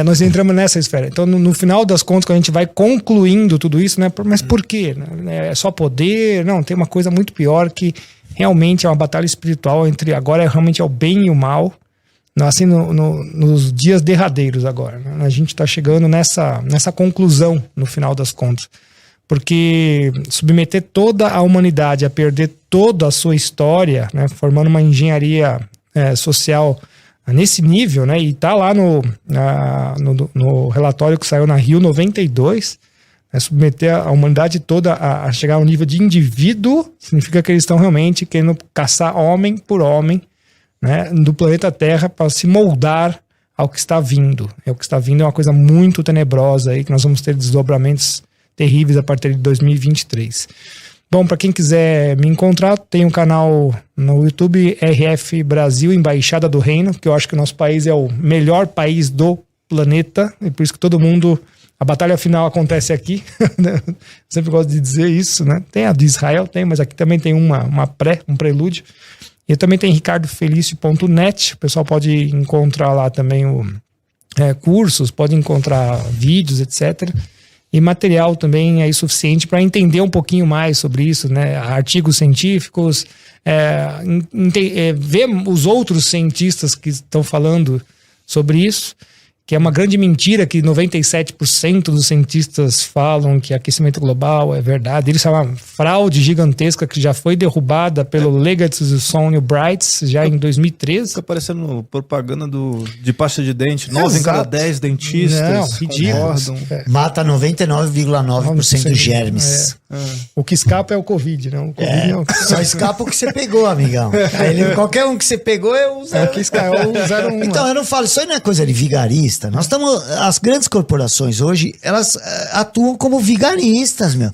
Nós entramos nessa esfera. Então, no final das contas, quando a gente vai concluindo tudo isso, né? Mas por quê? É só poder? Não, tem uma coisa muito pior, que realmente é uma batalha espiritual entre, agora realmente é o bem e o mal, assim, nos dias derradeiros agora. Né? A gente está chegando nessa conclusão, no final das contas. Porque submeter toda a humanidade a perder toda a sua história, né, formando uma engenharia social nesse nível, né, e está lá no relatório que saiu na Rio 92, submeter a humanidade toda a chegar ao nível de indivíduo, significa que eles estão realmente querendo caçar homem por homem, né, do planeta Terra, para se moldar ao que está vindo. O que está vindo é uma coisa muito tenebrosa aí, que nós vamos ter desdobramentos terríveis a partir de 2023. Bom, para quem quiser me encontrar, tem um canal no YouTube, RF Brasil, Embaixada do Reino, que eu acho que o nosso país é o melhor país do planeta, e por isso que todo mundo, a batalha final acontece aqui. Sempre gosto de dizer isso, né? Tem a de Israel, mas aqui também tem um prelúdio. E também tem ricardofelicio.net, o pessoal pode encontrar lá também cursos, pode encontrar vídeos, etc., e material também é suficiente para entender um pouquinho mais sobre isso, né? Artigos científicos, ver os outros cientistas que estão falando sobre isso, que é uma grande mentira que 97% dos cientistas falam que aquecimento global é verdade. Isso é uma fraude gigantesca que já foi derrubada pelo Legacy Sonny Brights já em 2013. Fica parecendo propaganda de pasta de dente. 9 em cada 10 dentistas concordam. Mata 99,9% dos germes. O que escapa é o Covid, né? O COVID não... Só escapa o que você pegou, amigão. Qualquer um que você pegou é o 0. É o 01. Então, eu não falo, isso aí não é coisa de vigarista. vigarista. As grandes corporações hoje, elas atuam como vigaristas, meu.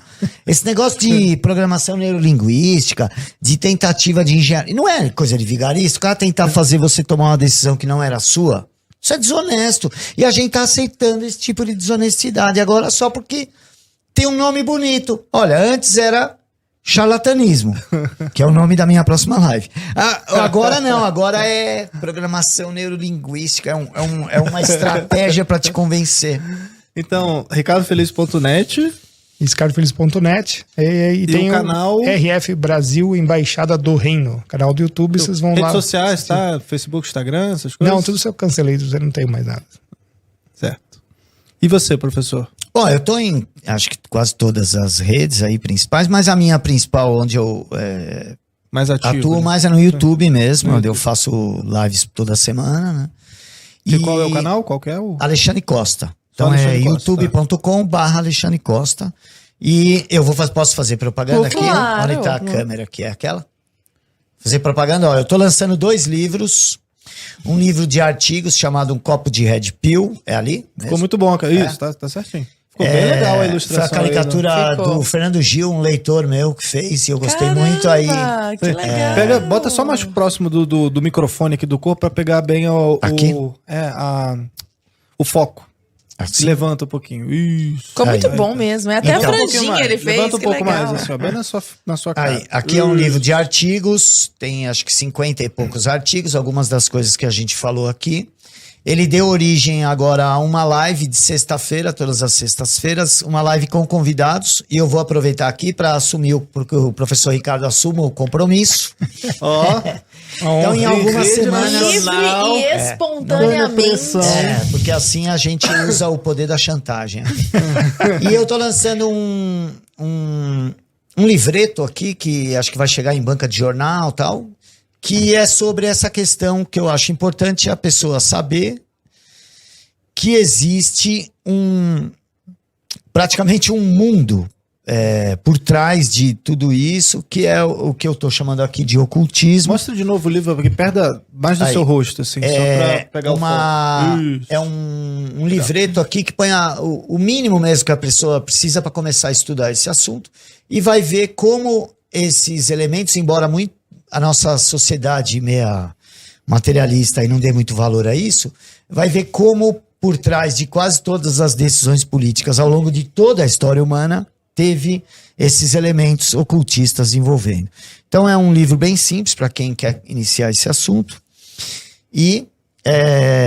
Esse negócio de programação neurolinguística, de tentativa de engenharia, não é coisa de vigarista. O cara tentar fazer você tomar uma decisão que não era sua, isso é desonesto. E a gente tá aceitando esse tipo de desonestidade agora só porque tem um nome bonito. Olha, antes era charlatanismo, que é o nome da minha próxima live. Agora não, agora é programação neurolinguística, é uma estratégia para te convencer. Então, ricardofeliz.net, Ricardofeliz.net e tem o canal RF Brasil Embaixada do Reino, canal do YouTube, vocês vão lá. Redes sociais, tá? Facebook, Instagram, essas coisas? Não, tudo isso eu cancelei, eu não tenho mais nada. Certo. E você, professor? Bom, eu tô em, acho que quase todas as redes aí principais, mas a minha principal, onde eu mais ativo, atuo né? mais é no YouTube mesmo, onde eu faço lives toda semana, né? E qual é o canal? Qual que é o? Alexandre Costa. Então Alexandre Costa, youtube.com/Alexandre Costa. E eu posso fazer propaganda aqui? Claro. Onde tá a câmera aqui? É aquela? Fazer propaganda, ó. Eu tô lançando 2 livros. Um livro de artigos chamado Um Copo de Red Pill. É ali? Ficou muito bom, cara. Isso, tá certinho. Ficou bem legal a ilustração. Foi a caricatura aí, né? do Fernando Gil, um leitor meu que fez. E eu gostei muito aí. Que legal. Bota só mais próximo do microfone aqui do corpo pra pegar bem Aqui? o foco. Assim? Levanta um pouquinho. Isso. Ficou muito Aí. bom mesmo. É até Então, a Um pouquinho franjinha mais. ele fez. Levanta um que pouco legal. mais, assim, ó, bem na sua cara. Aí, aqui é um livro de artigos, tem acho que 50 e poucos artigos, algumas das coisas que a gente falou aqui. Ele deu origem agora a uma live de sexta-feira, todas as sextas-feiras, uma live com convidados, e eu vou aproveitar aqui para assumir, porque o professor Ricardo assuma o compromisso. Ó, Então, em algumas Rede semanas... Nacional. Livre e espontaneamente. Porque assim a gente usa o poder da chantagem. E eu tô lançando um livreto aqui, que acho que vai chegar em banca de jornal e tal, que é sobre essa questão que eu acho importante a pessoa saber que existe praticamente um mundo por trás de tudo isso, que é o que eu tô chamando aqui de ocultismo. mostra de novo o livro aqui, perto mais do Aí. seu rosto, assim, só pra pegar o foco. Isso. É um livreto aqui que põe o mínimo mesmo que a pessoa precisa para começar a estudar esse assunto e vai ver como esses elementos, embora a nossa sociedade meia materialista e não dê muito valor a isso, vai ver como por trás de quase todas as decisões políticas ao longo de toda a história humana teve esses elementos ocultistas envolvendo. Então é um livro bem simples para quem quer iniciar esse assunto. E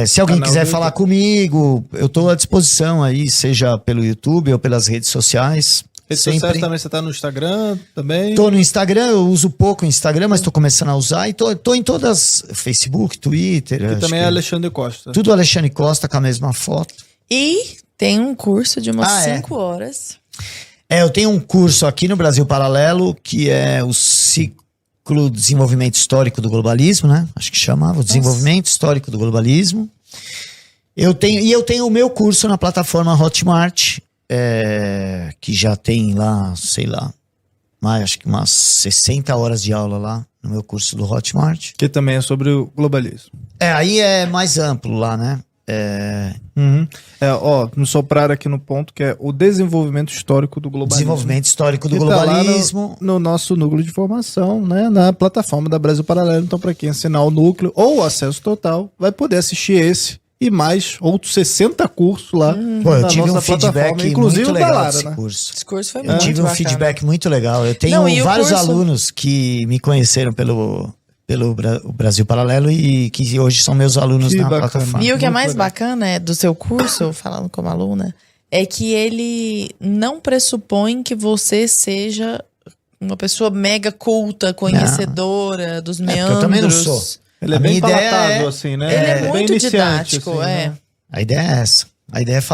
se alguém Canal quiser do falar YouTube. comigo, eu estou à disposição aí, seja pelo YouTube ou pelas redes sociais. Redes sociais também, você tá no Instagram também? Tô no Instagram, eu uso pouco o Instagram, mas tô começando a usar. E tô em todas, Facebook, Twitter. Que acho também que é Alexandre Costa. tudo Alexandre Costa com a mesma foto. E tem um curso de umas 5 é. horas. Eu tenho um curso aqui no Brasil Paralelo, que é o Ciclo Desenvolvimento Histórico do Globalismo, né? Acho que chamava, o Desenvolvimento Histórico do Globalismo. Eu tenho o meu curso na plataforma Hotmart, que já tem lá, sei lá, acho que umas 60 horas de aula lá no meu curso do Hotmart. Que também é sobre o globalismo. Aí é mais amplo lá, né? Nos sopraram aqui no ponto que é o desenvolvimento histórico do globalismo. Desenvolvimento Histórico do Que tá lá Globalismo. no nosso núcleo de formação, né? Na plataforma da Brasil Paralelo. Então, para quem assinar o núcleo ou acesso total, vai poder assistir esse e mais outros 60 cursos lá. Pô, eu na tive um nossa plataforma, feedback inclusive muito o da legal Lara, desse né? curso. Esse curso foi Eu muito tive um bacana. feedback muito legal. Eu tenho Não, e o vários curso- alunos que me conheceram pelo Brasil Paralelo e que hoje são meus alunos Que na bacana. plataforma. E o que é Muito mais legal. bacana do seu curso, falando como aluna, é que ele não pressupõe que você seja uma pessoa mega culta, conhecedora dos porque meandros. eu também não sou. Ele é A bem minha ideia palatável, é- assim, né? Ele é bem muito iniciante, didático, assim, é. né? A ideia é essa. A ideia é falar